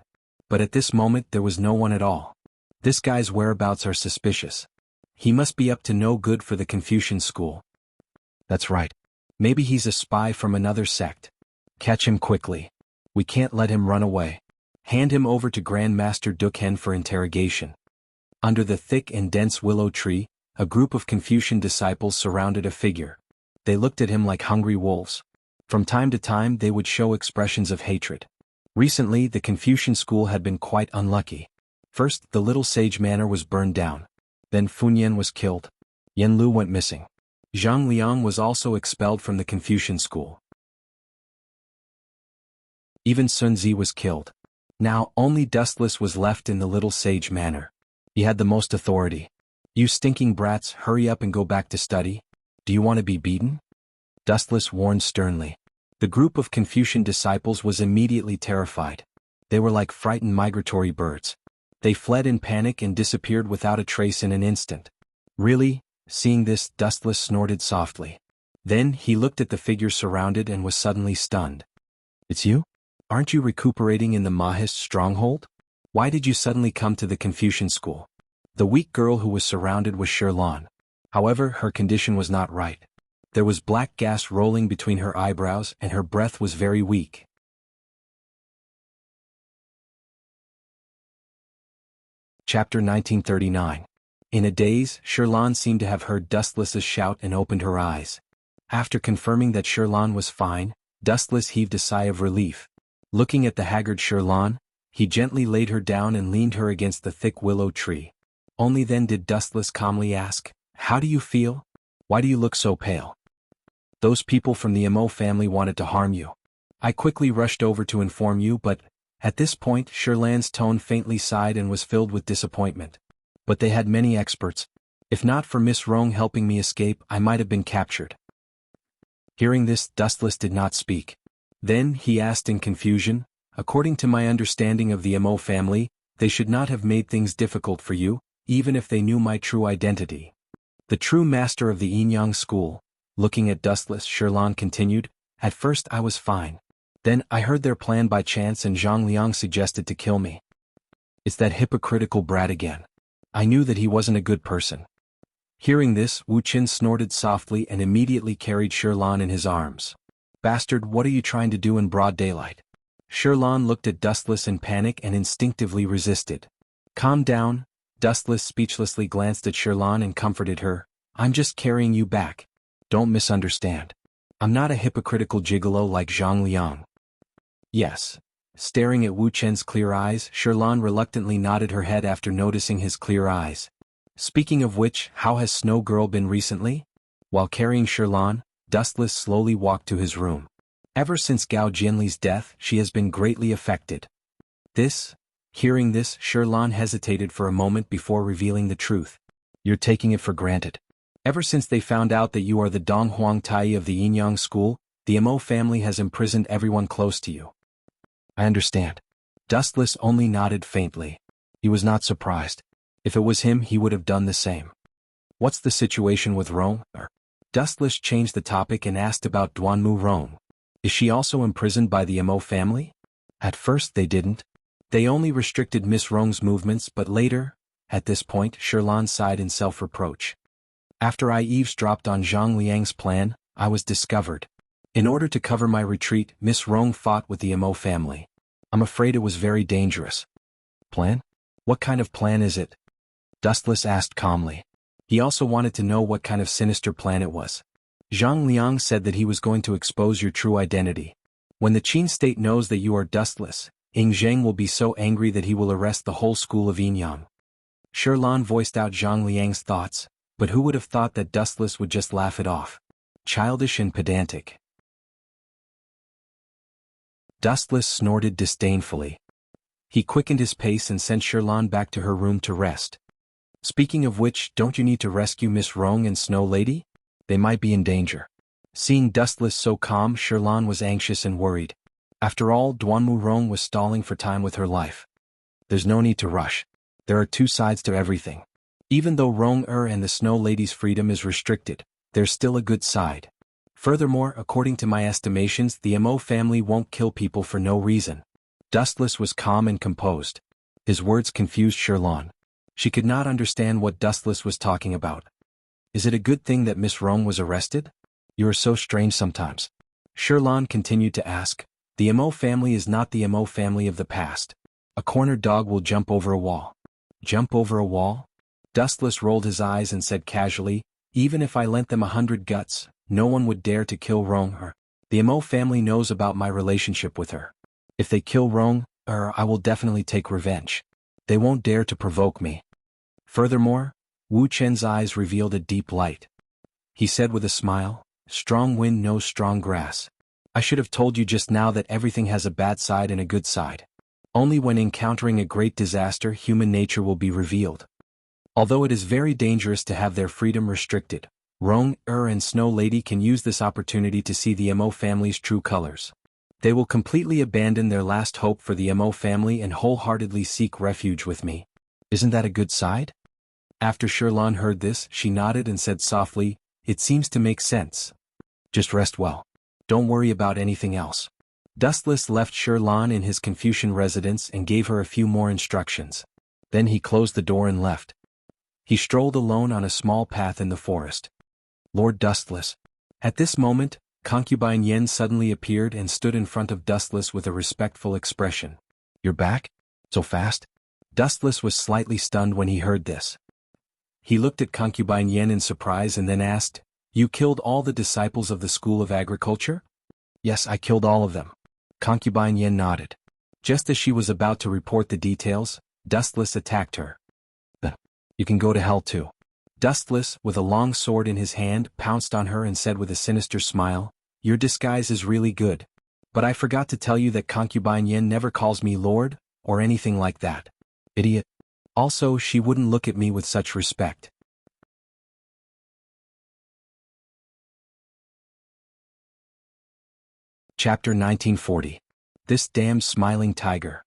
But at this moment there was no one at all. This guy's whereabouts are suspicious. He must be up to no good for the Confucian school. That's right. Maybe he's a spy from another sect. Catch him quickly. We can't let him run away. Hand him over to Grand Master Dukhen for interrogation. Under the thick and dense willow tree, a group of Confucian disciples surrounded a figure. They looked at him like hungry wolves. From time to time they would show expressions of hatred. Recently the Confucian school had been quite unlucky. First, the little sage manor was burned down. Then Funyan was killed. Yen Lu went missing. Zhang Liang was also expelled from the Confucian school. Even Sun Zi was killed. Now, only Dustless was left in the little sage manor. He had the most authority. You stinking brats, hurry up and go back to study. Do you want to be beaten? Dustless warned sternly. The group of Confucian disciples was immediately terrified. They were like frightened migratory birds. They fled in panic and disappeared without a trace in an instant. Really? Seeing this, Dustless snorted softly. Then he looked at the figure surrounded and was suddenly stunned. It's you? Aren't you recuperating in the Mahist stronghold? Why did you suddenly come to the Confucian school? The weak girl who was surrounded was Shirlan. However, her condition was not right. There was black gas rolling between her eyebrows and her breath was very weak. Chapter 1939. In a daze, Shirlan seemed to have heard Dustless's shout and opened her eyes. After confirming that Shirlan was fine, Dustless heaved a sigh of relief. Looking at the haggard Shirlan, he gently laid her down and leaned her against the thick willow tree. Only then did Dustless calmly ask, "How do you feel? Why do you look so pale?" "Those people from the Mo family wanted to harm you. I quickly rushed over to inform you, but..." At this point, Shirlan's tone faintly sighed and was filled with disappointment. "But they had many experts. If not for Miss Rong helping me escape, I might have been captured." Hearing this, Dustless did not speak. Then he asked in confusion, "According to my understanding of the Mo family, they should not have made things difficult for you, even if they knew my true identity." The true master of the Yinyang school, looking at Dustless, Shirlan continued, "At first I was fine. Then I heard their plan by chance and Zhang Liang suggested to kill me. It's that hypocritical brat again. I knew that he wasn't a good person." Hearing this, Wu Qin snorted softly and immediately carried Shirlan in his arms. "Bastard, what are you trying to do in broad daylight?" Shirlan looked at Dustless in panic and instinctively resisted. "Calm down." Dustless speechlessly glanced at Shirlan and comforted her. "I'm just carrying you back. Don't misunderstand. I'm not a hypocritical gigolo like Zhang Liang." "Yes." Staring at Wu Chen's clear eyes, Shirlan reluctantly nodded her head after noticing his clear eyes. "Speaking of which, how has Snow Girl been recently?" While carrying Shirlan, Dustless slowly walked to his room. "Ever since Gao Jianli's death, she has been greatly affected." Hearing this, Shirlan hesitated for a moment before revealing the truth. "You're taking it for granted. Ever since they found out that you are the Dong Huang Tai of the Yinyang school, the Mo family has imprisoned everyone close to you." "I understand." Dustless only nodded faintly. He was not surprised. If it was him, he would have done the same. "What's the situation with Rong?" Dustless changed the topic and asked about Duanmu Rong. "Is she also imprisoned by the Mo family?" "At first they didn't. They only restricted Miss Rong's movements, but later..." At this point, Shirlan sighed in self-reproach. "After I eavesdropped on Zhang Liang's plan, I was discovered. In order to cover my retreat, Miss Rong fought with the Mo family. I'm afraid it was very dangerous." "Plan? What kind of plan is it?" Dustless asked calmly. He also wanted to know what kind of sinister plan it was. "Zhang Liang said that he was going to expose your true identity. When the Qin state knows that you are Dustless, Ying Zheng will be so angry that he will arrest the whole school of Yinyang." Shirlan voiced out Zhang Liang's thoughts, but who would have thought that Dustless would just laugh it off? Childish and pedantic. Dustless snorted disdainfully. He quickened his pace and sent Shirlan back to her room to rest. "Speaking of which, don't you need to rescue Miss Rong and Snow Lady? They might be in danger." Seeing Dustless so calm, Shirlan was anxious and worried. After all, Duanmu Rong was stalling for time with her life. "There's no need to rush. There are two sides to everything. Even though Rong and the Snow Lady's freedom is restricted, there's still a good side. Furthermore, according to my estimations, the Mo family won't kill people for no reason." Dustless was calm and composed. His words confused Shirlan. She could not understand what Dustless was talking about. "Is it a good thing that Miss Rong was arrested? You are so strange sometimes." Shirlan continued to ask. "The Mo family is not the Mo family of the past. A cornered dog will jump over a wall." "Jump over a wall?" Dustless rolled his eyes and said casually, "Even if I lent them 100 guts, no one would dare to kill Rong. The Mo family knows about my relationship with her. If they kill Rong, I will definitely take revenge. They won't dare to provoke me." Furthermore, Wu Chen's eyes revealed a deep light. he said with a smile. Strong wind knows strong grass. I should have told you just now that everything has a bad side and a good side. Only when encountering a great disaster human nature will be revealed. Although it is very dangerous to have their freedom restricted, Rong, and Snow Lady can use this opportunity to see the Mo family's true colors. They will completely abandon their last hope for the Mo family and wholeheartedly seek refuge with me. Isn't that a good side? After Sherlan heard this, she nodded and said softly, "It seems to make sense. Just rest well. Don't worry about anything else." Dustless left Sherlan in his Confucian residence and gave her a few more instructions. Then he closed the door and left. He strolled alone on a small path in the forest. Lord Dustless. At this moment, Concubine Yen suddenly appeared and stood in front of Dustless with a respectful expression. "You're back? So fast?" Dustless was slightly stunned when he heard this. He looked at Concubine Yen in surprise and then asked, "You killed all the disciples of the School of Agriculture?" "Yes, I killed all of them." Concubine Yen nodded. Just as she was about to report the details, Dustless attacked her. "You can go to hell too." Dustless, with a long sword in his hand, pounced on her and said with a sinister smile, "Your disguise is really good. But I forgot to tell you that Concubine Yen never calls me Lord, or anything like that. Idiot. Also, she wouldn't look at me with such respect." Chapter 1940. This damned smiling tiger.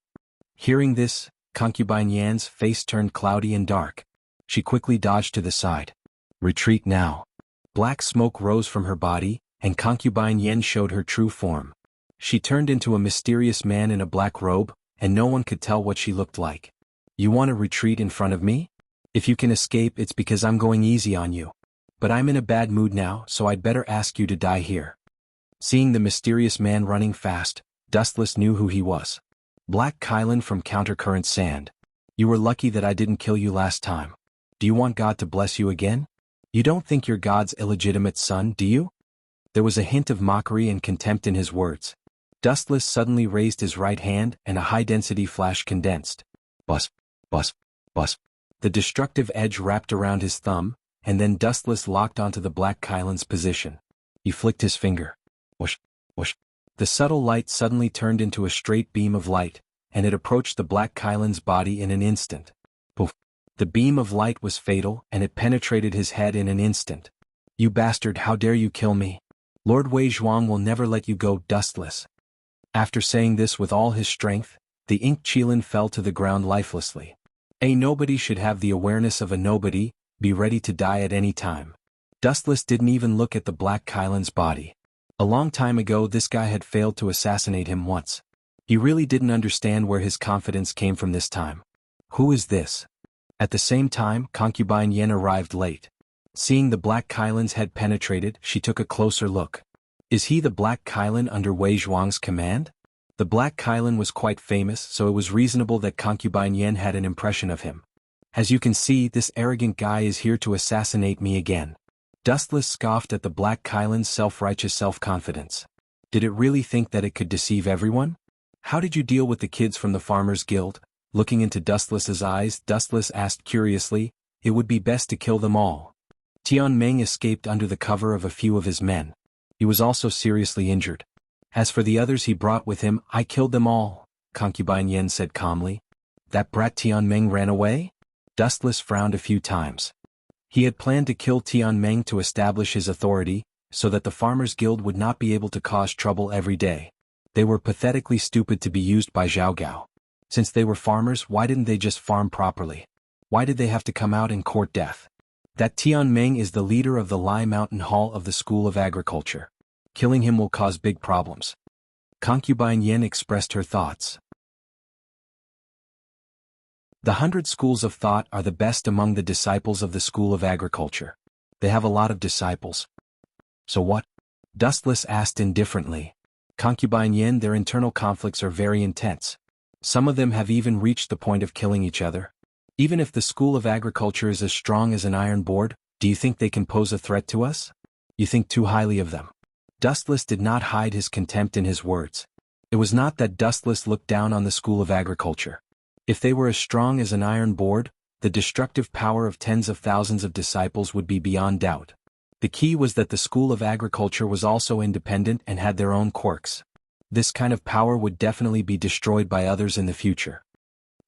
Hearing this, Concubine Yan's face turned cloudy and dark. She quickly dodged to the side. "Retreat now." Black smoke rose from her body, and Concubine Yen showed her true form. She turned into a mysterious man in a black robe, and no one could tell what she looked like. "You want to retreat in front of me? If you can escape, it's because I'm going easy on you. But I'm in a bad mood now, so I'd better ask you to die here." Seeing the mysterious man running fast, Dustless knew who he was. Black Kylan from Countercurrent Sand. "You were lucky that I didn't kill you last time. Do you want God to bless you again? You don't think you're God's illegitimate son, do you?" There was a hint of mockery and contempt in his words. Dustless suddenly raised his right hand and a high-density flash condensed. Buzz, buzz, buzz. The destructive edge wrapped around his thumb, and then Dustless locked onto the Black Kylan's position. He flicked his finger. Whoosh, whoosh. The subtle light suddenly turned into a straight beam of light, and it approached the Black Kylan's body in an instant. Poof. The beam of light was fatal, and it penetrated his head in an instant. "You bastard, how dare you kill me? Lord Wei Zhuang will never let you go." Dustless. After saying this with all his strength, the Ink Qilin fell to the ground lifelessly. A nobody should have the awareness of a nobody, be ready to die at any time. Dustless didn't even look at the Black Kylan's body. A long time ago this guy had failed to assassinate him once. He really didn't understand where his confidence came from this time. Who is this? At the same time, Concubine Yen arrived late. Seeing the Black Kylan's head penetrated, she took a closer look. Is he the Black Kylan under Wei Zhuang's command? The Black Kylan was quite famous, so it was reasonable that Concubine Yen had an impression of him. "As you can see, this arrogant guy is here to assassinate me again." Dustless scoffed at the Black Kylan's self-righteous self-confidence. Did it really think that it could deceive everyone? "How did you deal with the kids from the Farmers Guild?" Looking into Dustless's eyes, Dustless asked curiously. "It would be best to kill them all." Tian Meng escaped under the cover of a few of his men. He was also seriously injured. "As for the others he brought with him, I killed them all," Concubine Yen said calmly. "That brat Tian Meng ran away?" Dustless frowned a few times. He had planned to kill Tian Meng to establish his authority, so that the Farmers Guild would not be able to cause trouble every day. They were pathetically stupid to be used by Zhao Gao. Since they were farmers, why didn't they just farm properly? Why did they have to come out and court death? That Tian Meng is the leader of the Lai Mountain Hall of the School of Agriculture. Killing him will cause big problems. Concubine Yen expressed her thoughts. The 100 schools of thought are the best among the disciples of the School of Agriculture. They have a lot of disciples. So what? Dustless asked indifferently. Concubine Yen, their internal conflicts are very intense. Some of them have even reached the point of killing each other. Even if the School of Agriculture is as strong as an iron board, do you think they can pose a threat to us? You think too highly of them. Dustless did not hide his contempt in his words. It was not that Dustless looked down on the School of Agriculture. If they were as strong as an iron board, the destructive power of tens of thousands of disciples would be beyond doubt. The key was that the School of Agriculture was also independent and had their own quirks. This kind of power would definitely be destroyed by others in the future.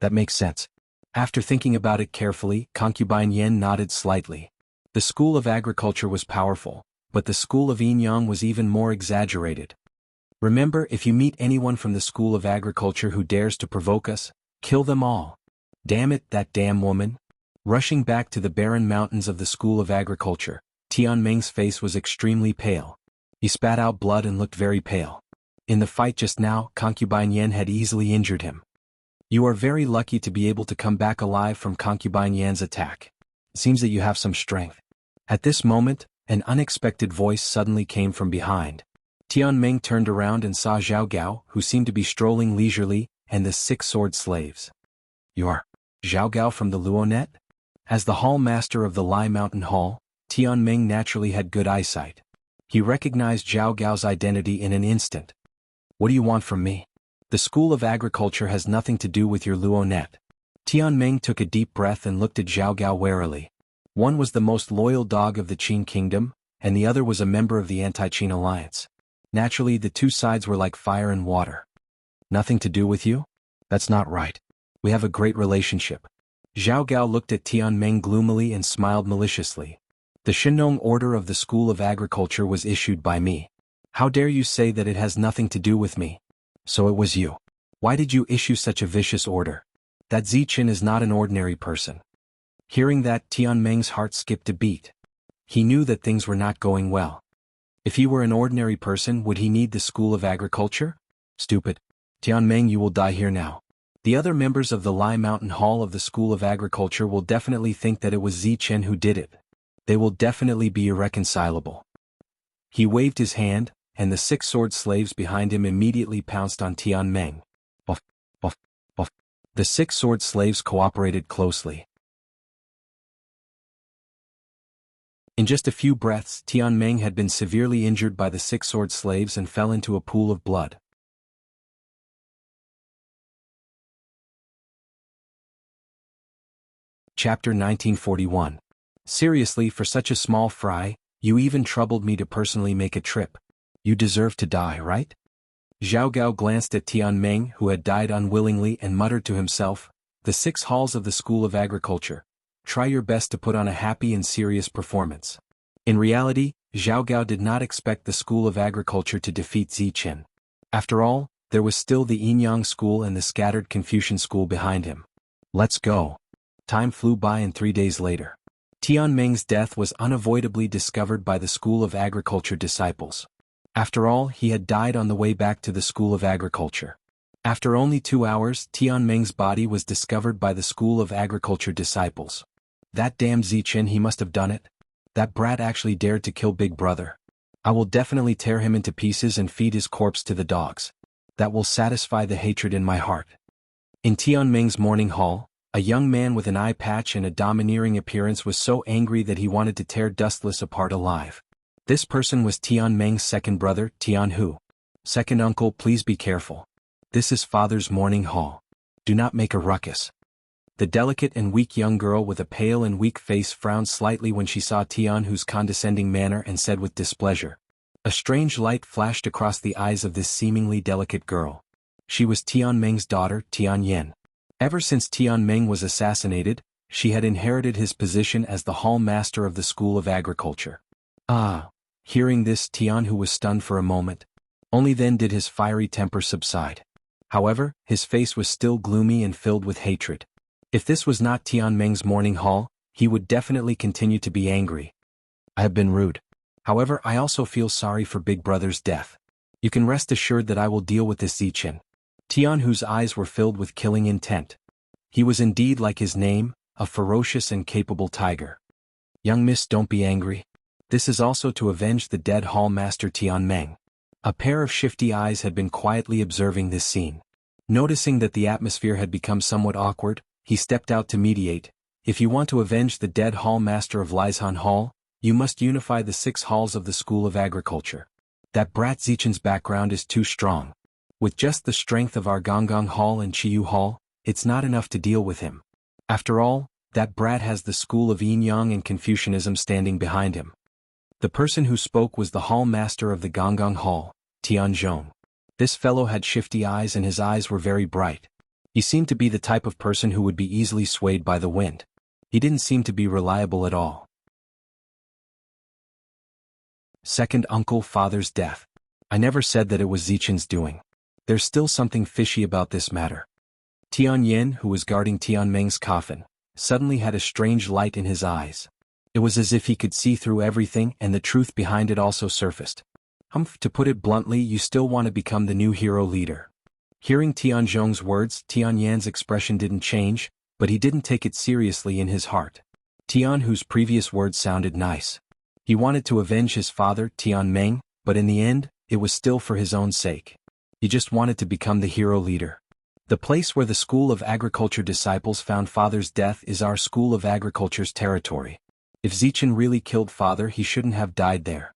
That makes sense. After thinking about it carefully, Concubine Yen nodded slightly. The School of Agriculture was powerful, but the School of Yin Yang was even more exaggerated. Remember, if you meet anyone from the School of Agriculture who dares to provoke us, kill them all. Damn it, that damn woman. Rushing back to the barren mountains of the School of Agriculture, Tianmeng's face was extremely pale. He spat out blood and looked very pale. In the fight just now, Concubine Yen had easily injured him. You are very lucky to be able to come back alive from Concubine Yan's attack. It seems that you have some strength. At this moment, an unexpected voice suddenly came from behind. Tianmeng turned around and saw Zhao Gao, who seemed to be strolling leisurely, and the 6 sword slaves. You are Zhao Gao from the Luonet? As the hall master of the Lai Mountain Hall, Tianmeng naturally had good eyesight. He recognized Zhao Gao's identity in an instant. What do you want from me? The School of Agriculture has nothing to do with your Luonet. Tianmeng took a deep breath and looked at Zhao Gao warily. One was the most loyal dog of the Qin Kingdom, and the other was a member of the Anti-Qin Alliance. Naturally, the two sides were like fire and water. Nothing to do with you? That's not right. We have a great relationship. Zhao Gao looked at Tianmeng gloomily and smiled maliciously. The Shenong Order of the School of Agriculture was issued by me. How dare you say that it has nothing to do with me? So it was you. Why did you issue such a vicious order? That Ziqin is not an ordinary person. Hearing that, Tianmeng's heart skipped a beat. He knew that things were not going well. If he were an ordinary person, would he need the School of Agriculture? Stupid. Tianmeng, you will die here now. The other members of the Lai Mountain Hall of the School of Agriculture will definitely think that it was Ziqin who did it. They will definitely be irreconcilable. He waved his hand, and the 6 sword slaves behind him immediately pounced on Tianmeng. Buff, buff, buff. The 6 sword slaves cooperated closely. In just a few breaths, Tianmeng had been severely injured by the 6 sword slaves and fell into a pool of blood. Chapter 1941. Seriously, for such a small fry, you even troubled me to personally make a trip. You deserve to die, right? Zhao Gao glanced at Tianmeng, who had died unwillingly, and muttered to himself, the 6 halls of the School of Agriculture. Try your best to put on a happy and serious performance. In reality, Zhao Gao did not expect the School of Agriculture to defeat Ziqin. After all, there was still the Yin-Yang School and the scattered Confucian School behind him. Let's go. Time flew by, and 3 days later, Tianmeng's death was unavoidably discovered by the School of Agriculture disciples. After all, he had died on the way back to the School of Agriculture. After only 2 hours, Tianmeng's body was discovered by the School of Agriculture disciples. That damn Ziqin, he must have done it. That brat actually dared to kill Big Brother. I will definitely tear him into pieces and feed his corpse to the dogs. That will satisfy the hatred in my heart. In Tianmeng's morning hall, a young man with an eye patch and a domineering appearance was so angry that he wanted to tear Dustless apart alive. This person was Tianmeng's second brother, Jianghu. Second uncle, please be careful. This is father's morning hall. Do not make a ruckus. The delicate and weak young girl with a pale and weak face frowned slightly when she saw Tianhu's condescending manner and said with displeasure. A strange light flashed across the eyes of this seemingly delicate girl. She was Tianmeng's daughter, Tianyan. Ever since Tianmeng was assassinated, she had inherited his position as the hall master of the School of Agriculture. Ah! Hearing this, Tianhu was stunned for a moment. Only then did his fiery temper subside. However, his face was still gloomy and filled with hatred. If this was not Tianmeng's morning hall, he would definitely continue to be angry. I have been rude. However, I also feel sorry for Big Brother's death. You can rest assured that I will deal with this Ziqin. Tianhu's eyes were filled with killing intent. He was indeed, like his name, a ferocious and capable tiger. Young miss, don't be angry. This is also to avenge the dead hall master Tianmeng. A pair of shifty eyes had been quietly observing this scene. Noticing that the atmosphere had become somewhat awkward, he stepped out to mediate. If you want to avenge the dead hall master of Lisan Hall, you must unify the 6 halls of the School of Agriculture. That brat Ziqin's background is too strong. With just the strength of our Gonggong Hall and Chiyu Hall, it's not enough to deal with him. After all, that brat has the School of Yin Yang and Confucianism standing behind him. The person who spoke was the hall master of the Gonggang Hall, Tianzhong. This fellow had shifty eyes and his eyes were very bright. He seemed to be the type of person who would be easily swayed by the wind. He didn't seem to be reliable at all. Second uncle father's death. I never said that it was Zichen's doing. There's still something fishy about this matter. Tian Yin, who was guarding Tian Meng's coffin, suddenly had a strange light in his eyes. It was as if he could see through everything and the truth behind it also surfaced. To put it bluntly, you still want to become the new hero leader. Hearing Tianzhong's words, Tian Yan's expression didn't change, but he didn't take it seriously in his heart. Tian, whose previous words sounded nice. He wanted to avenge his father, Tian Meng, but in the end, it was still for his own sake. He just wanted to become the hero leader. The place where the School of Agriculture disciples found father's death is our School of Agriculture's territory. If Zichen really killed father, he shouldn't have died there.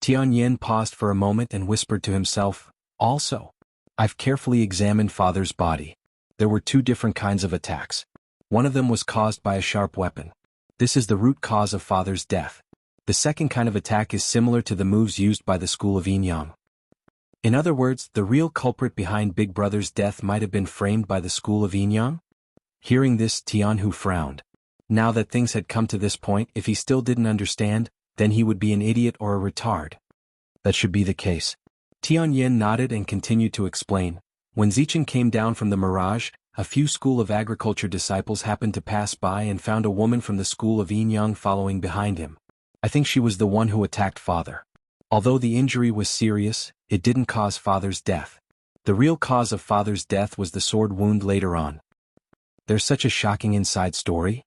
Tian Yin paused for a moment and whispered to himself, also, I've carefully examined father's body. There were two different kinds of attacks. One of them was caused by a sharp weapon. This is the root cause of father's death. The second kind of attack is similar to the moves used by the school of Yin-Yang. In other words, the real culprit behind Big Brother's death might have been framed by the school of Yin-Yang? Hearing this, Tianhu frowned. Now that things had come to this point, if he still didn't understand, then he would be an idiot or a retard. That should be the case. Tian Yin nodded and continued to explain. When Zichen came down from the mirage, a few School of Agriculture disciples happened to pass by and found a woman from the school of Yin-Yang following behind him. I think she was the one who attacked father. Although the injury was serious, it didn't cause father's death. The real cause of father's death was the sword wound later on. There's such a shocking inside story.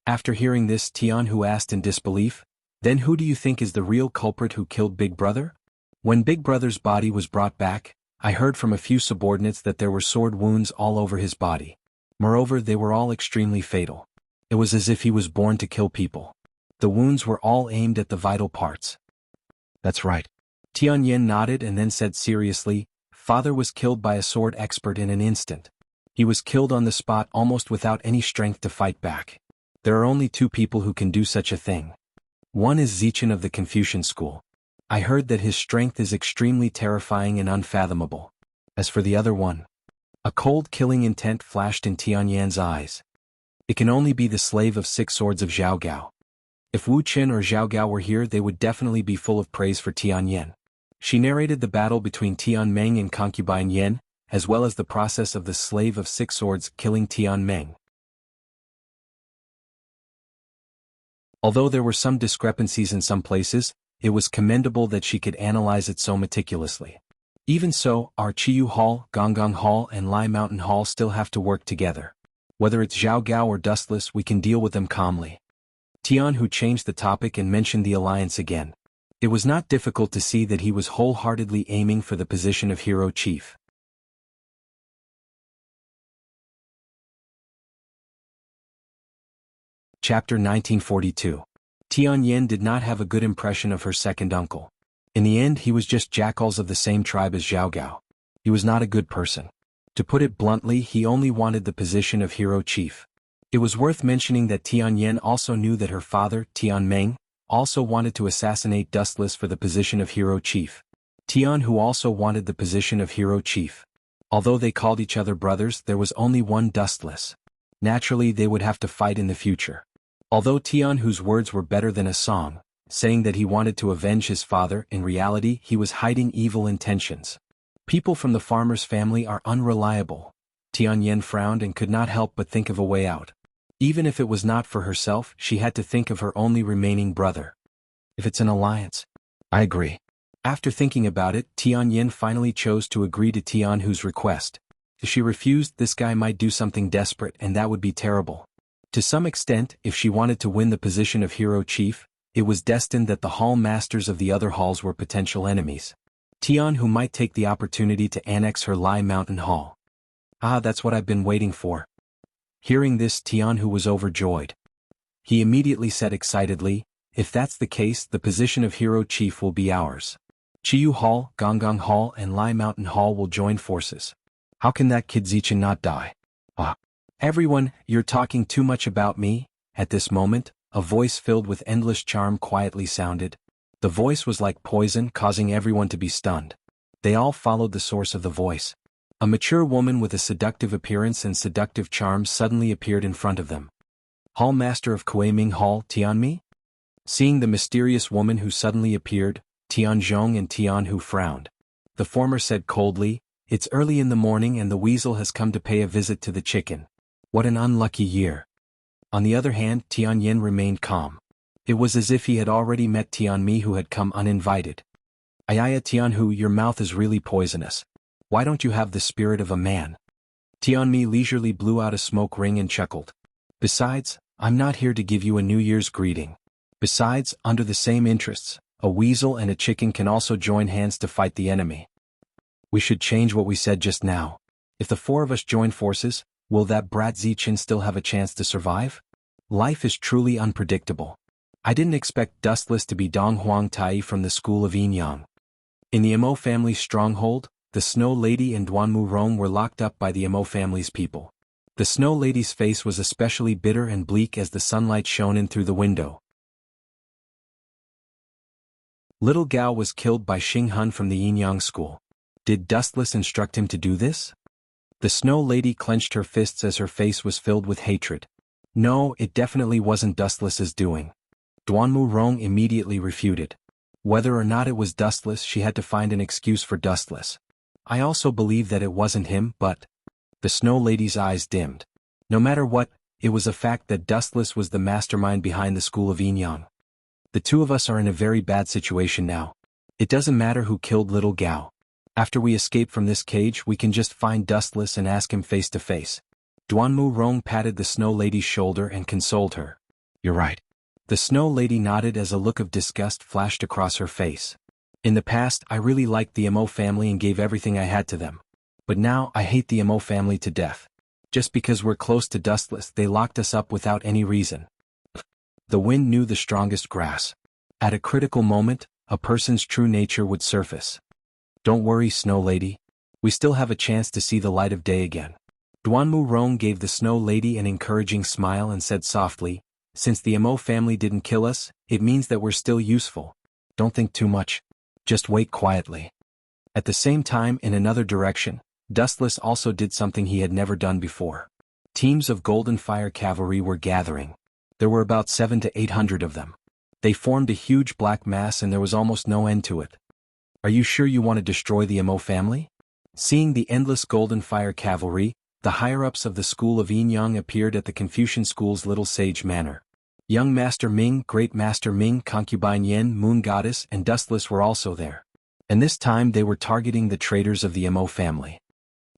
After hearing this, Tianhu asked in disbelief, then who do you think is the real culprit who killed Big Brother? When Big Brother's body was brought back, I heard from a few subordinates that there were sword wounds all over his body. Moreover, they were all extremely fatal. It was as if he was born to kill people. The wounds were all aimed at the vital parts. That's right. Tian Yin nodded and then said seriously, father was killed by a sword expert in an instant. He was killed on the spot almost without any strength to fight back. There are only two people who can do such a thing. One is Zichen of the Confucian school. I heard that his strength is extremely terrifying and unfathomable. As for the other one, a cold killing intent flashed in Tian Yan's eyes. It can only be the slave of 6 swords of Zhao Gao. If Wu Qin or Zhao Gao were here, they would definitely be full of praise for Tian Yin. She narrated the battle between Tian Meng and concubine Yin, as well as the process of the slave of 6 swords killing Tian Meng. Although there were some discrepancies in some places, it was commendable that she could analyze it so meticulously. Even so, our Chiyu Hall, Gonggang Hall and Lai Mountain Hall still have to work together. Whether it's Zhao Gao or Dustless, we can deal with them calmly. Tianhu changed the topic and mentioned the alliance again. It was not difficult to see that he was wholeheartedly aiming for the position of hero chief. Chapter 1942. Tian Yin did not have a good impression of her second uncle. In the end, he was just jackals of the same tribe as Zhao Gao. He was not a good person. To put it bluntly, he only wanted the position of hero chief. It was worth mentioning that Tian Yin also knew that her father, Tian Meng, also wanted to assassinate Dustless for the position of hero chief. Tianhu also wanted the position of hero chief. Although they called each other brothers, there was only one Dustless. Naturally, they would have to fight in the future. Although Tianhu's words were better than a song, saying that he wanted to avenge his father, in reality he was hiding evil intentions. People from the farmer's family are unreliable. Tian Yin frowned and could not help but think of a way out. Even if it was not for herself, she had to think of her only remaining brother. If it's an alliance. I agree. After thinking about it, Tian Yin finally chose to agree to Tianhu's request. If she refused, this guy might do something desperate and that would be terrible. To some extent, if she wanted to win the position of hero chief, it was destined that the hall masters of the other halls were potential enemies. Tianhu might take the opportunity to annex her Lai Mountain Hall. Ah, that's what I've been waiting for. Hearing this, Tianhu was overjoyed. He immediately said excitedly, if that's the case, the position of hero chief will be ours. Chiyu Hall, Gonggang Hall and Lai Mountain Hall will join forces. How can that kid Zichen not die? Ah. Everyone, you're talking too much about me. At this moment, a voice filled with endless charm quietly sounded. The voice was like poison, causing everyone to be stunned. They all followed the source of the voice. A mature woman with a seductive appearance and seductive charms suddenly appeared in front of them. Hall Master of Kuei-Ming Hall, Tianmi? Seeing the mysterious woman who suddenly appeared, Tianzhong and Tianhu frowned. The former said coldly, "It's early in the morning and the weasel has come to pay a visit to the chicken. What an unlucky year." On the other hand, Tianyin remained calm. It was as if he had already met Tianmi who had come uninvited. "Ayaya Tianhu, your mouth is really poisonous. Why don't you have the spirit of a man?" Tianmi leisurely blew out a smoke ring and chuckled. "Besides, I'm not here to give you a New Year's greeting. Besides, under the same interests, a weasel and a chicken can also join hands to fight the enemy. We should change what we said just now. If the four of us join forces, will that brat Zichin still have a chance to survive? Life is truly unpredictable. I didn't expect Dustless to be Dong Huang Tai from the school of Yin Yang." In the Imo family's stronghold, the Snow Lady and Duanmu Rong were locked up by the Imo family's people. The Snow Lady's face was especially bitter and bleak as the sunlight shone in through the window. Little Gao was killed by Xing Hun from the Yin Yang school. Did Dustless instruct him to do this? The Snow Lady clenched her fists as her face was filled with hatred. No, it definitely wasn't Dustless's doing. Duanmu Rong immediately refuted. Whether or not it was Dustless, she had to find an excuse for Dustless. "I also believe that it wasn't him, but..." The Snow Lady's eyes dimmed. No matter what, it was a fact that Dustless was the mastermind behind the school of Yin Yang. "The two of us are in a very bad situation now. It doesn't matter who killed little Gao. After we escape from this cage, we can just find Dustless and ask him face to face." Duanmu Rong patted the Snow Lady's shoulder and consoled her. "You're right." The Snow Lady nodded as a look of disgust flashed across her face. "In the past, I really liked the Imo family and gave everything I had to them. But now, I hate the Imo family to death. Just because we're close to Dustless, they locked us up without any reason." The wind knew the strongest grass. At a critical moment, a person's true nature would surface. "Don't worry, Snow Lady. We still have a chance to see the light of day again." Duanmu Rong gave the Snow Lady an encouraging smile and said softly, "Since the Imo family didn't kill us, it means that we're still useful. Don't think too much. Just wait quietly." At the same time, in another direction, Dustless also did something he had never done before. Teams of Golden Fire Cavalry were gathering. There were about 700 to 800 of them. They formed a huge black mass and there was almost no end to it. "Are you sure you want to destroy the Imo family?" Seeing the endless Golden Fire Cavalry, the higher-ups of the school of Yin Yang appeared at the Confucian school's Little Sage Manor. Young Master Ming, Great Master Ming, Concubine Yin, Moon Goddess, and Dustless were also there. And this time they were targeting the traitors of the Imo family.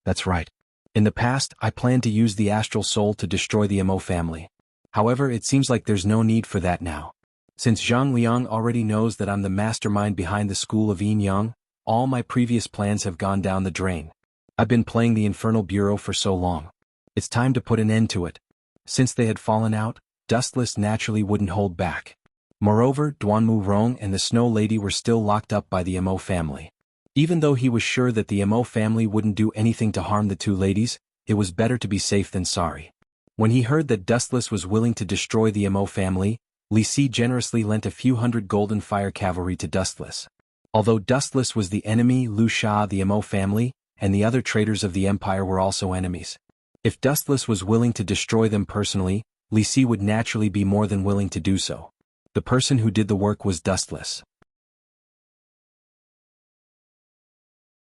"That's right. In the past, I planned to use the Astral Soul to destroy the Imo family. However, it seems like there's no need for that now. Since Zhang Liang already knows that I'm the mastermind behind the school of Yin Yang, all my previous plans have gone down the drain. I've been playing the Infernal Bureau for so long. It's time to put an end to it." Since they had fallen out, Dustless naturally wouldn't hold back. Moreover, Duanmu Rong and the Snow Lady were still locked up by the Imo family. Even though he was sure that the Imo family wouldn't do anything to harm the two ladies, it was better to be safe than sorry. When he heard that Dustless was willing to destroy the Imo family, Li Si generously lent a few hundred Golden Fire Cavalry to Dustless. Although Dustless was the enemy, Lu Sha, the Imo family, and the other traitors of the Empire were also enemies. If Dustless was willing to destroy them personally, Li Si would naturally be more than willing to do so. The person who did the work was Dustless.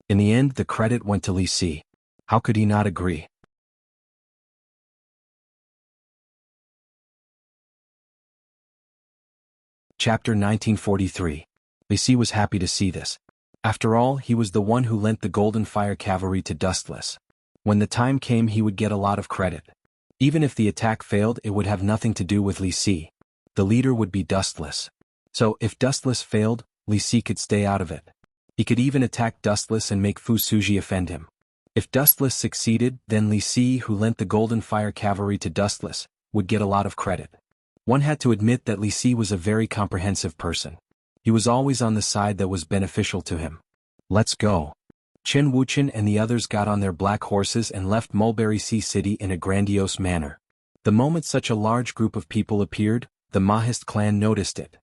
In the end, the credit went to Li Si. How could he not agree? Chapter 1943. Li Si was happy to see this. After all, he was the one who lent the Golden Fire Cavalry to Dustless. When the time came, he would get a lot of credit. Even if the attack failed, it would have nothing to do with Li Si. The leader would be Dustless. So, if Dustless failed, Li Si could stay out of it. He could even attack Dustless and make Fu Suji offend him. If Dustless succeeded, then Li Si, who lent the Golden Fire Cavalry to Dustless, would get a lot of credit. One had to admit that Li Si was a very comprehensive person. He was always on the side that was beneficial to him. "Let's go." Chen Wuchen and the others got on their black horses and left Mulberry Sea City in a grandiose manner. The moment such a large group of people appeared, the Mahist clan noticed it.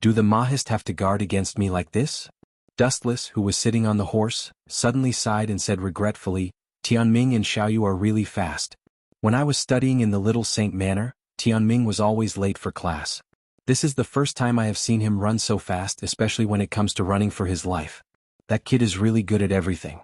Do the Mahist have to guard against me like this? Dustless, who was sitting on the horse, suddenly sighed and said regretfully, Tianming and Xiaoyu are really fast. When I was studying in the Little Saint Manor, Tianming was always late for class. This is the first time I have seen him run so fast, especially when it comes to running for his life. That kid is really good at everything.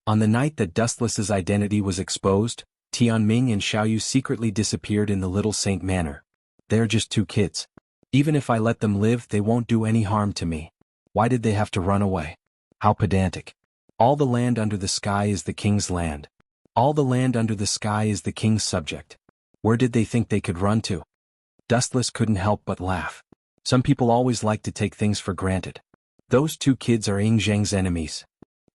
On the night that Dustless's identity was exposed, Tianming and Xiaoyu secretly disappeared in the Little Saint Manor. They're just two kids. Even if I let them live, they won't do any harm to me. Why did they have to run away? How pedantic. All the land under the sky is the king's land. All the land under the sky is the king's subject. Where did they think they could run to? Dustless couldn't help but laugh. Some people always like to take things for granted. Those two kids are Ying Zheng's enemies.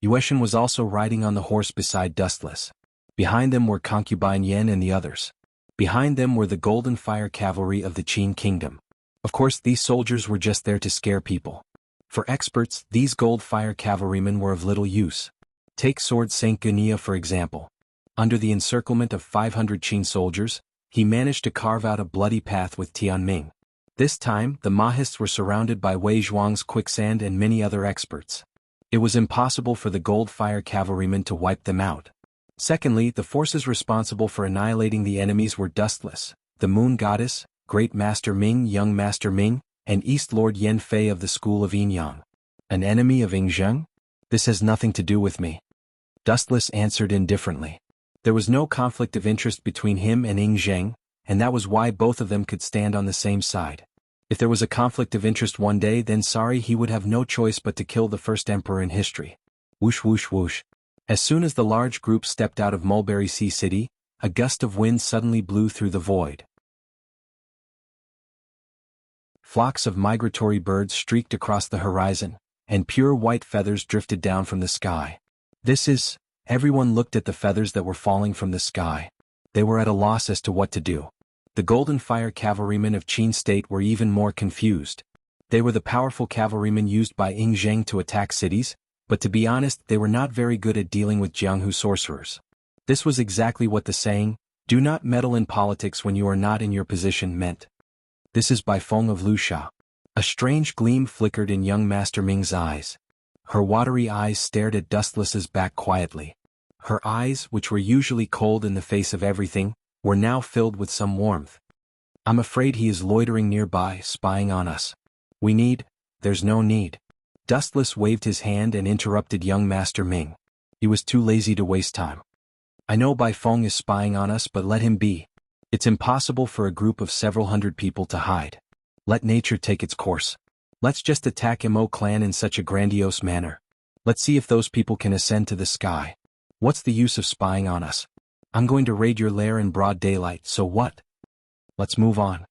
Yueshan was also riding on the horse beside Dustless. Behind them were concubine Yan and the others. Behind them were the Golden Fire Cavalry of the Qin Kingdom. Of course, these soldiers were just there to scare people. For experts, these Gold Fire Cavalrymen were of little use. Take Sword Saint Gunia for example. Under the encirclement of 500 Qin soldiers, he managed to carve out a bloody path with Tianming. This time, the Mahists were surrounded by Wei Zhuang's quicksand and many other experts. It was impossible for the Gold Fire Cavalrymen to wipe them out. Secondly, the forces responsible for annihilating the enemies were Dustless, the Moon Goddess, Great Master Ming, Young Master Ming, and East Lord Yan Fei of the School of Yinyang. An enemy of Ying Zheng? This has nothing to do with me. Dustless answered indifferently. There was no conflict of interest between him and Ying Zheng, and that was why both of them could stand on the same side. If there was a conflict of interest one day, then sorry, he would have no choice but to kill the first emperor in history. Whoosh whoosh whoosh. As soon as the large group stepped out of Mulberry Sea City, a gust of wind suddenly blew through the void. Flocks of migratory birds streaked across the horizon, and pure white feathers drifted down from the sky. Everyone looked at the feathers that were falling from the sky. They were at a loss as to what to do. The Golden Fire Cavalrymen of Qin State were even more confused. They were the powerful cavalrymen used by Ying Zheng to attack cities, but to be honest, they were not very good at dealing with Jianghu sorcerers. This was exactly what the saying, "Do not meddle in politics when you are not in your position," meant. This is Bai Feng of Luxia. A strange gleam flickered in young Master Ming's eyes. Her watery eyes stared at Dustless's back quietly. Her eyes, which were usually cold in the face of everything, were now filled with some warmth. "I'm afraid he is loitering nearby, spying on us. There's no need." Dustless waved his hand and interrupted young Master Ming. He was too lazy to waste time. "I know Bai Feng is spying on us, but let him be. It's impossible for a group of several hundred people to hide. Let nature take its course. Let's just attack Mo clan in such a grandiose manner. Let's see if those people can ascend to the sky. What's the use of spying on us? I'm going to raid your lair in broad daylight, so what? Let's move on."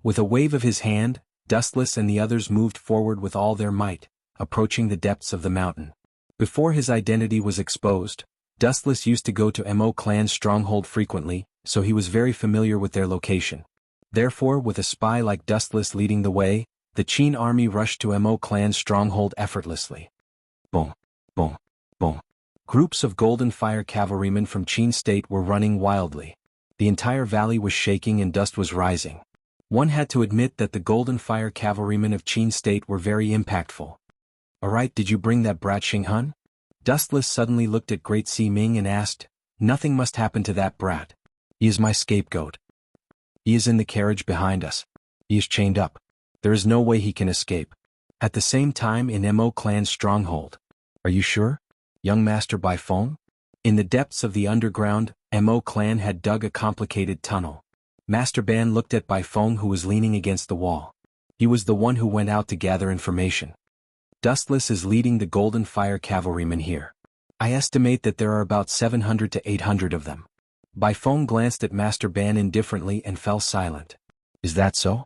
With a wave of his hand, Dustless and the others moved forward with all their might, approaching the depths of the mountain. Before his identity was exposed, Dustless used to go to Mo clan's stronghold frequently, so he was very familiar with their location. Therefore, with a spy like Dustless leading the way, the Qin army rushed to Mo clan's stronghold effortlessly. Boom, boom, boom. Groups of Golden Fire Cavalrymen from Qin State were running wildly. The entire valley was shaking and dust was rising. One had to admit that the Golden Fire Cavalrymen of Qin State were very impactful. "Alright, did you bring that brat Xinghun?" Dustless suddenly looked at Great Sea Ming and asked. "Nothing must happen to that brat. He is my scapegoat. He is in the carriage behind us. He is chained up. There is no way he can escape." At the same time in Mo clan's stronghold. "Are you sure, young Master Bai Feng?" In the depths of the underground, Mo clan had dug a complicated tunnel. Master Ban looked at Bai Feng, who was leaning against the wall. He was the one who went out to gather information. "Dustless is leading the Golden Fire Cavalrymen here. I estimate that there are about 700 to 800 of them." Bai Feng glanced at Master Ban indifferently and fell silent. "Is that so?"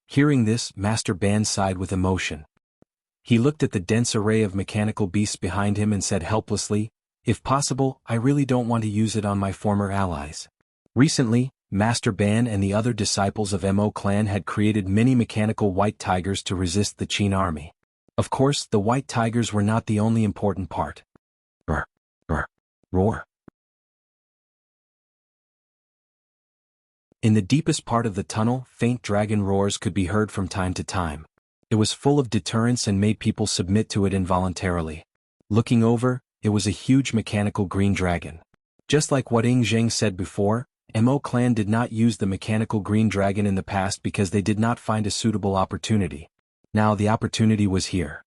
Hearing this, Master Ban sighed with emotion. He looked at the dense array of mechanical beasts behind him and said helplessly, "If possible, I really don't want to use it on my former allies." Recently, Master Ban and the other disciples of Mo clan had created many mechanical white tigers to resist the Qin army. Of course, the white tigers were not the only important part. Brr, brr, roar. In the deepest part of the tunnel, faint dragon roars could be heard from time to time. It was full of deterrence and made people submit to it involuntarily. Looking over, it was a huge mechanical green dragon. Just like what Ing Zheng said before, Mo clan did not use the mechanical green dragon in the past because they did not find a suitable opportunity. Now the opportunity was here.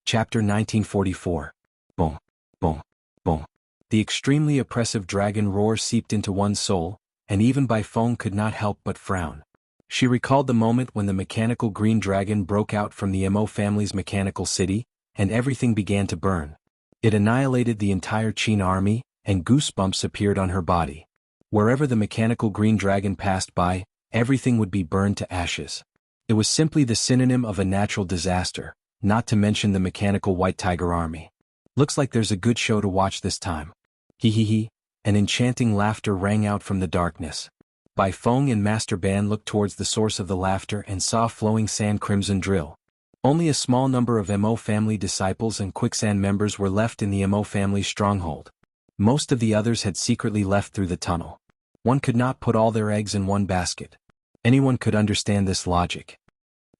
Chapter 1944. Boom, boom, boom. The extremely oppressive dragon roar seeped into one's soul, and even Bai Feng could not help but frown. She recalled the moment when the mechanical green dragon broke out from the Mo family's mechanical city, and everything began to burn. It annihilated the entire Qin army, and goosebumps appeared on her body. Wherever the mechanical green dragon passed by, everything would be burned to ashes. It was simply the synonym of a natural disaster, not to mention the mechanical white tiger army. Looks like there's a good show to watch this time. Hee hee hee, an enchanting laughter rang out from the darkness. Bai Feng and Master Ban looked towards the source of the laughter and saw flowing sand crimson drill. Only a small number of Mo family disciples and quicksand members were left in the Mo family's stronghold. Most of the others had secretly left through the tunnel. One could not put all their eggs in one basket. Anyone could understand this logic.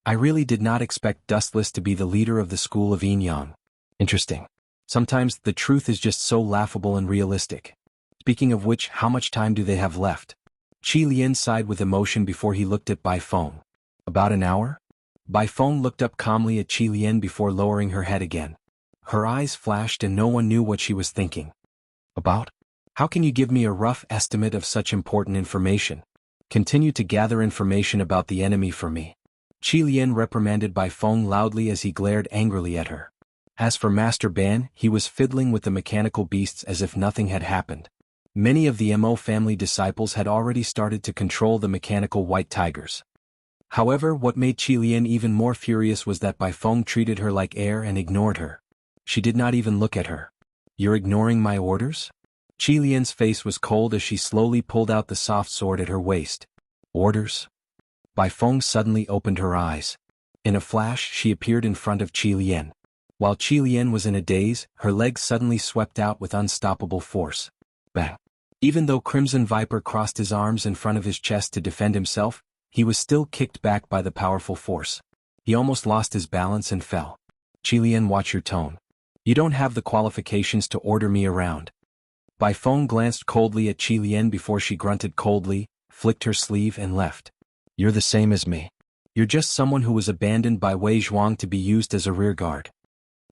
I really did not expect Dustless to be the leader of the school of Yin Yang. Interesting. Sometimes the truth is just so laughable and realistic. Speaking of which, how much time do they have left? Qi Lian sighed with emotion before he looked at Bai Feng. About an hour? Bai Feng looked up calmly at Qi Lian before lowering her head again. Her eyes flashed and no one knew what she was thinking. About? How can you give me a rough estimate of such important information? Continue to gather information about the enemy for me. Qi Lian reprimanded Bai Feng loudly as he glared angrily at her. As for Master Ban, he was fiddling with the mechanical beasts as if nothing had happened. Many of the Mo family disciples had already started to control the mechanical white tigers. However, what made Qi Lian even more furious was that Bai Feng treated her like air and ignored her. She did not even look at her. You're ignoring my orders? Qi Lian's face was cold as she slowly pulled out the soft sword at her waist. Orders? Bai Feng suddenly opened her eyes. In a flash, she appeared in front of Qi Lian. While Qi Lian was in a daze, her legs suddenly swept out with unstoppable force. Bang! Even though Crimson Viper crossed his arms in front of his chest to defend himself, he was still kicked back by the powerful force. He almost lost his balance and fell. Qi Lian, watch your tone. You don't have the qualifications to order me around. Bai Feng glanced coldly at Qi Lian before she grunted coldly, flicked her sleeve and left. You're the same as me. You're just someone who was abandoned by Wei Zhuang to be used as a rearguard.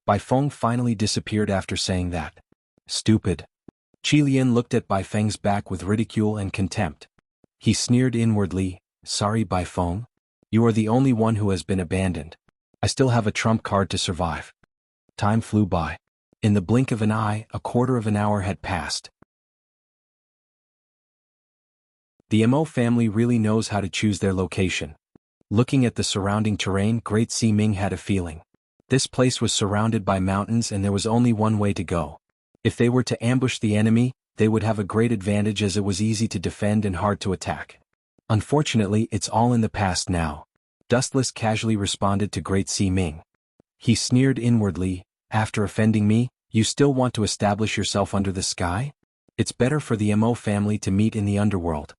Bai Feng finally disappeared after saying that. Stupid. Qi Lian looked at Bai Feng's back with ridicule and contempt. He sneered inwardly, sorry Bai Feng? You are the only one who has been abandoned. I still have a trump card to survive. Time flew by. In the blink of an eye, a quarter of an hour had passed. The Mo family really knows how to choose their location. Looking at the surrounding terrain, Great Sea Ming had a feeling. This place was surrounded by mountains and there was only one way to go. If they were to ambush the enemy, they would have a great advantage as it was easy to defend and hard to attack. Unfortunately, it's all in the past now. Dustless casually responded to Great Sea Ming. He sneered inwardly, after offending me, you still want to establish yourself under the sky? It's better for the Mo family to meet in the underworld.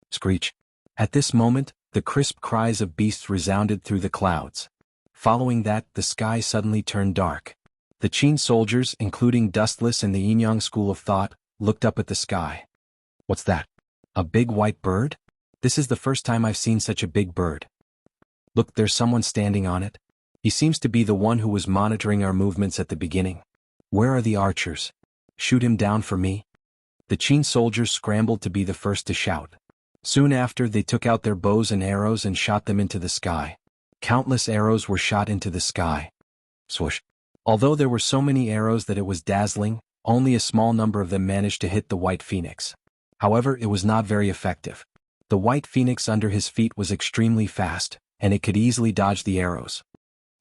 Screech. At this moment, the crisp cries of beasts resounded through the clouds. Following that, the sky suddenly turned dark. The Qin soldiers, including Dustless and the Yin Yang school of thought, looked up at the sky. What's that? A big white bird? This is the first time I've seen such a big bird. Look, there's someone standing on it. He seems to be the one who was monitoring our movements at the beginning. Where are the archers? Shoot him down for me. The Qin soldiers scrambled to be the first to shout. Soon after, they took out their bows and arrows and shot them into the sky. Countless arrows were shot into the sky. Swoosh. Although there were so many arrows that it was dazzling, only a small number of them managed to hit the White Phoenix. However, it was not very effective. The White Phoenix under his feet was extremely fast, and it could easily dodge the arrows.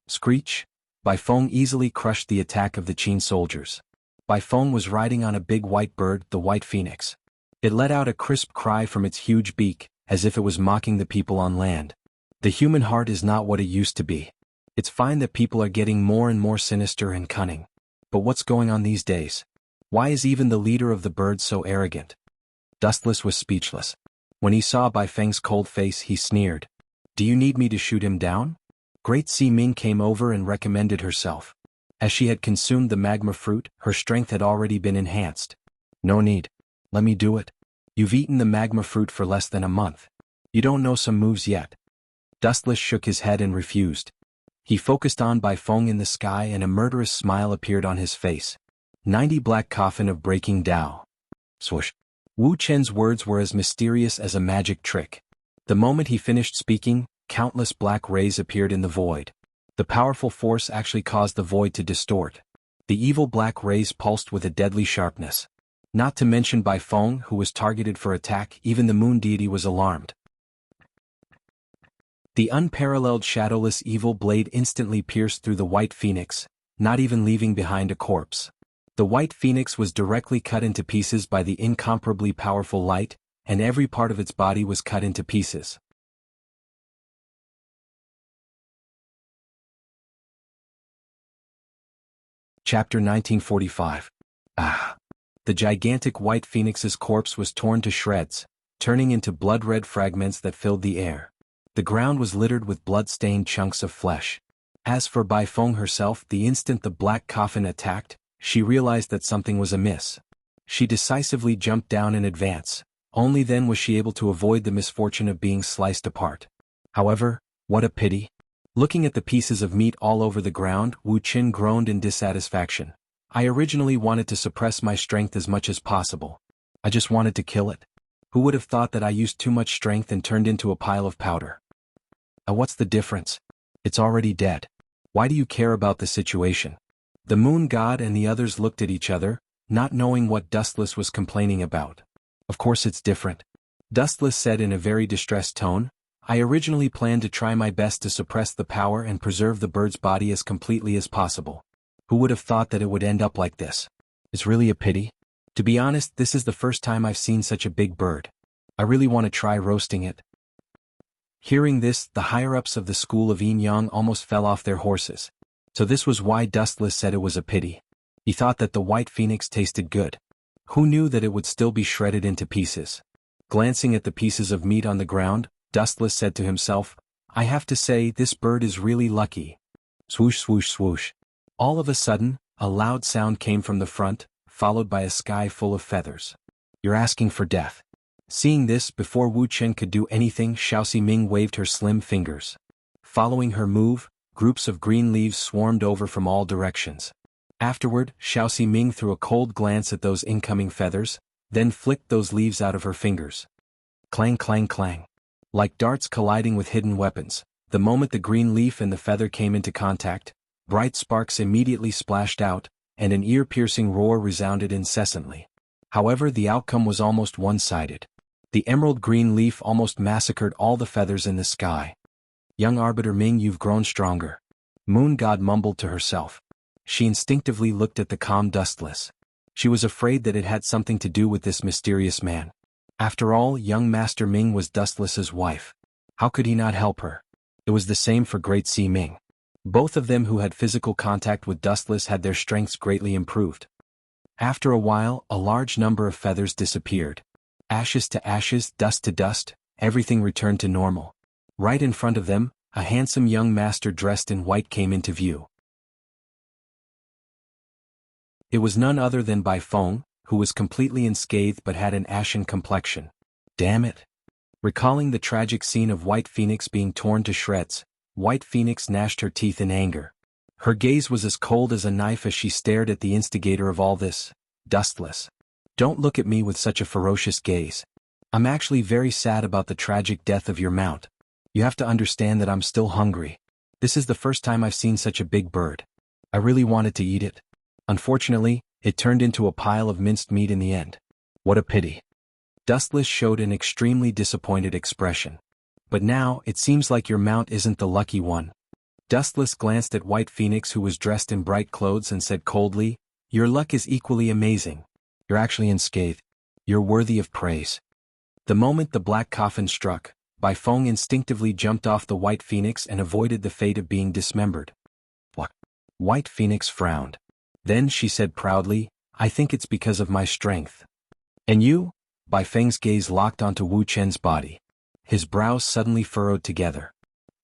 Screech. Bai Feng easily crushed the attack of the Qin soldiers. Bai Feng was riding on a big white bird, the White Phoenix. It let out a crisp cry from its huge beak, as if it was mocking the people on land. The human heart is not what it used to be. It's fine that people are getting more and more sinister and cunning. But what's going on these days? Why is even the leader of the birds so arrogant? Dustless was speechless. When he saw Bai Feng's cold face, he sneered. Do you need me to shoot him down? Great Si Ming came over and recommended herself. As she had consumed the magma fruit, her strength had already been enhanced. No need. Let me do it. You've eaten the magma fruit for less than a month. You don't know some moves yet. Dustless shook his head and refused. He focused on Bai Feng in the sky and a murderous smile appeared on his face. 90 Black Coffin of Breaking Tao. Swoosh. Wu Chen's words were as mysterious as a magic trick. The moment he finished speaking, countless black rays appeared in the void. The powerful force actually caused the void to distort. The evil black rays pulsed with a deadly sharpness. Not to mention Bai Feng, who was targeted for attack, even the moon deity was alarmed. The unparalleled shadowless evil blade instantly pierced through the white phoenix, not even leaving behind a corpse. The white phoenix was directly cut into pieces by the incomparably powerful light, and every part of its body was cut into pieces. Chapter 1945. The gigantic white phoenix's corpse was torn to shreds, turning into blood-red fragments that filled the air. The ground was littered with blood-stained chunks of flesh. As for Bai Feng herself, the instant the black coffin attacked, she realized that something was amiss. She decisively jumped down in advance. Only then was she able to avoid the misfortune of being sliced apart. However, what a pity. Looking at the pieces of meat all over the ground, Wu Qin groaned in dissatisfaction. I originally wanted to suppress my strength as much as possible. I just wanted to kill it. Who would have thought that I used too much strength and turned into a pile of powder? What's the difference? It's already dead. Why do you care about the situation? The moon god and the others looked at each other, not knowing what Dustless was complaining about. Of course it's different. Dustless said in a very distressed tone, I originally planned to try my best to suppress the power and preserve the bird's body as completely as possible. Who would have thought that it would end up like this? It's really a pity. To be honest, this is the first time I've seen such a big bird. I really want to try roasting it. Hearing this, the higher-ups of the school of Yin Yang almost fell off their horses. So this was why Dustless said it was a pity. He thought that the white phoenix tasted good. Who knew that it would still be shredded into pieces? Glancing at the pieces of meat on the ground, Dustless said to himself, I have to say, this bird is really lucky. Swoosh swoosh swoosh. All of a sudden, a loud sound came from the front, followed by a sky full of feathers. You're asking for death. Seeing this, before Wu Chen could do anything, Xiao Ximing waved her slim fingers. Following her move, groups of green leaves swarmed over from all directions. Afterward, Xiao Ximing threw a cold glance at those incoming feathers, then flicked those leaves out of her fingers. Clang clang clang. Like darts colliding with hidden weapons, the moment the green leaf and the feather came into contact, bright sparks immediately splashed out, and an ear-piercing roar resounded incessantly. However, the outcome was almost one-sided. The emerald green leaf almost massacred all the feathers in the sky. Young Arbiter Ming, you've grown stronger. Moon God mumbled to herself. She instinctively looked at the calm Dustless. She was afraid that it had something to do with this mysterious man. After all, young Master Ming was Dustless's wife. How could he not help her? It was the same for Great Si Ming. Both of them who had physical contact with Dustless had their strengths greatly improved. After a while, a large number of feathers disappeared. Ashes to ashes, dust to dust, everything returned to normal. Right in front of them, a handsome young master dressed in white came into view. It was none other than Bai Feng, who was completely unscathed but had an ashen complexion. Damn it! Recalling the tragic scene of White Phoenix being torn to shreds, White Phoenix gnashed her teeth in anger. Her gaze was as cold as a knife as she stared at the instigator of all this, Dustless. Don't look at me with such a ferocious gaze. I'm actually very sad about the tragic death of your mount. You have to understand that I'm still hungry. This is the first time I've seen such a big bird. I really wanted to eat it. Unfortunately, it turned into a pile of minced meat in the end. What a pity. Dustless showed an extremely disappointed expression. But now, it seems like your mount isn't the lucky one. Dustless glanced at White Phoenix, who was dressed in bright clothes, and said coldly, Your luck is equally amazing. You're actually unscathed. You're worthy of praise. The moment the black coffin struck, Bai Feng instinctively jumped off the White Phoenix and avoided the fate of being dismembered. What? White Phoenix frowned. Then she said proudly, I think it's because of my strength. And you? Bai Feng's gaze locked onto Wu Chen's body. His brows suddenly furrowed together.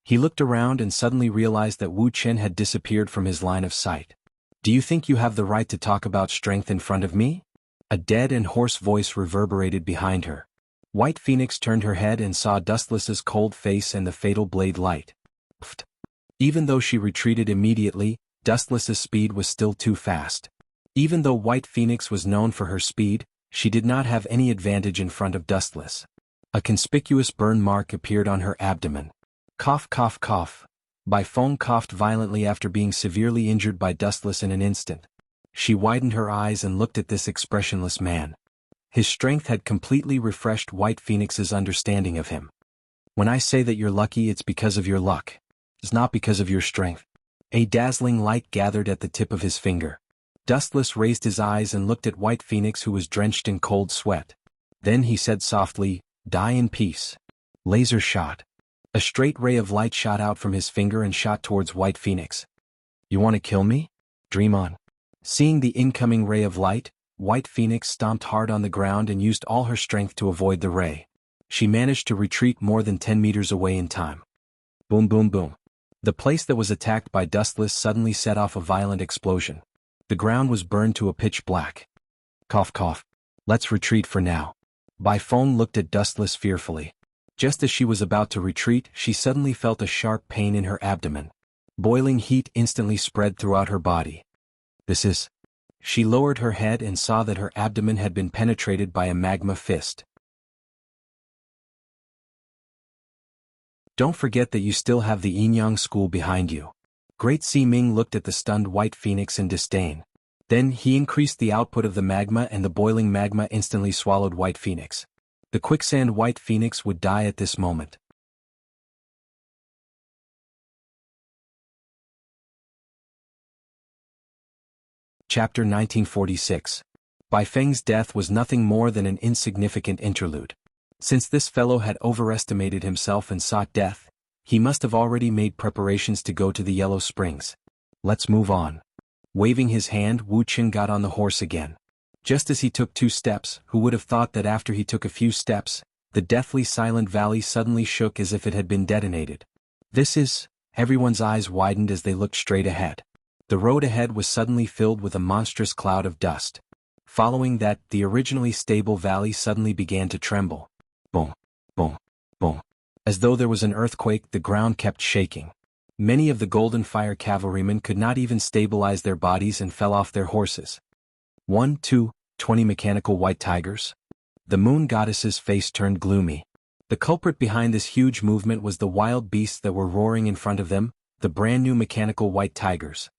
He looked around and suddenly realized that Wu Chen had disappeared from his line of sight. Do you think you have the right to talk about strength in front of me? A dead and hoarse voice reverberated behind her. White Phoenix turned her head and saw Dustless's cold face and the fatal blade light. Pfft. Even though she retreated immediately, Dustless's speed was still too fast. Even though White Phoenix was known for her speed, she did not have any advantage in front of Dustless. A conspicuous burn mark appeared on her abdomen. Cough, cough, cough. Bai Feng coughed violently after being severely injured by Dustless in an instant. She widened her eyes and looked at this expressionless man. His strength had completely refreshed White Phoenix's understanding of him. When I say that you're lucky, it's because of your luck. It's not because of your strength. A dazzling light gathered at the tip of his finger. Dustless raised his eyes and looked at White Phoenix, who was drenched in cold sweat. Then he said softly, "Die in peace." Laser shot. A straight ray of light shot out from his finger and shot towards White Phoenix. You want to kill me? Dream on. Seeing the incoming ray of light, White Phoenix stomped hard on the ground and used all her strength to avoid the ray. She managed to retreat more than 10 meters away in time. Boom, boom, boom. The place that was attacked by Dustless suddenly set off a violent explosion. The ground was burned to a pitch black. Cough, cough. Let's retreat for now. Bai Feng looked at Dustless fearfully. Just as she was about to retreat, she suddenly felt a sharp pain in her abdomen. Boiling heat instantly spread throughout her body. This is... She lowered her head and saw that her abdomen had been penetrated by a magma fist. Don't forget that you still have the Yin-Yang school behind you. Great Si Ming looked at the stunned White Phoenix in disdain. Then he increased the output of the magma, and the boiling magma instantly swallowed White Phoenix. The quicksand White Phoenix would die at this moment. Chapter 1946. Bai Feng's death was nothing more than an insignificant interlude. Since this fellow had overestimated himself and sought death, he must have already made preparations to go to the Yellow Springs. Let's move on. Waving his hand, Wu Chen got on the horse again. Just as he took 2 steps, who would have thought that after he took a few steps, the deathly silent valley suddenly shook as if it had been detonated. This is... Everyone's eyes widened as they looked straight ahead. The road ahead was suddenly filled with a monstrous cloud of dust. Following that, the originally stable valley suddenly began to tremble. Boom, boom, boom. As though there was an earthquake, the ground kept shaking. Many of the Golden Fire cavalrymen could not even stabilize their bodies and fell off their horses. 1, 2, 20 mechanical white tigers? The moon goddess's face turned gloomy. The culprit behind this huge movement was the wild beasts that were roaring in front of them, the brand new mechanical white tigers.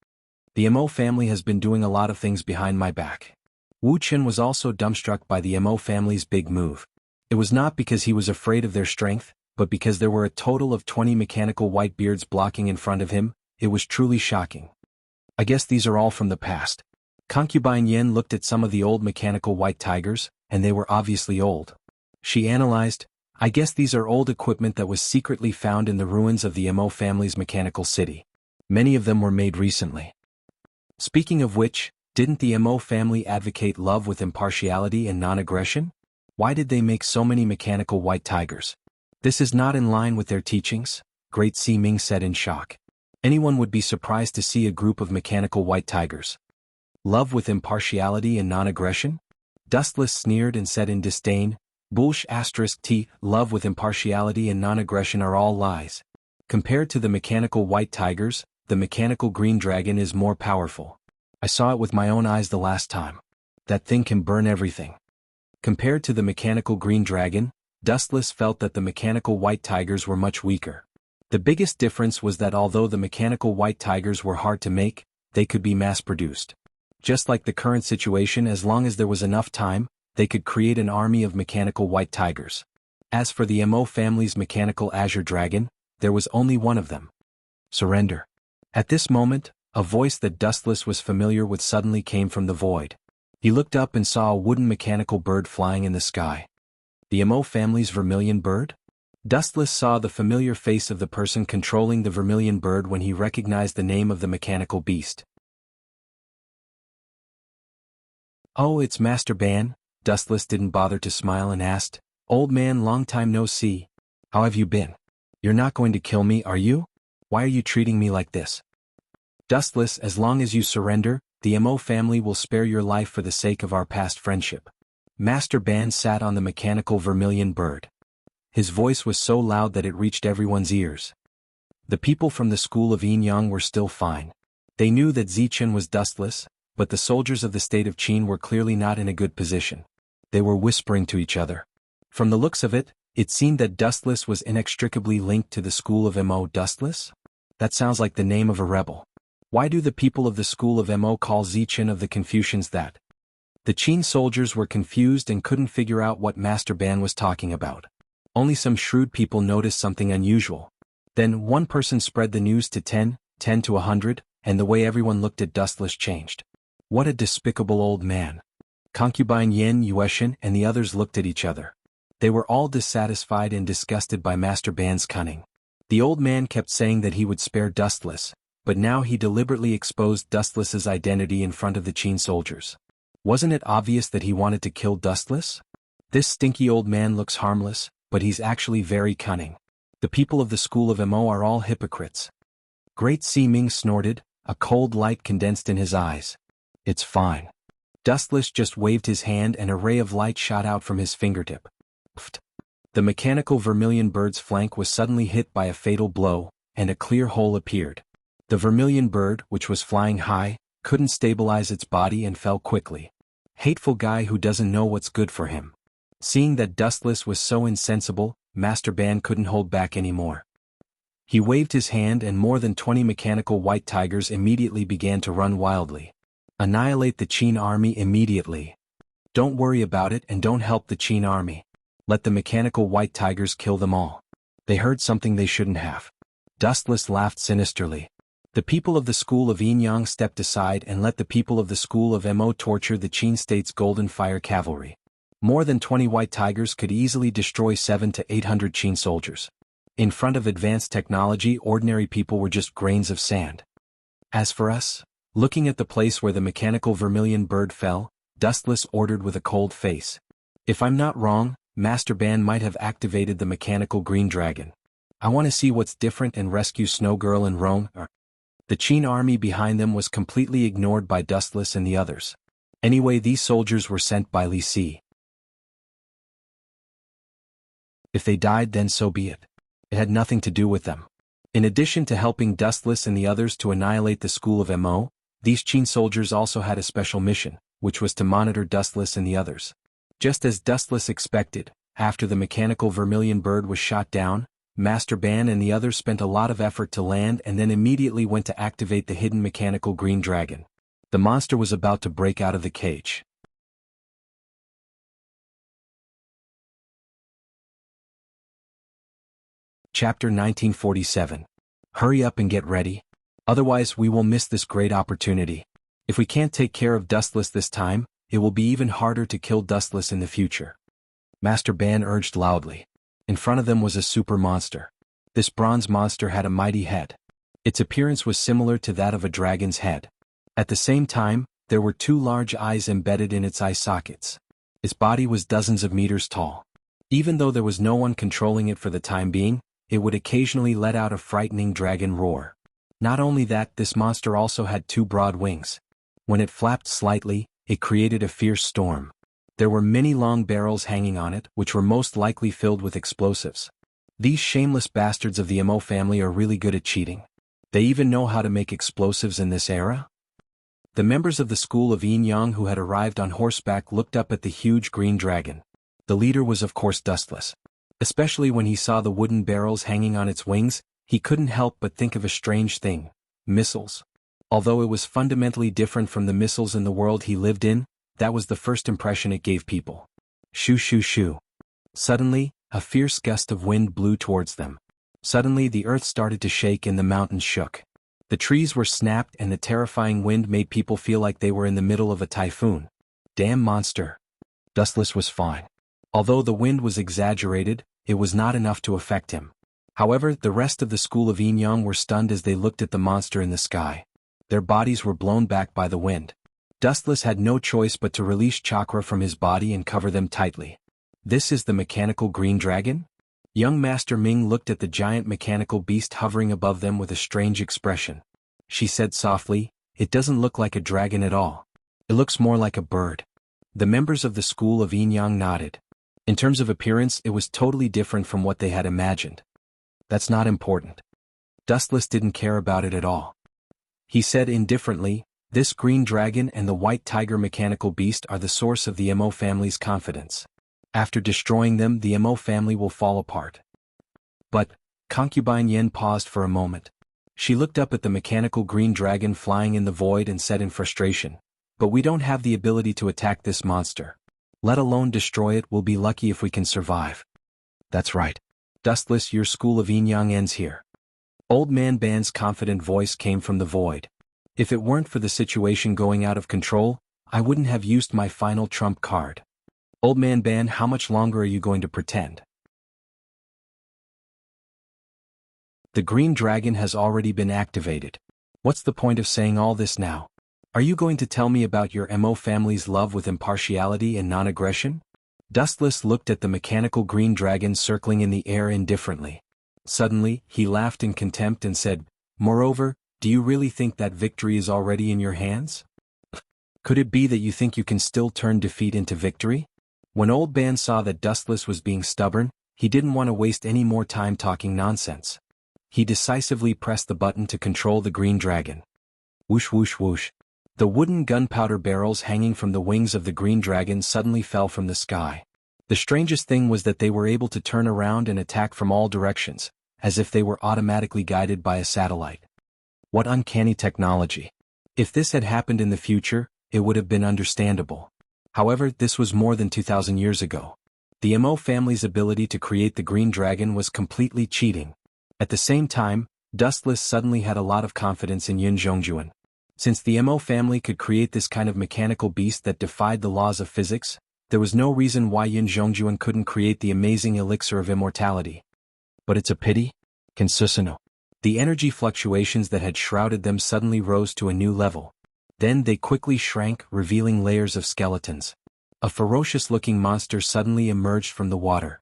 The Mo family has been doing a lot of things behind my back. Wu Chen was also dumbstruck by the Mo family's big move. It was not because he was afraid of their strength, but because there were a total of 20 mechanical white beards blocking in front of him. It was truly shocking. I guess these are all from the past. Concubine Yen looked at some of the old mechanical white tigers, and they were obviously old. She analyzed, I guess these are old equipment that was secretly found in the ruins of the Mo family's mechanical city. Many of them were made recently. Speaking of which, didn't the Mo family advocate love with impartiality and non-aggression? Why did they make so many mechanical white tigers? This is not in line with their teachings, Great Si Ming said in shock. Anyone would be surprised to see a group of mechanical white tigers. Love with impartiality and non-aggression? Dustless sneered and said in disdain, Bullsh *T, love with impartiality and non-aggression are all lies. Compared to the mechanical white tigers, the mechanical green dragon is more powerful. I saw it with my own eyes the last time. That thing can burn everything. Compared to the mechanical green dragon, Dustless felt that the mechanical white tigers were much weaker. The biggest difference was that although the mechanical white tigers were hard to make, they could be mass-produced. Just like the current situation, as long as there was enough time, they could create an army of mechanical white tigers. As for the Mo family's mechanical azure dragon, there was only one of them. Surrender. At this moment, a voice that Dustless was familiar with suddenly came from the void. He looked up and saw a wooden mechanical bird flying in the sky. The Mo family's vermilion bird? Dustless saw the familiar face of the person controlling the vermilion bird when he recognized the name of the mechanical beast. Oh, it's Master Ban, Dustless didn't bother to smile and asked, "Old man, long time no see. How have you been? You're not going to kill me, are you? Why are you treating me like this?" "Dustless, as long as you surrender, the Mo family will spare your life for the sake of our past friendship." Master Ban sat on the mechanical vermilion bird. His voice was so loud that it reached everyone's ears. The people from the school of Yin Yang were still fine. They knew that Zichen was dustless, but the soldiers of the state of Qin were clearly not in a good position. They were whispering to each other. From the looks of it, it seemed that Dustless was inextricably linked to the school of Mo. Dustless? That sounds like the name of a rebel. Why do the people of the school of Mo call Zichen of the Confucians that? The Qin soldiers were confused and couldn't figure out what Master Ban was talking about. Only some shrewd people noticed something unusual. Then one person spread the news to 10 to 100, and the way everyone looked at Dustless changed. What a despicable old man. Concubine Yen Yueshin and the others looked at each other. They were all dissatisfied and disgusted by Master Ban's cunning. The old man kept saying that he would spare Dustless, but now he deliberately exposed Dustless's identity in front of the Qin soldiers. Wasn't it obvious that he wanted to kill Dustless? This stinky old man looks harmless, but he's actually very cunning. The people of the school of Mo are all hypocrites. Great Si Ming snorted, a cold light condensed in his eyes. It's fine. Dustless just waved his hand and a ray of light shot out from his fingertip. Pfft. The mechanical vermilion bird's flank was suddenly hit by a fatal blow, and a clear hole appeared. The vermilion bird, which was flying high, couldn't stabilize its body and fell quickly. Hateful guy who doesn't know what's good for him. Seeing that Dustless was so insensible, Master Ban couldn't hold back anymore. He waved his hand and more than 20 mechanical white tigers immediately began to run wildly. Annihilate the Qin army immediately. Don't worry about it and don't help the Qin army. Let the mechanical white tigers kill them all. They heard something they shouldn't have. Dustless laughed sinisterly. The people of the school of Yin Yang stepped aside and let the people of the school of Mo torture the Qin state's golden fire cavalry. More than 20 white tigers could easily destroy 700 to 800 Qin soldiers. In front of advanced technology, ordinary people were just grains of sand. As for us, looking at the place where the mechanical vermilion bird fell, Dustless ordered with a cold face. "If I'm not wrong, Master Ban might have activated the mechanical green dragon. I want to see what's different and rescue Snow Girl and Rome." The Qin army behind them was completely ignored by Dustless and the others. Anyway, these soldiers were sent by Li Si. If they died, then so be it. It had nothing to do with them. In addition to helping Dustless and the others to annihilate the school of Mo, these Qin soldiers also had a special mission, which was to monitor Dustless and the others. Just as Dustless expected, after the mechanical vermilion bird was shot down, Master Ban and the others spent a lot of effort to land and then immediately went to activate the hidden mechanical green dragon. The monster was about to break out of the cage. Chapter 1947. Hurry up and get ready. Otherwise we will miss this great opportunity. If we can't take care of Dustless this time, it will be even harder to kill Dustless in the future. Master Ban urged loudly. In front of them was a super monster. This bronze monster had a mighty head. Its appearance was similar to that of a dragon's head. At the same time, there were 2 large eyes embedded in its eye sockets. Its body was dozens of meters tall. Even though there was no one controlling it for the time being, it would occasionally let out a frightening dragon roar. Not only that, this monster also had 2 broad wings. When it flapped slightly, it created a fierce storm. There were many long barrels hanging on it, which were most likely filled with explosives. These shameless bastards of the Mo family are really good at cheating. They even know how to make explosives in this era? The members of the school of Yin Yang who had arrived on horseback looked up at the huge green dragon. The leader was of course Dustless. Especially when he saw the wooden barrels hanging on its wings, he couldn't help but think of a strange thing: missiles. Although it was fundamentally different from the missiles in the world he lived in, that was the first impression it gave people. Shoo shoo shoo. Suddenly, a fierce gust of wind blew towards them. Suddenly the earth started to shake and the mountains shook. The trees were snapped and the terrifying wind made people feel like they were in the middle of a typhoon. Damn monster. Dustless was fine. Although the wind was exaggerated, it was not enough to affect him. However, the rest of the school of Yin Yang were stunned as they looked at the monster in the sky. Their bodies were blown back by the wind. Dustless had no choice but to release chakra from his body and cover them tightly. This is the mechanical green dragon? Young Master Ming looked at the giant mechanical beast hovering above them with a strange expression. She said softly, "It doesn't look like a dragon at all. It looks more like a bird." The members of the school of Yin Yang nodded. In terms of appearance, it was totally different from what they had imagined. That's not important. Dustless didn't care about it at all. He said indifferently, "This green dragon and the white tiger mechanical beast are the source of the Mo family's confidence. After destroying them, the Mo family will fall apart." But, concubine Yen paused for a moment. She looked up at the mechanical green dragon flying in the void and said in frustration, "But we don't have the ability to attack this monster. Let alone destroy it. We'll be lucky if we can survive." "That's right. Dustless, your school of Yin Yang ends here." Old Man Ban's confident voice came from the void. "If it weren't for the situation going out of control, I wouldn't have used my final trump card." "Old Man Ban, how much longer are you going to pretend?" "The green dragon has already been activated. What's the point of saying all this now? Are you going to tell me about your Mo family's love with impartiality and non-aggression?" Dustless looked at the mechanical green dragon circling in the air indifferently. Suddenly, he laughed in contempt and said, "Moreover, do you really think that victory is already in your hands? Could it be that you think you can still turn defeat into victory?" When Old Ban saw that Dustless was being stubborn, he didn't want to waste any more time talking nonsense. He decisively pressed the button to control the green dragon. Whoosh whoosh whoosh. The wooden gunpowder barrels hanging from the wings of the green dragon suddenly fell from the sky. The strangest thing was that they were able to turn around and attack from all directions, as if they were automatically guided by a satellite. What uncanny technology. If this had happened in the future, it would have been understandable. However, this was more than 2,000 years ago. The Mo family's ability to create the green dragon was completely cheating. At the same time, Dustless suddenly had a lot of confidence in Yin Zhongjuan. Since the Mo family could create this kind of mechanical beast that defied the laws of physics, there was no reason why Yin Zhongjuan couldn't create the amazing elixir of immortality. But it's a pity? Consusano. The energy fluctuations that had shrouded them suddenly rose to a new level. Then they quickly shrank, revealing layers of skeletons. A ferocious-looking monster suddenly emerged from the water.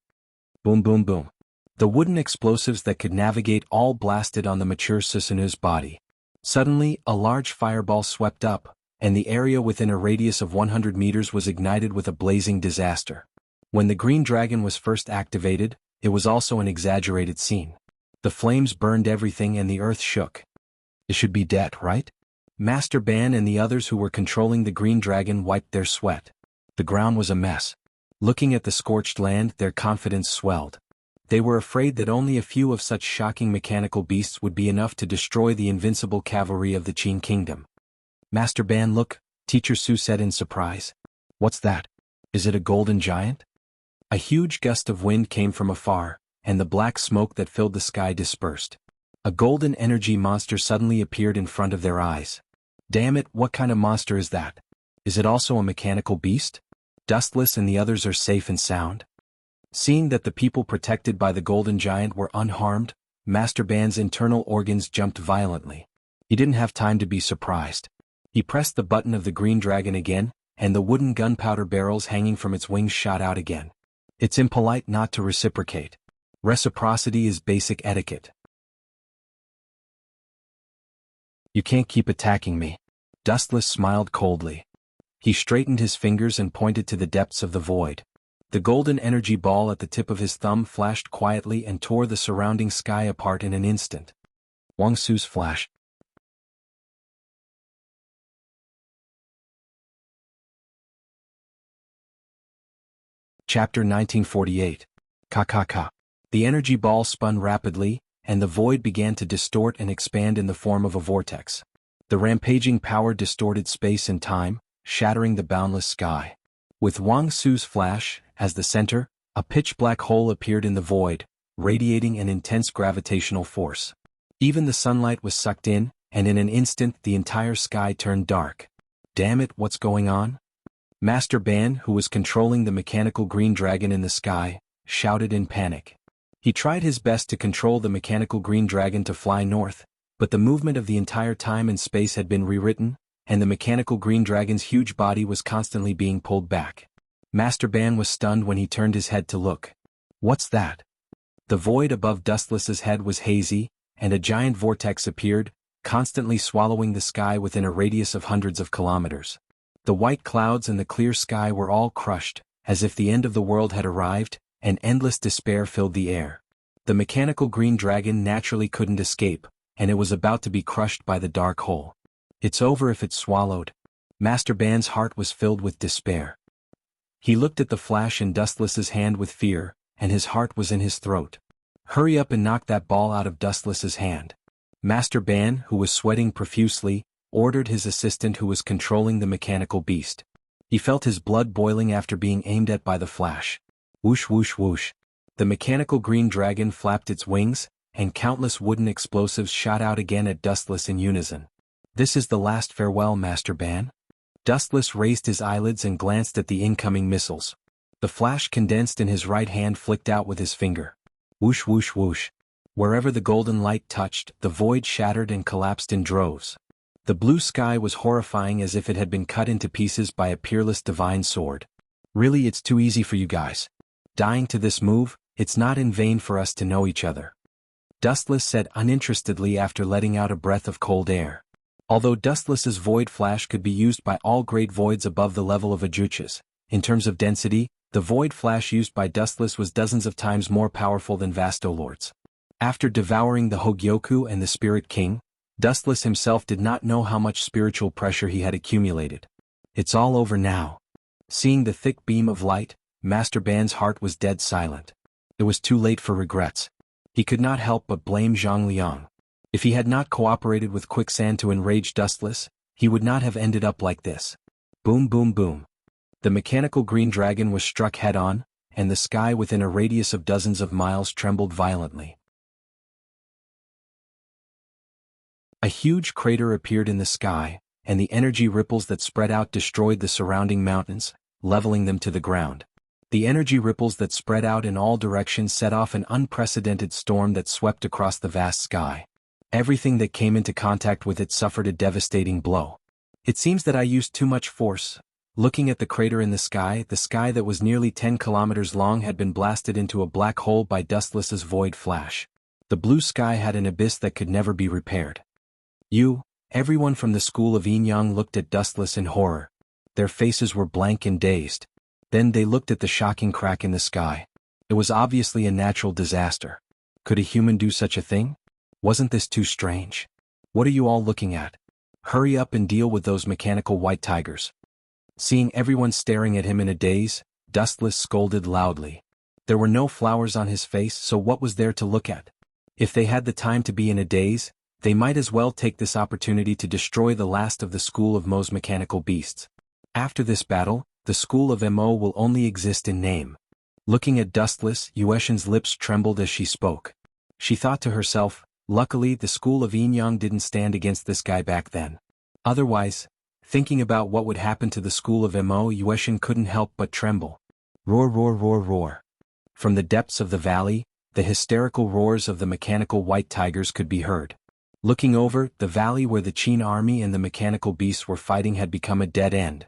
Boom boom boom. The wooden explosives that could navigate all blasted on the mature Susanu's body. Suddenly, a large fireball swept up, and the area within a radius of 100 meters was ignited with a blazing disaster. When the green dragon was first activated, it was also an exaggerated scene. The flames burned everything and the earth shook. It should be dead, right? Master Ban and the others who were controlling the green dragon wiped their sweat. The ground was a mess. Looking at the scorched land, their confidence swelled. They were afraid that only a few of such shocking mechanical beasts would be enough to destroy the invincible cavalry of the Qin kingdom. "Master Ban, look," Teacher Su said in surprise. "What's that? Is it a golden giant?" A huge gust of wind came from afar, and the black smoke that filled the sky dispersed. A golden energy monster suddenly appeared in front of their eyes. "Damn it, what kind of monster is that? Is it also a mechanical beast? Dustless and the others are safe and sound?" Seeing that the people protected by the golden giant were unharmed, Master Ban's internal organs jumped violently. He didn't have time to be surprised. He pressed the button of the green dragon again, and the wooden gunpowder barrels hanging from its wings shot out again. It's impolite not to reciprocate. Reciprocity is basic etiquette. "You can't keep attacking me." Dustless smiled coldly. He straightened his fingers and pointed to the depths of the void. The golden energy ball at the tip of his thumb flashed quietly and tore the surrounding sky apart in an instant. Wang Su's flash. Chapter 1948. Ka. The energy ball spun rapidly, and the void began to distort and expand in the form of a vortex. The rampaging power distorted space and time, shattering the boundless sky. With Wang Su's flash, as the center, a pitch-black hole appeared in the void, radiating an intense gravitational force. Even the sunlight was sucked in, and in an instant the entire sky turned dark. "Damn it, what's going on?" Master Ban, who was controlling the mechanical green dragon in the sky, shouted in panic. He tried his best to control the mechanical green dragon to fly north, but the movement of the entire time and space had been rewritten, and the mechanical green dragon's huge body was constantly being pulled back. Master Ban was stunned when he turned his head to look. What's that? The void above Dustless's head was hazy, and a giant vortex appeared, constantly swallowing the sky within a radius of hundreds of kilometers. The white clouds and the clear sky were all crushed, as if the end of the world had arrived, and endless despair filled the air. The mechanical green dragon naturally couldn't escape, and it was about to be crushed by the dark hole. It's over if it's swallowed. Master Ban's heart was filled with despair. He looked at the flash in Dustless's hand with fear, and his heart was in his throat. Hurry up and knock that ball out of Dustless's hand. Master Ban, who was sweating profusely, ordered his assistant who was controlling the mechanical beast. He felt his blood boiling after being aimed at by the flash. Whoosh whoosh whoosh. The mechanical green dragon flapped its wings, and countless wooden explosives shot out again at Dustless in unison. This is the last farewell, Master Ban? Dustless raised his eyelids and glanced at the incoming missiles. The flash condensed in his right hand flicked out with his finger. Whoosh whoosh whoosh. Wherever the golden light touched, the void shattered and collapsed in droves. The blue sky was horrifying as if it had been cut into pieces by a peerless divine sword. Really, it's too easy for you guys. Dying to this move, it's not in vain for us to know each other. Dustless said uninterestedly after letting out a breath of cold air. Although Dustless's void flash could be used by all great voids above the level of Ajuchas, in terms of density, the void flash used by Dustless was dozens of times more powerful than Vastolord's. After devouring the Hogyoku and the Spirit King, Dustless himself did not know how much spiritual pressure he had accumulated. It's all over now. Seeing the thick beam of light, Master Ban's heart was dead silent. It was too late for regrets. He could not help but blame Zhang Liang. If he had not cooperated with Quicksand to enrage Dustless, he would not have ended up like this. Boom boom boom. The mechanical green dragon was struck head-on, and the sky within a radius of dozens of miles trembled violently. A huge crater appeared in the sky, and the energy ripples that spread out destroyed the surrounding mountains, leveling them to the ground. The energy ripples that spread out in all directions set off an unprecedented storm that swept across the vast sky. Everything that came into contact with it suffered a devastating blow. It seems that I used too much force. Looking at the crater in the sky that was nearly 10 kilometers long had been blasted into a black hole by Dustless's void flash. The blue sky had an abyss that could never be repaired. Everyone from the school of Yin-Yang looked at Dustless in horror. Their faces were blank and dazed. Then they looked at the shocking crack in the sky. It was obviously a natural disaster. Could a human do such a thing? Wasn't this too strange? What are you all looking at? Hurry up and deal with those mechanical white tigers. Seeing everyone staring at him in a daze, Dustless scolded loudly. There were no flowers on his face, so what was there to look at? If they had the time to be in a daze, they might as well take this opportunity to destroy the last of the school of Mo's mechanical beasts. After this battle, the school of Mo will only exist in name. Looking at Dustless, Yueshin's lips trembled as she spoke. She thought to herself, luckily the school of Yin-Yang didn't stand against this guy back then. Otherwise, thinking about what would happen to the school of Mo, Yueshin couldn't help but tremble. Roar roar roar roar. From the depths of the valley, the hysterical roars of the mechanical white tigers could be heard. Looking over, the valley where the Qin army and the mechanical beasts were fighting had become a dead end.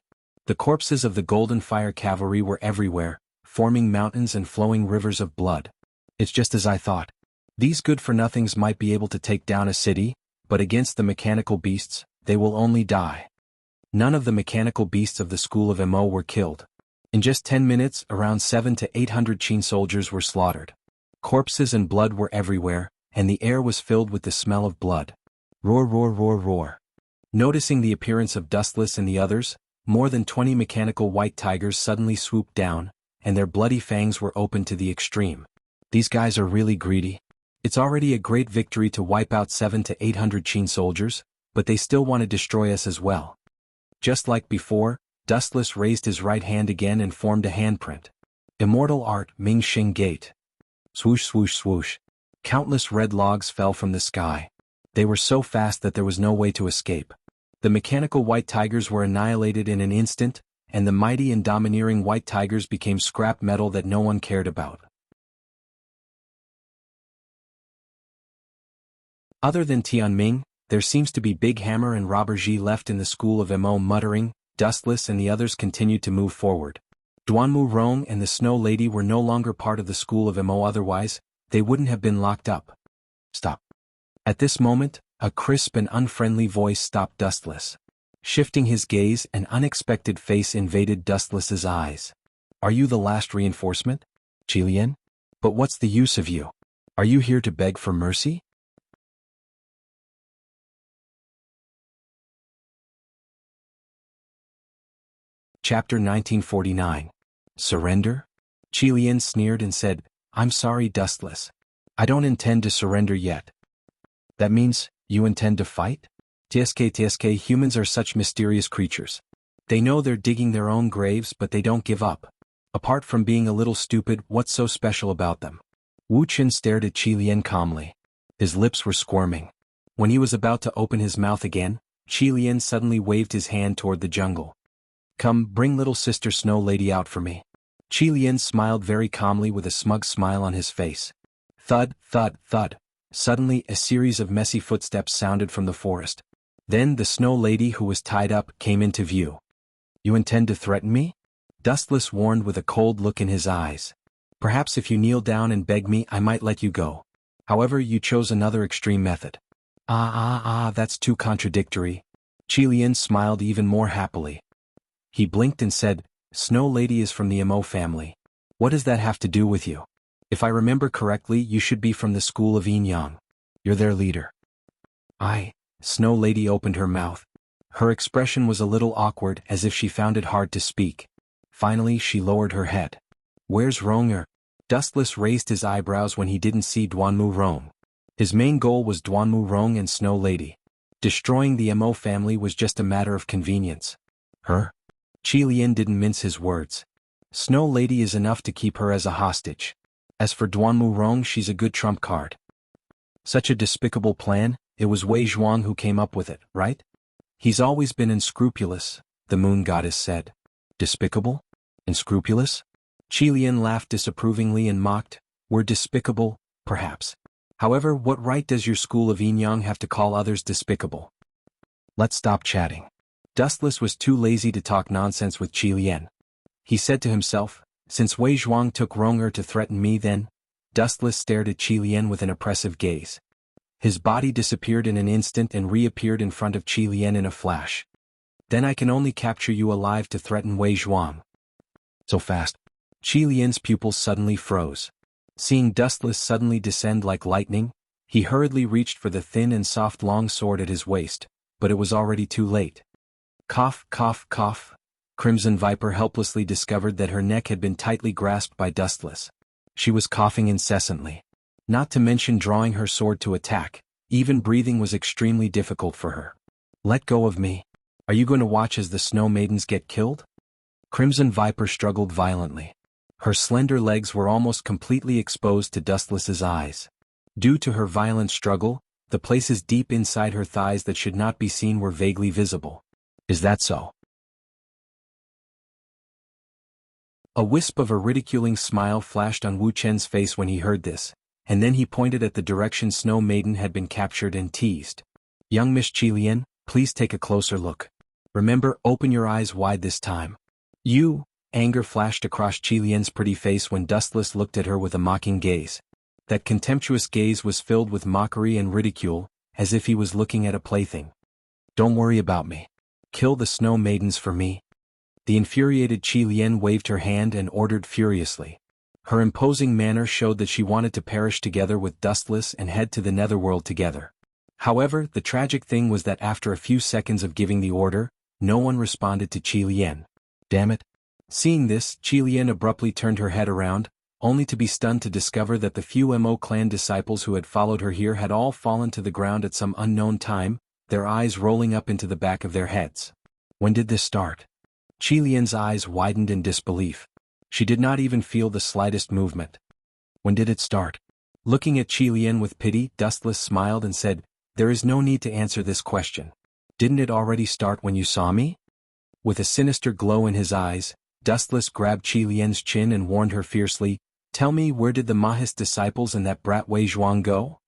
The corpses of the Golden Fire cavalry were everywhere, forming mountains and flowing rivers of blood. It's just as I thought. These good-for-nothings might be able to take down a city, but against the mechanical beasts, they will only die. None of the mechanical beasts of the school of Mo were killed. In just 10 minutes, around 700 to 800 Qin soldiers were slaughtered. Corpses and blood were everywhere, and the air was filled with the smell of blood. Roar roar roar roar. Noticing the appearance of Dustless and the others, more than 20 mechanical white tigers suddenly swooped down, and their bloody fangs were opened to the extreme. These guys are really greedy. It's already a great victory to wipe out 700 to 800 Qin soldiers, but they still want to destroy us as well. Just like before, Dustless raised his right hand again and formed a handprint. Immortal Art, Ming Xing Gate. Swoosh swoosh swoosh. Countless red logs fell from the sky. They were so fast that there was no way to escape. The mechanical white tigers were annihilated in an instant, and the mighty and domineering white tigers became scrap metal that no one cared about. Other than Tianming, There seems to be Big Hammer and Robber G left in the school of Mo. Muttering, Dustless and the others continued to move forward. Duanmu Rong and the Snow Lady were no longer part of the school of Mo. Otherwise, they wouldn't have been locked up. Stop. At this moment, a crisp and unfriendly voice stopped Dustless. Shifting his gaze, an unexpected face invaded Dustless's eyes. Are you the last reinforcement? Qilian? But what's the use of you? Are you here to beg for mercy? Chapter 1949. Surrender? Qilian sneered and said, I'm sorry, Dustless. I don't intend to surrender yet. That means, you intend to fight? TSK, humans are such mysterious creatures. They know they're digging their own graves, but they don't give up. Apart from being a little stupid, what's so special about them? Wuxia stared at Qilian calmly. His lips were squirming. When he was about to open his mouth again, Qilian suddenly waved his hand toward the jungle. Come, bring little sister Snow Lady out for me. Qilian smiled very calmly with a smug smile on his face. Thud, thud, thud. Suddenly, a series of messy footsteps sounded from the forest. Then the Snow Lady who was tied up came into view. You intend to threaten me? Dustless warned with a cold look in his eyes. Perhaps if you kneel down and beg me I might let you go. However, you chose another extreme method. That's too contradictory. Qilian smiled even more happily. He blinked and said, Snow Lady is from the Mo family. What does that have to do with you? If I remember correctly, you should be from the school of Yin Yang. You're their leader. Snow Lady opened her mouth. Her expression was a little awkward, as if she found it hard to speak. Finally, she lowered her head. Where's Ronger? Dustless raised his eyebrows when he didn't see Duanmu Rong. His main goal was Duanmu Rong and Snow Lady. Destroying the Mo family was just a matter of convenience. Her? Qilian didn't mince his words. Snow Lady is enough to keep her as a hostage. As for Duanmu Rong, she's a good trump card. Such a despicable plan, it was Wei Zhuang who came up with it, right? He's always been unscrupulous, the moon goddess said. Despicable? Unscrupulous? Qilian laughed disapprovingly and mocked, We're despicable, perhaps. However, what right does your school of Yin Yang have to call others despicable? Let's stop chatting. Dustless was too lazy to talk nonsense with Qilian. He said to himself, since Wei Zhuang took Ronger to threaten me then, Dustless stared at Qilian with an oppressive gaze. His body disappeared in an instant and reappeared in front of Qilian in a flash. Then I can only capture you alive to threaten Wei Zhuang. So fast. Qilian's pupils suddenly froze. Seeing Dustless suddenly descend like lightning, he hurriedly reached for the thin and soft long sword at his waist, but it was already too late. Cough, cough, cough. Crimson Viper helplessly discovered that her neck had been tightly grasped by Dustless. She was coughing incessantly. Not to mention drawing her sword to attack, even breathing was extremely difficult for her. Let go of me. Are you going to watch as the Snow Maidens get killed? Crimson Viper struggled violently. Her slender legs were almost completely exposed to Dustless's eyes. Due to her violent struggle, the places deep inside her thighs that should not be seen were vaguely visible. Is that so? A wisp of a ridiculing smile flashed on Wu Chen's face when he heard this, and then he pointed at the direction Snow Maiden had been captured and teased. Young Miss Qilian, please take a closer look. Remember, open your eyes wide this time. You! Anger flashed across Qilian's pretty face when Dustless looked at her with a mocking gaze. That contemptuous gaze was filled with mockery and ridicule, as if he was looking at a plaything. Don't worry about me. Kill the Snow Maidens for me. The infuriated Qilian waved her hand and ordered furiously. Her imposing manner showed that she wanted to perish together with Dustless and head to the netherworld together. However, the tragic thing was that after a few seconds of giving the order, no one responded to Qilian. Damn it. Seeing this, Qilian abruptly turned her head around, only to be stunned to discover that the few Mo clan disciples who had followed her here had all fallen to the ground at some unknown time, their eyes rolling up into the back of their heads. When did this start? Qilian's eyes widened in disbelief. She did not even feel the slightest movement. When did it start? Looking at Qilian with pity, Dustless smiled and said, There is no need to answer this question. Didn't it already start when you saw me? With a sinister glow in his eyes, Dustless grabbed Qilian's chin and warned her fiercely, Tell me, where did the Mahis disciples and that brat Wei Zhuang go?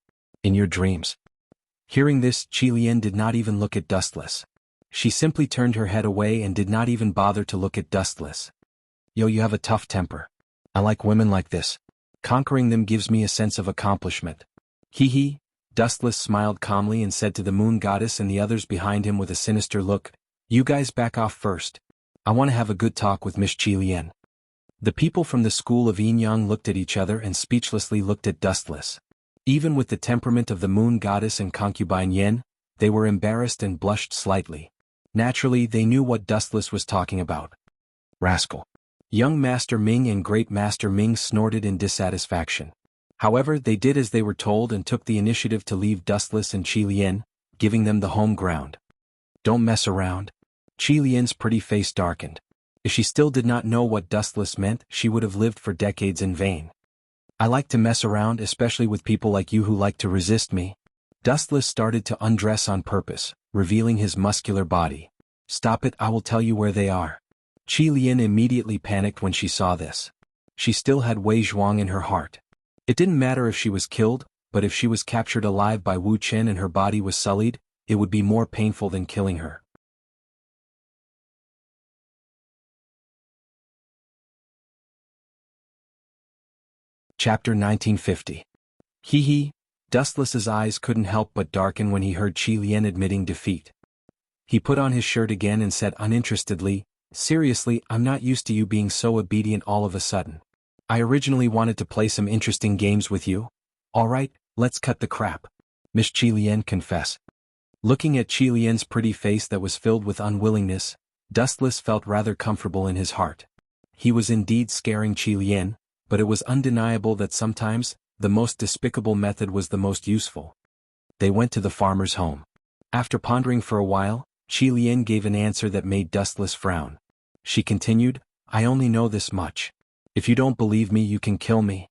In your dreams. Hearing this, Qilian did not even look at Dustless. She simply turned her head away and did not even bother to look at Dustless. Yo, you have a tough temper. I like women like this. Conquering them gives me a sense of accomplishment. Hee hee. Dustless smiled calmly and said to the moon goddess and the others behind him with a sinister look, "You guys back off first. I want to have a good talk with Miss Qilian." The people from the school of Yin-Yang looked at each other and speechlessly looked at Dustless. Even with the temperament of the moon goddess and concubine Yen, they were embarrassed and blushed slightly. Naturally, they knew what Dustless was talking about. Rascal. Young Master Ming and Great Master Ming snorted in dissatisfaction. However, they did as they were told and took the initiative to leave Dustless and Qilian, giving them the home ground. Don't mess around. Qilian's pretty face darkened. If she still did not know what Dustless meant, she would have lived for decades in vain. I like to mess around, especially with people like you who like to resist me. Dustless started to undress on purpose, revealing his muscular body. Stop it, I will tell you where they are. Qilian immediately panicked when she saw this. She still had Wei Zhuang in her heart. It didn't matter if she was killed, but if she was captured alive by Wu Chen and her body was sullied, it would be more painful than killing her. Chapter 1950. Hee hee. Dustless's eyes couldn't help but darken when he heard Qilian admitting defeat. He put on his shirt again and said uninterestedly, "Seriously, I'm not used to you being so obedient all of a sudden. I originally wanted to play some interesting games with you. Alright, let's cut the crap." Miss Qilian confessed. Looking at Qilian's pretty face that was filled with unwillingness, Dustless felt rather comfortable in his heart. He was indeed scaring Qilian, but it was undeniable that sometimes, the most despicable method was the most useful. They went to the farmer's home. After pondering for a while, Qilian gave an answer that made Dustless frown. She continued, "I only know this much. If you don't believe me, you can kill me."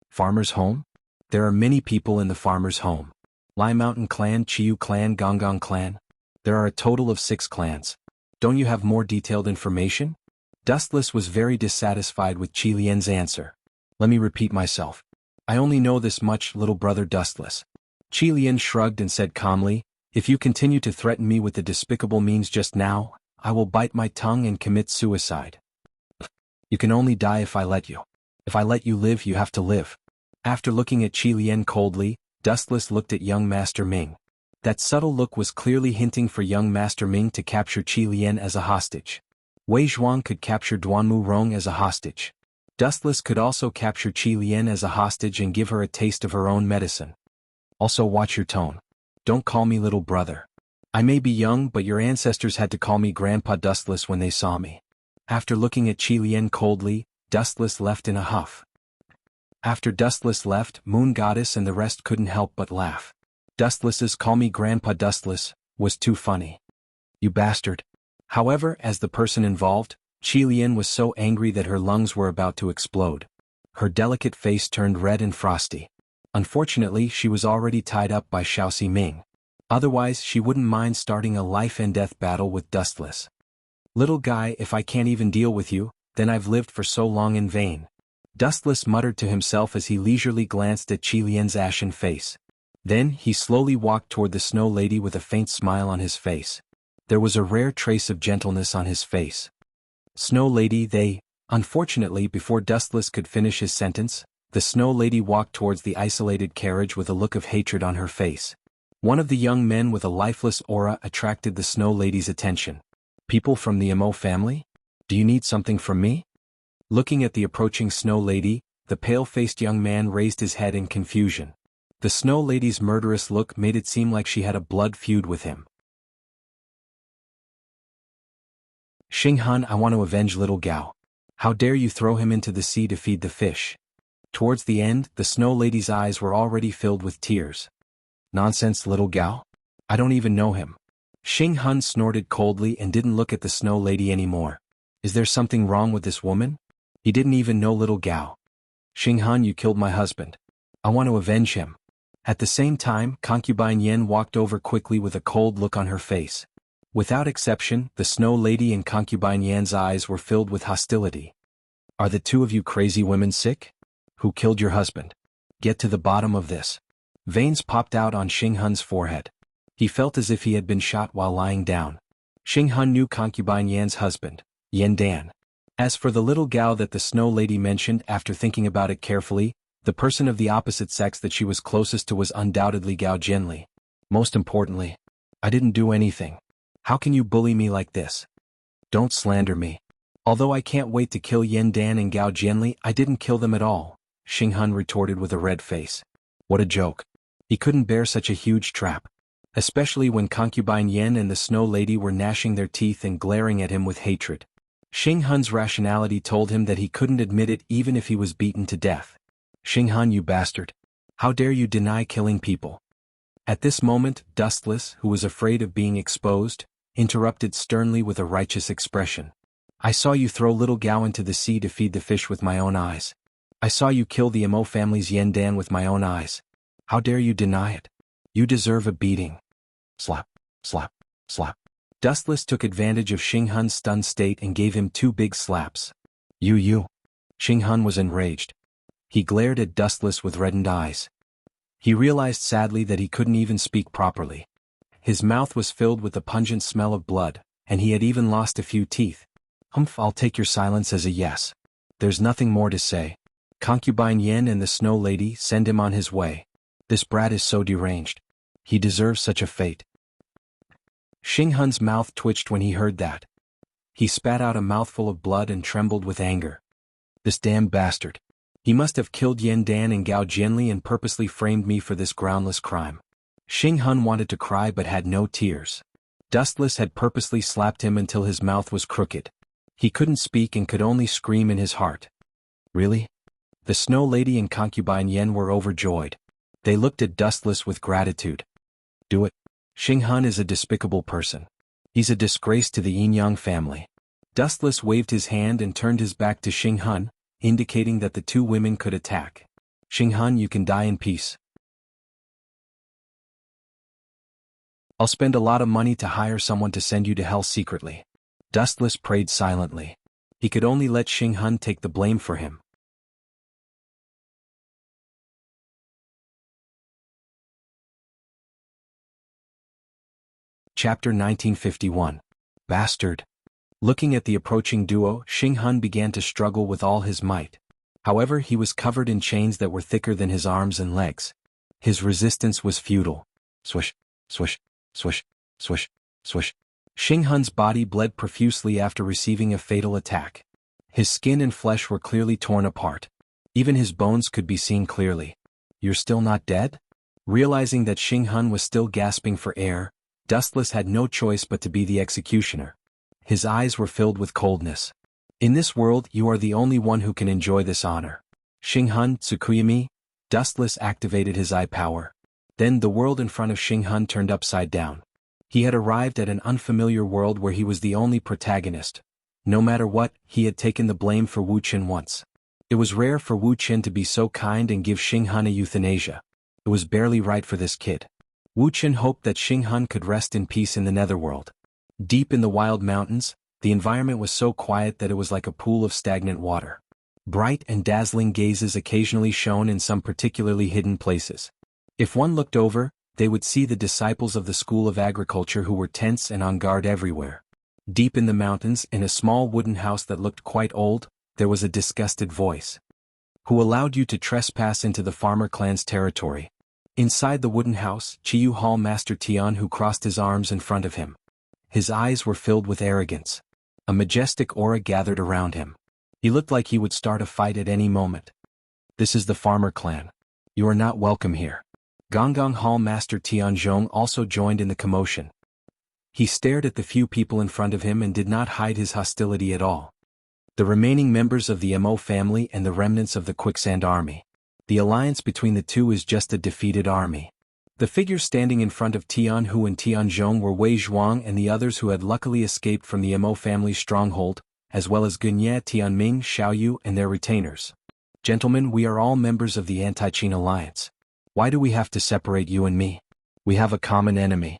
Farmer's home? There are many people in the farmer's home. Lai Mountain clan, Chiyu clan, Gonggong clan. There are a total of 6 clans. Don't you have more detailed information? Dustless was very dissatisfied with Qilian's answer. Let me repeat myself. I only know this much, little brother Dustless. Qilian shrugged and said calmly, "If you continue to threaten me with the despicable means just now, I will bite my tongue and commit suicide. You can only die if I let you. If I let you live, you have to live." After looking at Qilian coldly, Dustless looked at young Master Ming. That subtle look was clearly hinting for young Master Ming to capture Qilian as a hostage. Wei Zhuang could capture Duanmu Rong as a hostage. Dustless could also capture Qilian as a hostage and give her a taste of her own medicine. Also watch your tone. Don't call me little brother. I may be young, but your ancestors had to call me Grandpa Dustless when they saw me. After looking at Qilian coldly, Dustless left in a huff. After Dustless left, Moon Goddess and the rest couldn't help but laugh. Dustless's "call me Grandpa Dustless" was too funny. You bastard. However, as the person involved, Qilian was so angry that her lungs were about to explode. Her delicate face turned red and frosty. Unfortunately, she was already tied up by Shaoxi Ming. Otherwise, she wouldn't mind starting a life-and-death battle with Dustless. Little guy, if I can't even deal with you, then I've lived for so long in vain. Dustless muttered to himself as he leisurely glanced at Qilian's ashen face. Then, he slowly walked toward the Snow Lady with a faint smile on his face. There was a rare trace of gentleness on his face. Snow Lady, Unfortunately, before Dustless could finish his sentence, the Snow Lady walked towards the isolated carriage with a look of hatred on her face. One of the young men with a lifeless aura attracted the Snow Lady's attention. People from the Imo family? Do you need something from me? Looking at the approaching Snow Lady, the pale-faced young man raised his head in confusion. The Snow Lady's murderous look made it seem like she had a blood feud with him. Xinghan, I want to avenge little Gao. How dare you throw him into the sea to feed the fish? Towards the end, the Snow Lady's eyes were already filled with tears. Nonsense, little Gao? I don't even know him. Xinghan snorted coldly and didn't look at the Snow Lady anymore. Is there something wrong with this woman? He didn't even know little Gao. Xinghan, you killed my husband. I want to avenge him. At the same time, concubine Yen walked over quickly with a cold look on her face. Without exception, the Snow Lady and concubine Yan's eyes were filled with hostility. Are the two of you crazy women sick? Who killed your husband? Get to the bottom of this. Veins popped out on Xing Hun's forehead. He felt as if he had been shot while lying down. Xing Hun knew concubine Yan's husband, Yan Dan. As for the little gal that the Snow Lady mentioned, after thinking about it carefully, the person of the opposite sex that she was closest to was undoubtedly Gao Jianli. Most importantly, I didn't do anything. How can you bully me like this? Don't slander me. Although I can't wait to kill Yan Dan and Gao Jianli, I didn't kill them at all, Xing Hun retorted with a red face. What a joke. He couldn't bear such a huge trap. Especially when concubine Yan and the Snow Lady were gnashing their teeth and glaring at him with hatred. Xing Hun's rationality told him that he couldn't admit it even if he was beaten to death. Xing Hun, you bastard. How dare you deny killing people? At this moment, Dustless, who was afraid of being exposed, interrupted sternly with a righteous expression. I saw you throw little Gao into the sea to feed the fish with my own eyes. I saw you kill the Imo family's Yan Dan with my own eyes. How dare you deny it? You deserve a beating. Slap, slap, slap. Dustless took advantage of Xing Hun's stunned state and gave him 2 big slaps. You. Xing Hun was enraged. He glared at Dustless with reddened eyes. He realized sadly that he couldn't even speak properly. His mouth was filled with the pungent smell of blood, and he had even lost a few teeth. Humph, I'll take your silence as a yes. There's nothing more to say. Concubine Yan and the Snow Lady, send him on his way. This brat is so deranged. He deserves such a fate. Xing Hun's mouth twitched when he heard that. He spat out a mouthful of blood and trembled with anger. This damn bastard. He must have killed Yan Dan and Gao Jianli and purposely framed me for this groundless crime. Xing Hun wanted to cry but had no tears. Dustless had purposely slapped him until his mouth was crooked. He couldn't speak and could only scream in his heart. Really? The Snow Lady and concubine Yan were overjoyed. They looked at Dustless with gratitude. Do it. Xing Hun is a despicable person. He's a disgrace to the Yin-Yang family. Dustless waved his hand and turned his back to Xing Hun, indicating that the 2 women could attack. Xing Hun, you can die in peace. I'll spend a lot of money to hire someone to send you to hell secretly. Dustless prayed silently. He could only let Xing Hun take the blame for him. Chapter 1951. Bastard. Looking at the approaching duo, Xing Hun began to struggle with all his might. However, he was covered in chains that were thicker than his arms and legs. His resistance was futile. Swish, swish, swish, swish, swish. Xing Hun's body bled profusely after receiving a fatal attack. His skin and flesh were clearly torn apart. Even his bones could be seen clearly. You're still not dead? Realizing that Xing Hun was still gasping for air, Dustless had no choice but to be the executioner. His eyes were filled with coldness. In this world, you are the only one who can enjoy this honor. Xing Hun, Tsukuyami. Dustless activated his eye power. Then the world in front of Xing Hun turned upside down. He had arrived at an unfamiliar world where he was the only protagonist. No matter what, he had taken the blame for Wu Qin once. It was rare for Wu Qin to be so kind and give Xing Hun a euthanasia. It was barely right for this kid. Wu Qin hoped that Xing Hun could rest in peace in the netherworld. Deep in the wild mountains, the environment was so quiet that it was like a pool of stagnant water. Bright and dazzling gazes occasionally shone in some particularly hidden places. If one looked over, they would see the disciples of the School of Agriculture who were tense and on guard everywhere. Deep in the mountains, in a small wooden house that looked quite old, there was a disgusted voice. Who allowed you to trespass into the farmer clan's territory? Inside the wooden house, Chiyu Hall Master Tian who crossed his arms in front of him. His eyes were filled with arrogance. A majestic aura gathered around him. He looked like he would start a fight at any moment. This is the farmer clan. You are not welcome here. Gonggong Hall Master Tianzhong also joined in the commotion. He stared at the few people in front of him and did not hide his hostility at all. The remaining members of the Mo family and the remnants of the Quicksand army. The alliance between the two is just a defeated army. The figures standing in front of Tianhu and Tianzhong were Wei Zhuang and the others who had luckily escaped from the Mo family's stronghold, as well as Gunye, Tianming, Xiaoyu and their retainers. Gentlemen, we are all members of the Anti-Qin alliance. Why do we have to separate you and me? We have a common enemy.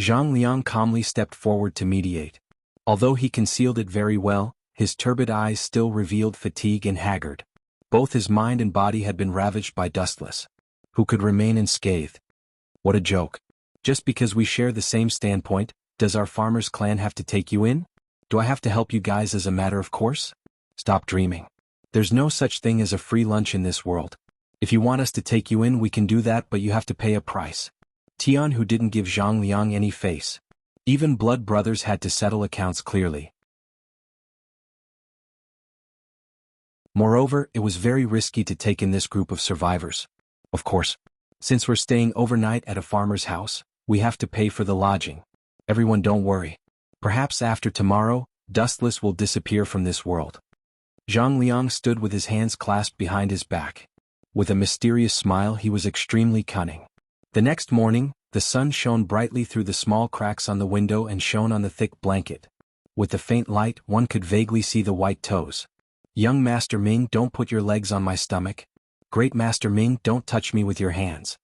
Zhang Liang calmly stepped forward to mediate. Although he concealed it very well, his turbid eyes still revealed fatigue and haggard. Both his mind and body had been ravaged by Dustless. who could remain unscathed. What a joke. Just because we share the same standpoint, does our farmer's clan have to take you in? Do I have to help you guys as a matter of course? Stop dreaming. There's no such thing as a free lunch in this world. If you want us to take you in, we can do that, but you have to pay a price. Tian, who didn't give Zhang Liang any face. Even blood brothers had to settle accounts clearly. Moreover, it was very risky to take in this group of survivors. Of course, since we're staying overnight at a farmer's house, we have to pay for the lodging. Everyone, don't worry. Perhaps after tomorrow, Dustless will disappear from this world. Zhang Liang stood with his hands clasped behind his back. With a mysterious smile, he was extremely cunning. The next morning, the sun shone brightly through the small cracks on the window and shone on the thick blanket. With the faint light, one could vaguely see the white toes. Young Master Ming, don't put your legs on my stomach. Great Master Ming, don't touch me with your hands.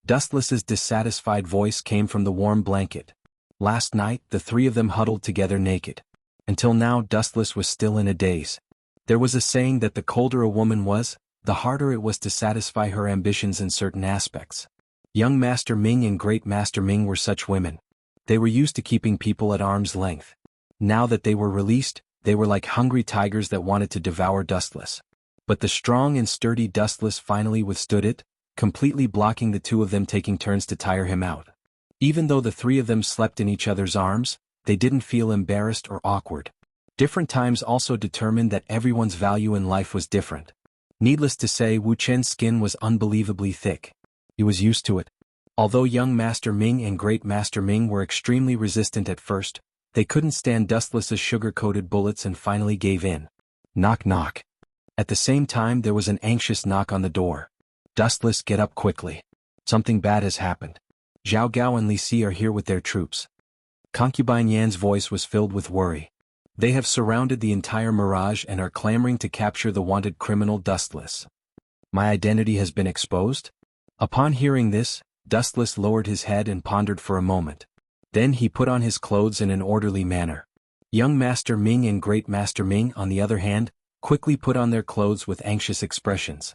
Dustless's dissatisfied voice came from the warm blanket. Last night, the three of them huddled together naked. Until now, Dustless was still in a daze. There was a saying that the colder a woman was, the harder it was to satisfy her ambitions in certain aspects. Young Master Ming and Great Master Ming were such women. They were used to keeping people at arm's length. Now that they were released, they were like hungry tigers that wanted to devour Dustless. But the strong and sturdy Dustless finally withstood it, completely blocking the two of them, taking turns to tire him out. Even though the three of them slept in each other's arms, they didn't feel embarrassed or awkward. Different times also determined that everyone's value in life was different. Needless to say, Wu Chen's skin was unbelievably thick. He was used to it. Although young Master Ming and Great Master Ming were extremely resistant at first, they couldn't stand Dustless's sugar-coated bullets and finally gave in. Knock knock. At the same time, there was an anxious knock on the door. Dustless, get up quickly. Something bad has happened. Zhao Gao and Li Si are here with their troops. Concubine Yan's voice was filled with worry. They have surrounded the entire Mirage and are clamoring to capture the wanted criminal Dustless. My identity has been exposed? Upon hearing this, Dustless lowered his head and pondered for a moment. Then he put on his clothes in an orderly manner. Young Master Ming and Great Master Ming, on the other hand, quickly put on their clothes with anxious expressions.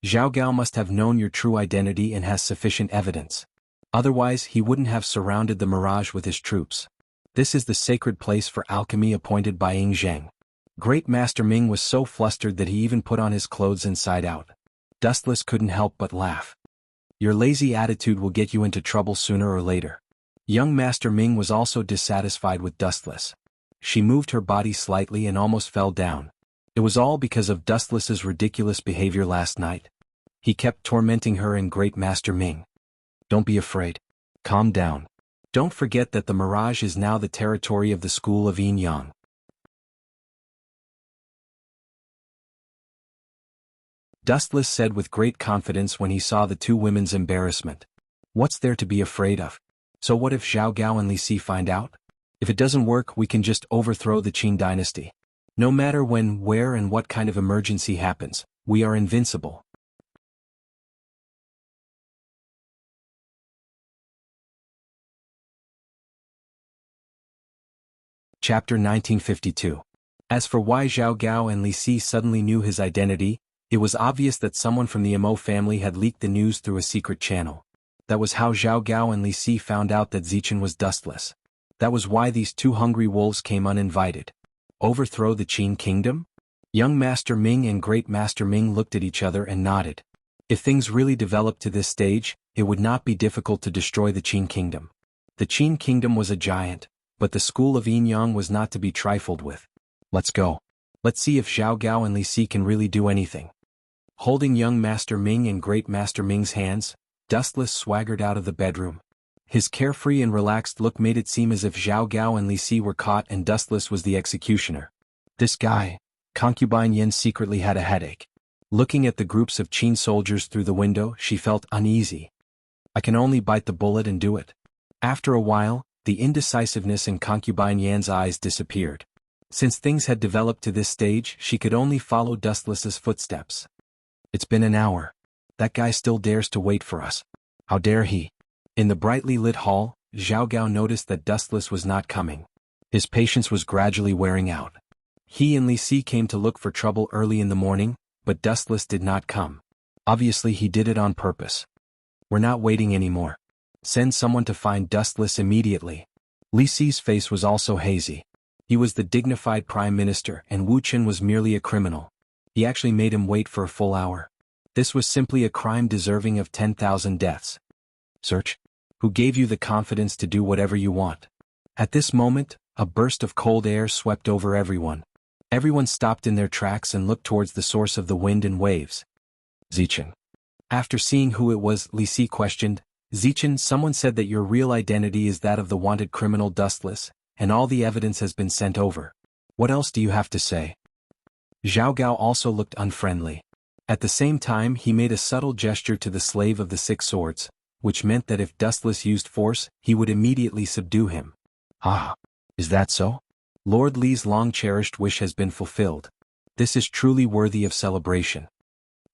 Zhao Gao must have known your true identity and has sufficient evidence. Otherwise, he wouldn't have surrounded the Mirage with his troops. This is the sacred place for alchemy appointed by Ying Zheng. Great Master Ming was so flustered that he even put on his clothes inside out. Dustless couldn't help but laugh. Your lazy attitude will get you into trouble sooner or later. Young Master Ming was also dissatisfied with Dustless. She moved her body slightly and almost fell down. It was all because of Dustless's ridiculous behavior last night. He kept tormenting her and Great Master Ming. Don't be afraid. Calm down. Don't forget that the Mirage is now the territory of the school of Yin Yang. Dustless said with great confidence when he saw the two women's embarrassment. What's there to be afraid of? So what if Zhao Gao and Li Si find out? If it doesn't work, we can just overthrow the Qin dynasty. No matter when, where and what kind of emergency happens, we are invincible. Chapter 1952. As for why Zhao Gao and Li Si suddenly knew his identity, it was obvious that someone from the Mo family had leaked the news through a secret channel. That was how Zhao Gao and Li Si found out that Zichen was Dustless. That was why these two hungry wolves came uninvited. Overthrow the Qin kingdom? Young Master Ming and Great Master Ming looked at each other and nodded. If things really developed to this stage, it would not be difficult to destroy the Qin kingdom. The Qin kingdom was a giant, but the school of Yin Yang was not to be trifled with. Let's go. Let's see if Zhao Gao and Li Si can really do anything. Holding young Master Ming and Great Master Ming's hands, Dustless swaggered out of the bedroom. His carefree and relaxed look made it seem as if Zhao Gao and Li Si were caught and Dustless was the executioner. This guy, Concubine Yin, secretly had a headache. Looking at the groups of Qin soldiers through the window, she felt uneasy. I can only bite the bullet and do it. After a while, the indecisiveness in Concubine Yan's eyes disappeared. Since things had developed to this stage, she could only follow Dustless's footsteps. It's been an hour. That guy still dares to wait for us. How dare he? In the brightly lit hall, Zhao Gao noticed that Dustless was not coming. His patience was gradually wearing out. He and Li Si came to look for trouble early in the morning, but Dustless did not come. Obviously he did it on purpose. We're not waiting anymore. Send someone to find Dustless immediately. Li Si's face was also hazy. He was the dignified prime minister and Wu Chen was merely a criminal. He actually made him wait for a full hour. This was simply a crime deserving of 10,000 deaths. Search? Who gave you the confidence to do whatever you want? At this moment, a burst of cold air swept over everyone. Everyone stopped in their tracks and looked towards the source of the wind and waves. Zichen. After seeing who it was, Li Si questioned, Zichen, someone said that your real identity is that of the wanted criminal Dustless, and all the evidence has been sent over. What else do you have to say? Zhao Gao also looked unfriendly. At the same time he made a subtle gesture to the slave of the 6 swords, which meant that if Dustless used force, he would immediately subdue him. Ah, is that so? Lord Li's long-cherished wish has been fulfilled. This is truly worthy of celebration.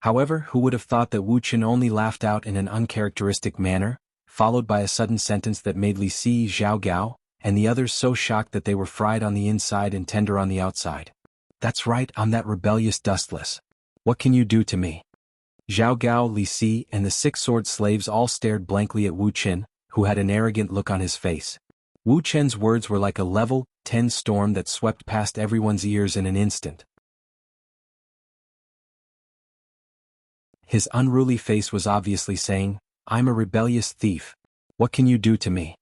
However, who would have thought that Wu Chen only laughed out in an uncharacteristic manner, followed by a sudden sentence that made Li Si, Zhao Gao, and the others so shocked that they were fried on the inside and tender on the outside. That's right, I'm that rebellious Dustless. What can you do to me? Zhao Gao, Li Si, and the 6 sword slaves all stared blankly at Wu Chen, who had an arrogant look on his face. Wu Chen's words were like a level 10 storm that swept past everyone's ears in an instant. His unruly face was obviously saying, I'm a rebellious thief. What can you do to me?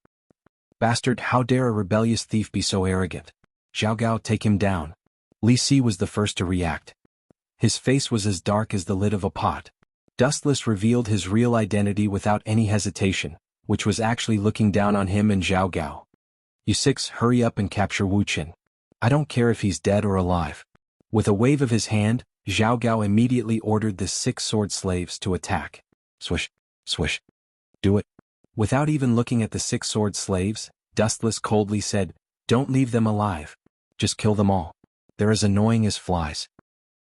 Bastard, how dare a rebellious thief be so arrogant? Zhao Gao, take him down. Li Si was the first to react. His face was as dark as the lid of a pot. Dustless revealed his real identity without any hesitation, which was actually looking down on him and Zhao Gao. You 6, hurry up and capture Wu Chen. I don't care if he's dead or alive. With a wave of his hand, Zhao Gao immediately ordered the 6 sword slaves to attack. Swish, swish. Do it. Without even looking at the 6 sword slaves, Dustless coldly said, don't leave them alive. Just kill them all. They're as annoying as flies.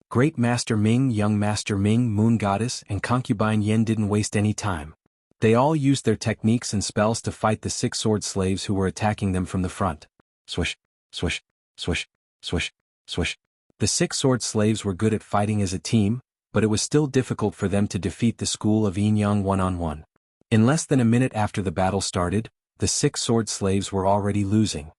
Great Master Ming, Young Master Ming, Moon Goddess, and Concubine Yen didn't waste any time. They all used their techniques and spells to fight the 6 sword slaves who were attacking them from the front. Swish, swish, swish, swish, swish. The 6 sword slaves were good at fighting as a team, but it was still difficult for them to defeat the school of Yin Yang one-on-one. In less than a minute after the battle started, the 6 sword slaves were already losing.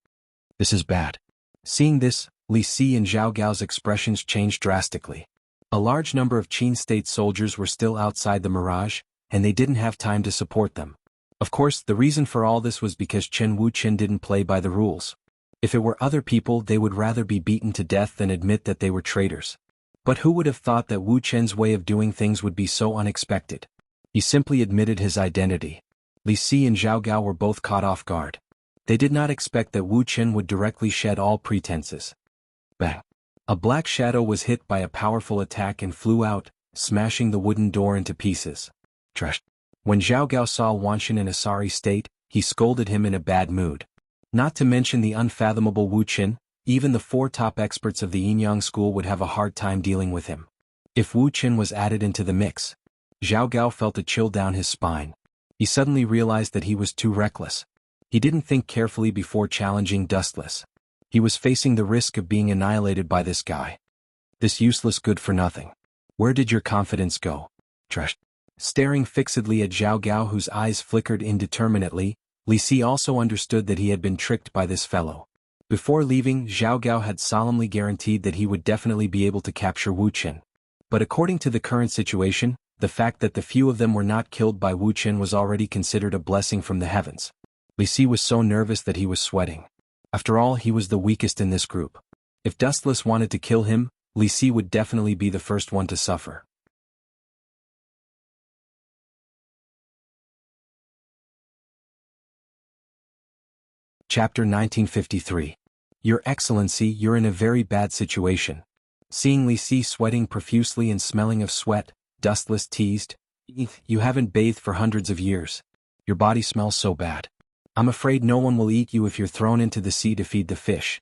This is bad. Seeing this, Li Si and Zhao Gao's expressions changed drastically. A large number of Qin state soldiers were still outside the Mirage, and they didn't have time to support them. Of course, the reason for all this was because Wu Chen didn't play by the rules. If it were other people, they would rather be beaten to death than admit that they were traitors. But who would have thought that Wu Chen's way of doing things would be so unexpected? He simply admitted his identity. Li Si and Zhao Gao were both caught off guard. They did not expect that Wu Chen would directly shed all pretenses. Bang! A black shadow was hit by a powerful attack and flew out, smashing the wooden door into pieces. Trash! When Zhao Gao saw Wanshan in a sorry state, he scolded him in a bad mood. Not to mention the unfathomable Wu Chen, even the 4 top experts of the Yin Yang school would have a hard time dealing with him. If Wu Chen was added into the mix, Zhao Gao felt a chill down his spine. He suddenly realized that he was too reckless. He didn't think carefully before challenging Dustless. He was facing the risk of being annihilated by this guy. This useless good-for-nothing. Where did your confidence go? Trash. Staring fixedly at Zhao Gao, whose eyes flickered indeterminately, Li Si also understood that he had been tricked by this fellow. Before leaving, Zhao Gao had solemnly guaranteed that he would definitely be able to capture Wu Chen. But according to the current situation, the fact that the few of them were not killed by Wu Chen was already considered a blessing from the heavens. Li Si was so nervous that he was sweating. After all, he was the weakest in this group. If Dustless wanted to kill him, Li Si would definitely be the first one to suffer. Chapter 1953. Your Excellency, you're in a very bad situation. Seeing Li Si sweating profusely and smelling of sweat, Dustless teased, You haven't bathed for hundreds of years. Your body smells so bad. I'm afraid no one will eat you if you're thrown into the sea to feed the fish.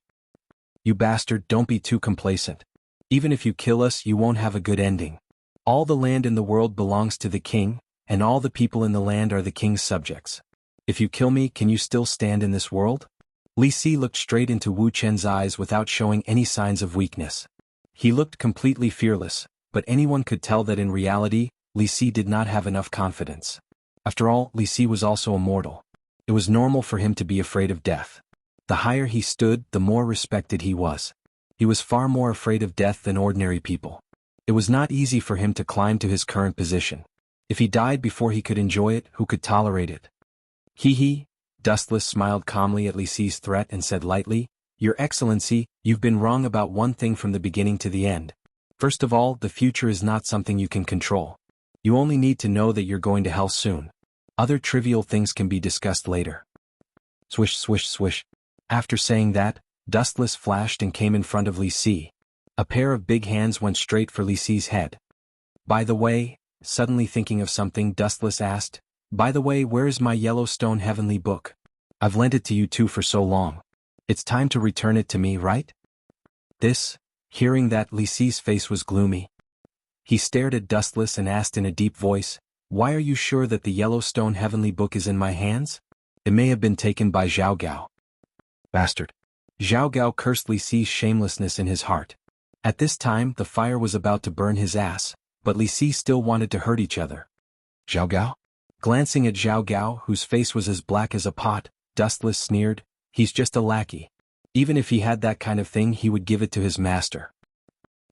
You bastard, don't be too complacent. Even if you kill us, you won't have a good ending. All the land in the world belongs to the king, and all the people in the land are the king's subjects. If you kill me, can you still stand in this world? Li Si looked straight into Wu Chen's eyes without showing any signs of weakness. He looked completely fearless, but anyone could tell that in reality, Li Si did not have enough confidence. After all, Li Si was also immortal. It was normal for him to be afraid of death. The higher he stood, the more respected he was. He was far more afraid of death than ordinary people. It was not easy for him to climb to his current position. If he died before he could enjoy it, who could tolerate it? Hee. Dustless smiled calmly at Li Si's threat and said lightly, "Your Excellency, you've been wrong about one thing from the beginning to the end. First of all, the future is not something you can control. You only need to know that you're going to hell soon. Other trivial things can be discussed later." Swish, swish, swish. After saying that, Dustless flashed and came in front of Li Si. A pair of big hands went straight for Li Si's head. "By the way," suddenly thinking of something, Dustless asked, "By the way, where is my Yellowstone Heavenly Book? I've lent it to you two for so long. It's time to return it to me, right?" Hearing that, Li Si's face was gloomy. He stared at Dustless and asked in a deep voice, "Why are you sure that the Yellowstone Heavenly Book is in my hands? It may have been taken by Zhao Gao." Bastard. Zhao Gao cursed Li Si's shamelessness in his heart. At this time, the fire was about to burn his ass, but Li Si still wanted to hurt each other. "Zhao Gao?" Glancing at Zhao Gao, whose face was as black as a pot, Dustless sneered, "He's just a lackey. Even if he had that kind of thing, he would give it to his master."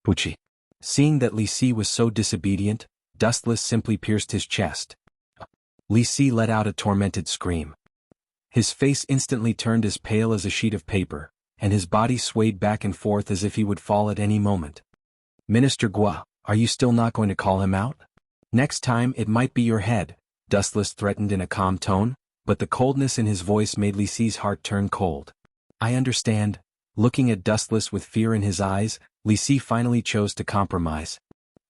Pucci. Seeing that Li Si was so disobedient, Dustless simply pierced his chest. Li Si let out a tormented scream. His face instantly turned as pale as a sheet of paper, and his body swayed back and forth as if he would fall at any moment. "Minister Gua, are you still not going to call him out? Next time it might be your head," Dustless threatened in a calm tone, but the coldness in his voice made Li Si's heart turn cold. "I understand." Looking at Dustless with fear in his eyes, Li Si finally chose to compromise.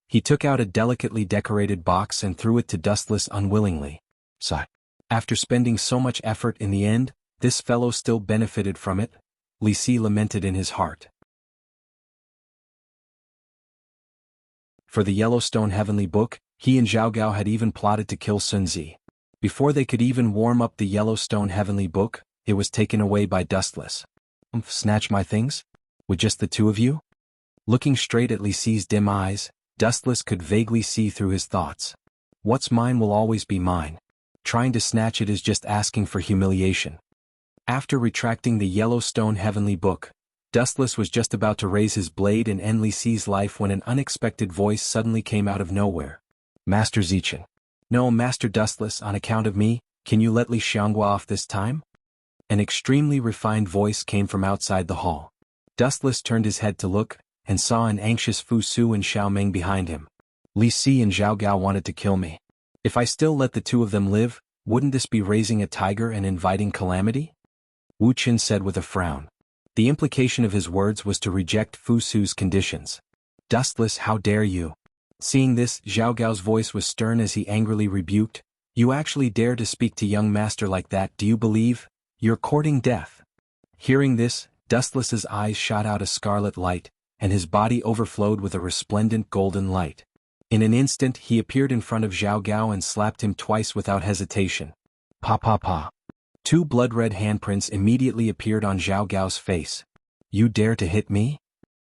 He took out a delicately decorated box and threw it to Dustless unwillingly. Sigh. After spending so much effort, in the end, this fellow still benefited from it, Li Si lamented in his heart. For the Yellowstone Heavenly Book, he and Zhao Gao had even plotted to kill Sun Zi. Before they could even warm up the Yellowstone Heavenly Book, it was taken away by Dustless. "Snatch my things? With just the two of you?" Looking straight at Li Si's dim eyes, Dustless could vaguely see through his thoughts. What's mine will always be mine. Trying to snatch it is just asking for humiliation. After retracting the Yellowstone Heavenly Book, Dustless was just about to raise his blade and end Li Si's life when an unexpected voice suddenly came out of nowhere. "Master Zichen." "No, Master Dustless, on account of me, can you let Li Xianghua off this time?" An extremely refined voice came from outside the hall. Dustless turned his head to look, and saw an anxious Fu Su and Xiao Meng behind him. "Li Si and Zhao Gao wanted to kill me. If I still let the two of them live, wouldn't this be raising a tiger and inviting calamity?" Wu Qin said with a frown. The implication of his words was to reject Fu Su's conditions. "Dustless, how dare you!" Seeing this, Zhao Gao's voice was stern as he angrily rebuked, "You actually dare to speak to young master like that? Do you believe you're courting death?" Hearing this, Dustless's eyes shot out a scarlet light, and his body overflowed with a resplendent golden light. In an instant he appeared in front of Zhao Gao and slapped him twice without hesitation. Pa pa pa. Two blood-red handprints immediately appeared on Zhao Gao's face. "You dare to hit me?"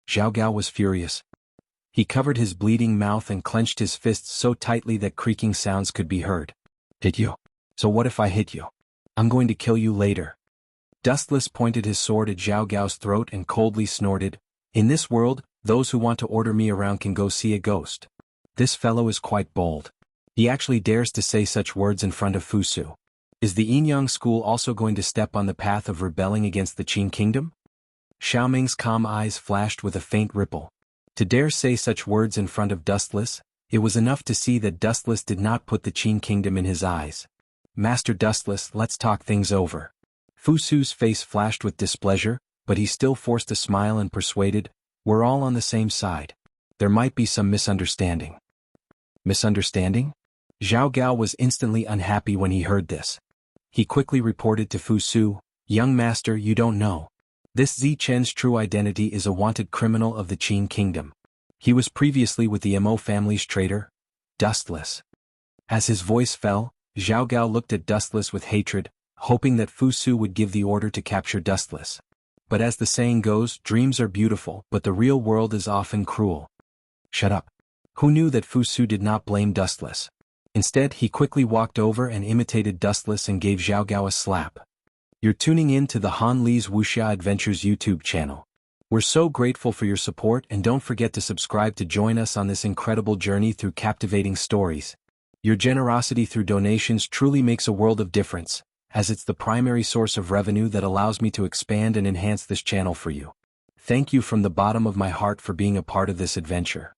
Zhao Gao was furious. He covered his bleeding mouth and clenched his fists so tightly that creaking sounds could be heard. "Hit you? So what if I hit you? I'm going to kill you later." Dustless pointed his sword at Zhao Gao's throat and coldly snorted, "In this world, those who want to order me around can go see a ghost. This fellow is quite bold. He actually dares to say such words in front of Fu Su. Is the Yinyang school also going to step on the path of rebelling against the Qin kingdom?" Xiao Ming's calm eyes flashed with a faint ripple. To dare say such words in front of Dustless, it was enough to see that Dustless did not put the Qin kingdom in his eyes. "Master Dustless, let's talk things over." Fu Su's face flashed with displeasure, but he still forced a smile and persuaded, "We're all on the same side. There might be some misunderstanding." Misunderstanding? Zhao Gao was instantly unhappy when he heard this. He quickly reported to Fu Su, "Young master, you don't know. This Zi Chen's true identity is a wanted criminal of the Qin kingdom. He was previously with the Mo family's traitor, Dustless." As his voice fell, Zhao Gao looked at Dustless with hatred, hoping that Fu Su would give the order to capture Dustless. But as the saying goes, dreams are beautiful, but the real world is often cruel. "Shut up. Who knew that Fusu did not blame Dustless? Instead, he quickly walked over and imitated Dustless and gave Xiaogao a slap. You're tuning in to the Han Li's Wuxia Adventures YouTube channel. We're so grateful for your support, and don't forget to subscribe to join us on this incredible journey through captivating stories. Your generosity through donations truly makes a world of difference, as it's the primary source of revenue that allows me to expand and enhance this channel for you. Thank you from the bottom of my heart for being a part of this adventure.